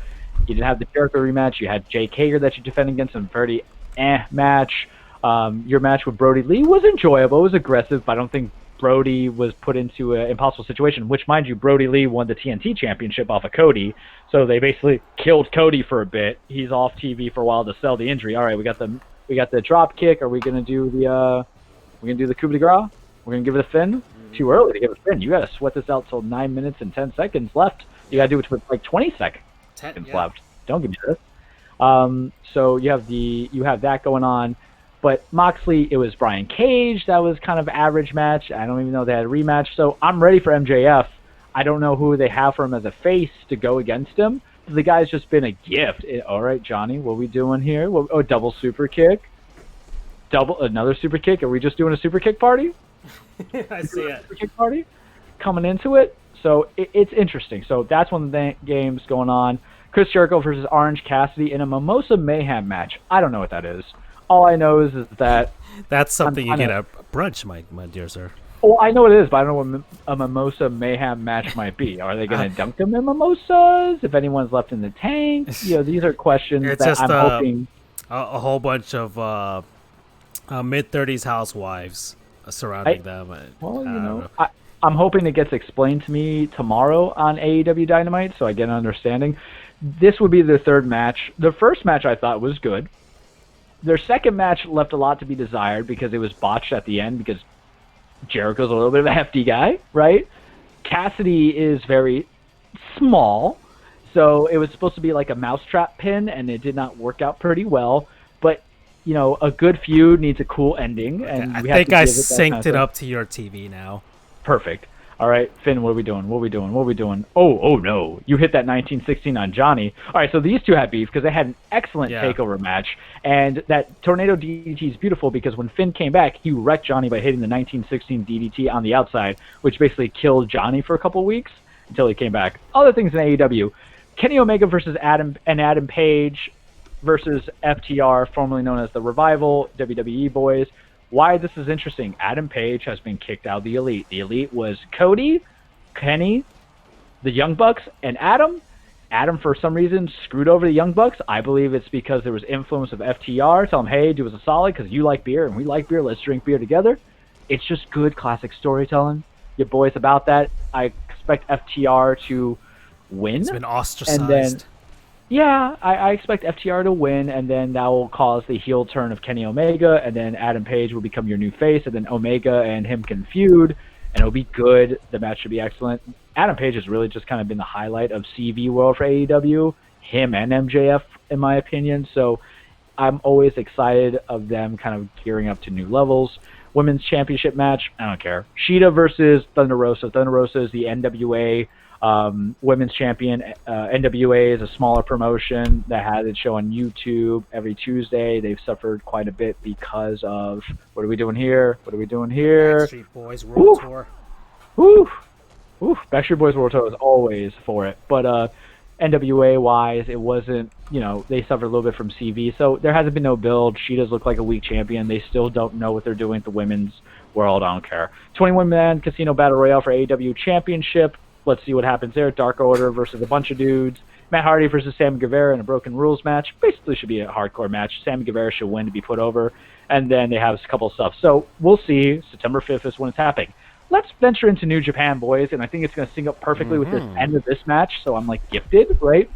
You didn't have the Jericho rematch. You had Jake Hager that you defended against in a very match. Your match with Brody Lee was enjoyable. It was aggressive, but I don't think Brody was put into an impossible situation, which, mind you, Brody Lee won the TNT championship off of Cody. So they basically killed Cody for a bit. He's off TV for a while to sell the injury. All right, we got the drop kick. Are we gonna do the coup de grace? We're gonna give it a Finn. Too early to give it a Finn. You gotta sweat this out till 9 minutes and 10 seconds left. You gotta do it with like 20 seconds left. Don't give me this. So you have that going on. But Moxley, it was Brian Cage. That was kind of average match. I don't even know they had a rematch. So I'm ready for MJF. I don't know who they have for him as a face to go against him. The guy's just been a gift. All right, Johnny, what are we doing here? Double super kick. Another super kick. Are we just doing a super kick party? I see it. Super kick party coming into it. So it's interesting. So that's one of the games going on. Chris Jericho versus Orange Cassidy in a Mimosa Mayhem match. I don't know what that is. All I know is that that's something you get at brunch, my dear sir. Well, I know what it is, but I don't know what a Mimosa Mayhem match might be. Are they going to dunk them in mimosas? If anyone's left in the tank? You know, these are questions it's that just, I'm hoping. A whole bunch of mid-30s housewives surrounding them. Well, you know. I'm hoping it gets explained to me tomorrow on AEW Dynamite, so I get an understanding. This would be their third match. Their first match I thought was good. Their second match left a lot to be desired because it was botched at the end because Jericho's a little bit of a hefty guy, right? Cassidy is very small, so it was supposed to be like a mousetrap pin, and it did not work out pretty well. But, a good feud needs a cool ending. And I we have think to I give it that synced kind it of up to your TV now. Perfect. All right, Finn, what are we doing? Oh, no. You hit that 1916 on Johnny. All right, so these two had beef because they had an excellent takeover match. And that Tornado DDT is beautiful because when Finn came back, he wrecked Johnny by hitting the 1916 DDT on the outside, which basically killed Johnny for a couple weeks until he came back. Other things in AEW. Kenny Omega versus Adam Page versus FTR, formerly known as the Revival, WWE boys. Why this is interesting, Adam Page has been kicked out of the Elite. The Elite was Cody, Kenny, the Young Bucks, and Adam. Adam, for some reason, screwed over the Young Bucks. I believe it's because there was influence of FTR. Tell him, hey, do us a solid because you like beer and we like beer. Let's drink beer together. It's just good classic storytelling. Your boys about that. I expect FTR to win. It's been ostracized. And then, yeah, I expect FTR to win, and then that will cause the heel turn of Kenny Omega, and then Adam Page will become your new face, and then Omega and him can feud, and it'll be good. The match should be excellent. Adam Page has really just kind of been the highlight of CV world for AEW, him and MJF, in my opinion. So I'm always excited of them kind of gearing up to new levels. Women's championship match, I don't care. Shida versus Thunder Rosa. Thunder Rosa is the NWA women's champion. NWA is a smaller promotion that has its show on YouTube every Tuesday. They've suffered quite a bit because of what are we doing here? Backstreet Boys World Tour. Backstreet Boys World Tour is always for it. But NWA wise, it wasn't. They suffered a little bit from CV, so there hasn't been no build. Sheeta's looked like a weak champion. They still don't know what they're doing at the women's world. I don't care. 21-man Casino Battle Royale for AEW Championship. Let's see what happens there. Dark Order versus a bunch of dudes. Matt Hardy versus Sammy Guevara in a Broken Rules match. Basically should be a hardcore match. Sammy Guevara should win to be put over. And then they have a couple of stuff. So we'll see. September 5th is when it's happening. Let's venture into New Japan, boys. And I think it's going to sync up perfectly with this end of this match. So I'm gifted, right?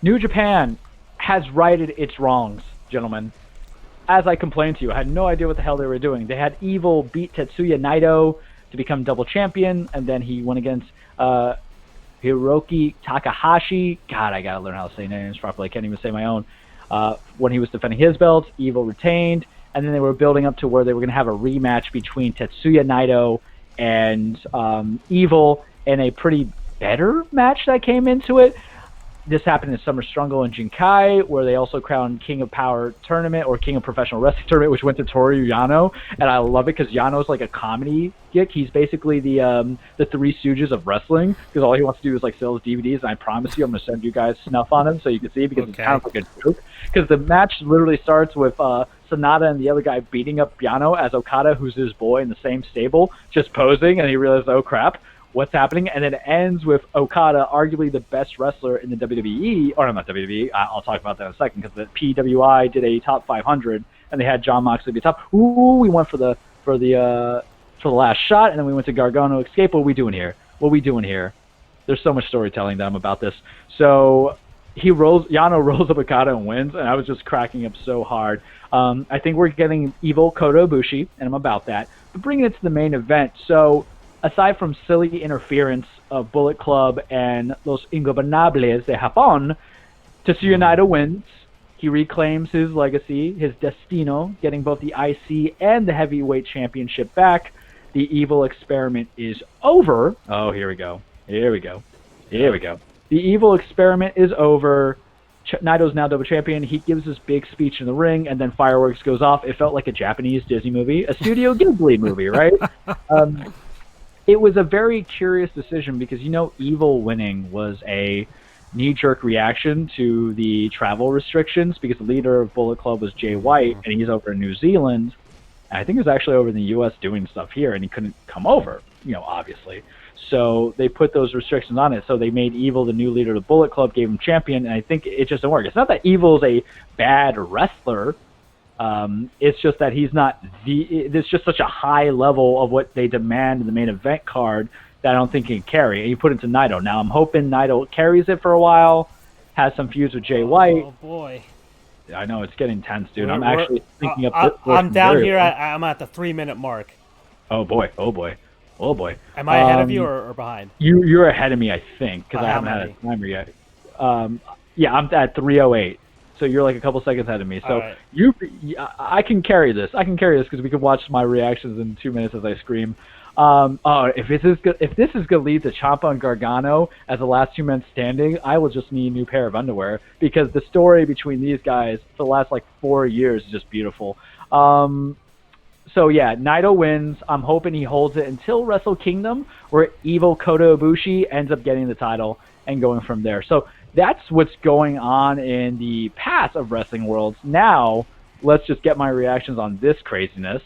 New Japan has righted its wrongs, gentlemen. As I complained to you, I had no idea what the hell they were doing. They had Evil beat Tetsuya Naito to become double champion, and then he went against Hiroki Takahashi. God, I gotta learn how to say names properly. I can't even say my own. When he was defending his belt, Evil retained, and then they were building up to where they were going to have a rematch between Tetsuya Naito and Evil in a pretty better match that came into it. This happened in Summer Struggle in Jinkai, where they also crowned King of Power Tournament or King of Professional Wrestling Tournament, which went to Toru Yano, and I love it because Yano's like a comedy geek. He's basically the Three Stooges of wrestling because all he wants to do is sell his DVDs, and I promise you I'm going to send you guys snuff on him so you can see because it's kind of like a joke. Because the match literally starts with Sonata and the other guy beating up Yano as Okada, who's his boy in the same stable, just posing, and he realizes, oh crap, what's happening? And then it ends with Okada, arguably the best wrestler in the WWE, or not WWE, I'll talk about that in a second, because the PWI did a top 500, and they had Jon Moxley be top. Ooh, we went for the last shot, and then we went to Gargano Escape. What are we doing here? There's so much storytelling that I'm about this. So Yano rolls up Okada and wins, and I was just cracking up so hard. I think we're getting Evil Kota Ibushi, and I'm about that. But bringing it to the main event, so aside from silly interference of Bullet Club and Los Ingobernables de Japón, Tetsuya Naito wins. He reclaims his legacy, his destino, getting both the IC and the heavyweight championship back. The evil experiment is over. Oh, here we go. The evil experiment is over. Naito's now double champion. He gives this big speech in the ring, and then fireworks goes off. It felt like a Japanese Disney movie, a Studio Ghibli movie, right? It was a very curious decision because, Evil winning was a knee-jerk reaction to the travel restrictions because the leader of Bullet Club was Jay White, and he's over in New Zealand. And I think he was actually over in the U.S. doing stuff here, and he couldn't come over, obviously. So they put those restrictions on it. So they made Evil the new leader of the Bullet Club, gave him champion, and I think it just didn't work. It's not that Evil's a bad wrestler. It's just that he's not it's just such a high level of what they demand in the main event card that I don't think he can carry. And you put it to Naito. Now I'm hoping Naito carries it for a while, has some feuds with Jay White. Oh boy. I know it's getting tense, dude. I'm We're- actually thinking up. I'm down here. I'm at the 3-minute mark. Oh boy! Oh boy! Oh boy! Am I ahead of you or behind? You're ahead of me, I think, because I How haven't had many? a timer yet. Yeah, I'm at 3:08, so you're like a couple seconds ahead of me. So All right. I can carry this. I can carry this because we can watch my reactions in 2 minutes as I scream. If this is gonna lead to Ciampa and Gargano as the last 2 men standing, I will just need a new pair of underwear because the story between these guys for the last like 4 years is just beautiful. So yeah, Naito wins. I'm hoping he holds it until Wrestle Kingdom, where Evil Kota Ibushi ends up getting the title and going from there. So that's what's going on in the past of Wrestling Worlds. Now, let's just get my reactions on this craziness.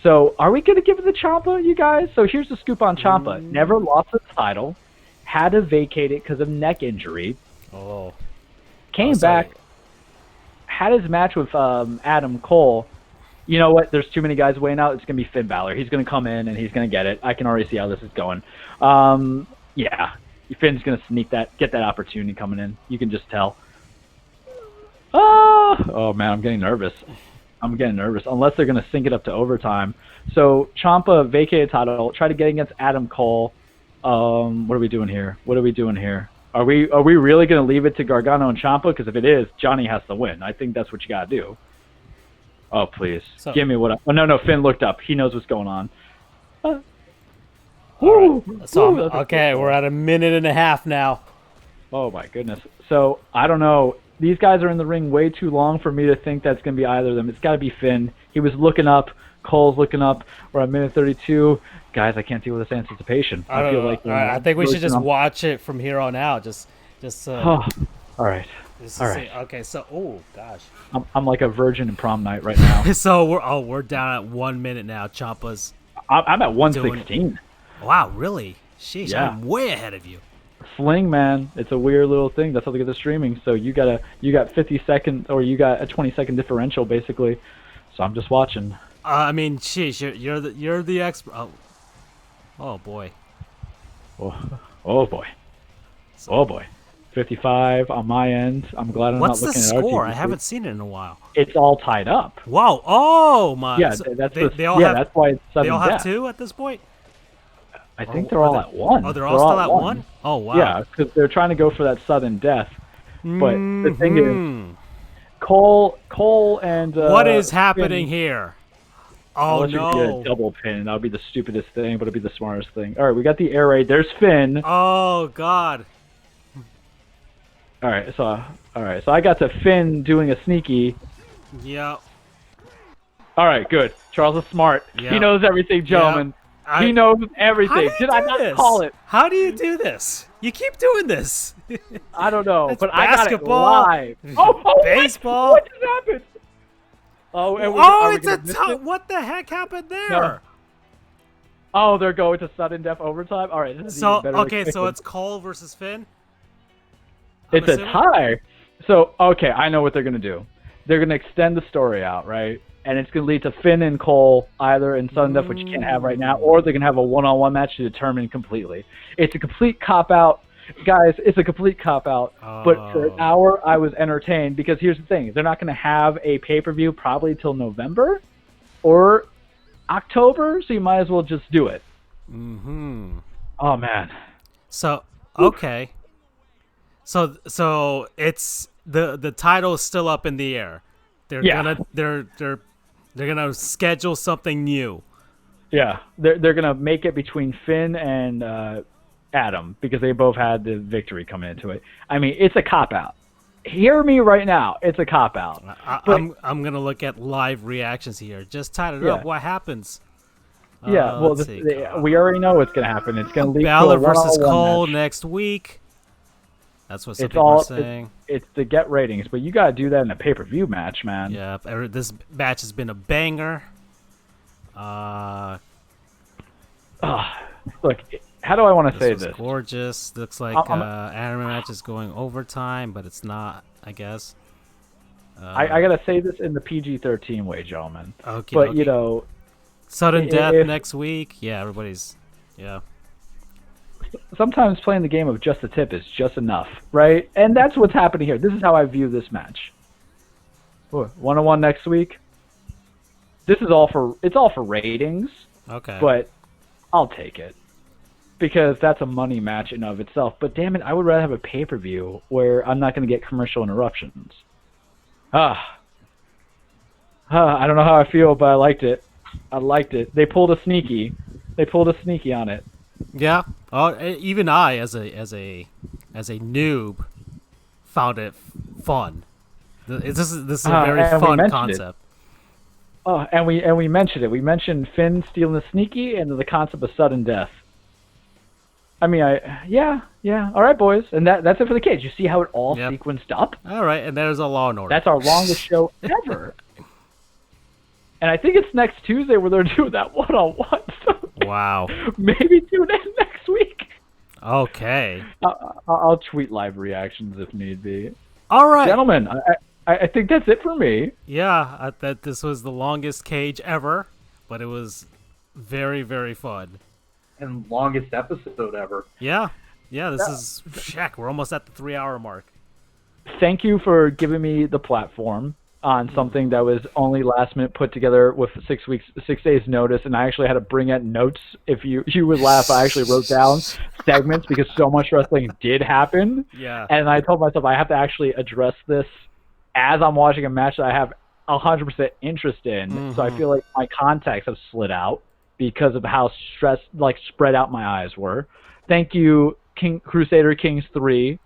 So, are we going to give it to Ciampa, you guys? So here's the scoop on Ciampa. Never lost the title, had to vacate it because of neck injury. Oh. Came sorry. back, had his match with Adam Cole. You know what? There's too many guys weighing out. It's going to be Finn Balor. He's going to come in and he's going to get it. I can already see how this is going. Yeah, Finn's going to get that opportunity coming in. You can just tell. Oh man, I'm getting nervous. Unless they're going to sync it up to overtime. So Ciampa vacated title, try to get against Adam Cole. What are we doing here? Are we really going to leave it to Gargano and Ciampa? Because if it is, Johnny has to win. I think that's what you got to do. Oh, please. So- Give me what no, Finn looked up. He knows what's going on. All right. So, okay, we're at 1.5 minutes now. Oh, my goodness. So, I don't know. These guys are in the ring way too long for me to think that's going to be either of them. It's got to be Finn. He was looking up. Cole's looking up. We're at 1:32. Guys, I can't deal with this anticipation. I feel like... All right, I think we should just roasting watch it from here on out. All right. Just All to right. see. Okay, so, oh, gosh. I'm like a virgin in prom night right now. So, we're down at 1 minute now. Ciampa's... I'm at 116. Wow, really? Sheesh, Yeah. I'm way ahead of you. Sling, man, it's a weird little thing. That's how they get the streaming. So you got 50 seconds, or you got a 20-second differential basically. So I'm just watching. I mean, sheesh, you're the expert. Oh boy. Oh boy. 55 on my end. I'm glad I'm What's not the looking at score? our I haven't seen it in a while. It's all tied up. Wow. Oh my. Yeah, So that's that's why it's sudden They all have death. 2 at this point. I think they're all at 1. Oh, they're all still at 1. Oh wow. Yeah, because they're trying to go for that sudden death. But the thing is, Mhm. Cole and What is Finn- happening here? Oh Unless you get no. a double pin, that would be the stupidest thing, but it'd be the smartest thing. All right, we got the air raid. There's Finn. Oh god. All right, so I got to Finn doing a sneaky. Yep. All right, good. Charles is smart. Yep. He knows everything, gentlemen. I- He knows How do everything. you Did I do not this? call it? How do you do this? You keep doing this. I don't know, It's but I got it basketball. live. Oh, Baseball. What just happened? Oh, and Oh, we it's a miss tie. it? What the heck happened there? No. Oh, they're going to sudden death overtime. All right, this is So even better than okay, so expected. it's Cole versus Finn. I'm It's a assuming? tie. So, okay, I know what they're going to do. They're going to extend the story out, right? And it's going to lead to Finn and Cole either in sudden death, which you can't have right now, or they're going to have a one-on-one match to determine completely. It's a complete cop-out. Guys, it's a complete cop-out. But for an Oh. hour, I was entertained because here's the thing. They're not going to have a pay-per-view probably till November or October, so you might as well just do it. Mm-hmm. Oh, man. So okay. So it's the title is still up in the air. They're Yeah. gonna schedule something new. Yeah, they're gonna make it between Finn and Adam because they both had the victory coming into it. I mean, it's a cop out. Hear me right now. It's a cop out. I'm gonna look at live reactions here. Just tied it Yeah. up. What happens? Yeah, well, let's see. we already know what's gonna happen. It's gonna lead Balor to a versus one-on-one Cole match. next week. That's what some It's people all are saying. it's to get ratings, but you gotta do that in a pay-per-view match, man. Yeah, this match has been a banger. Look, how do I want to say Was this? gorgeous. Looks like anime match is going overtime, but it's not, I guess. I gotta say this in the PG-13 way, gentlemen. Okay, But you know, sudden death if- next week. Yeah, everybody's. Yeah. sometimes playing the game of just the tip is just enough, right? And that's what's happening here. This is how I view this match. 1-on-1 next week. It's all for ratings, Okay. but I'll take it because that's a money match in of itself. But damn it, I would rather have a pay-per-view where I'm not going to get commercial interruptions. I don't know how I feel, but I liked it. They pulled a sneaky on it. Yeah. Oh, even I, as a noob, found it fun. This is a very fun concept. Oh, and we mentioned it. We mentioned Finn stealing the sneaky and the concept of sudden death. I mean, yeah. All right, boys, and that's it for the cage. You see how it all sequenced up? All right, and there's a Law and Order. That's our longest show ever. And I think it's next Tuesday where they're doing that one-on-one. So wow. Maybe tune in next week. Okay. I'll tweet live reactions if need be. All right, gentlemen. I think that's it for me. Yeah, that this was the longest cage ever, but it was very, very fun. And longest episode ever. Yeah. This is check. We're almost at the 3-hour mark. Thank you for giving me the platform on something that was only last minute put together with 6 days notice, and I actually had to bring out notes. If you would laugh, I actually wrote down segments because so much wrestling did happen. Yeah. And I told myself I have to actually address this as I'm watching a match that I have 100% interest in. Mm-hmm. So I feel like my contacts have slid out because of how spread out my eyes were. Thank you, Crusader Kings 3,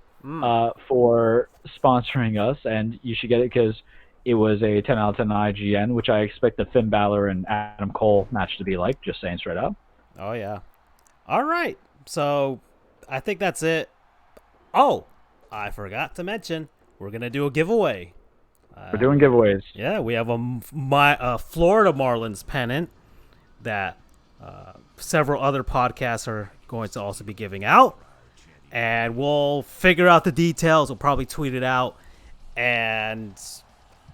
for sponsoring us, and you should get it because it was a 10 out of 10 IGN, which I expect the Finn Balor and Adam Cole match to be like, just saying straight up. Oh, yeah. All right. So I think that's it. Oh, I forgot to mention, we're going to do a giveaway. We're doing giveaways. Yeah, we have a Florida Marlins pennant that several other podcasts are going to also be giving out. And we'll figure out the details. We'll probably tweet it out. And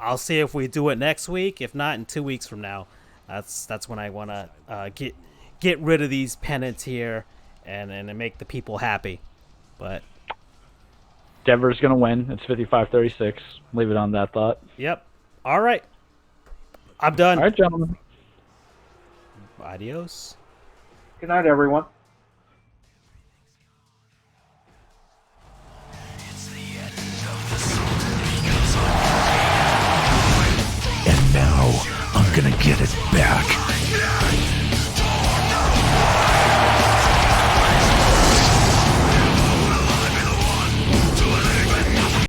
I'll see if we do it next week. If not, in 2 weeks from now. That's when I want to get rid of these pennants here and make the people happy. But Denver's going to win. It's 55-36. Leave it on that thought. Yep. All right. I'm done. All right, gentlemen. Adios. Good night, everyone. And now, I'm gonna get it back.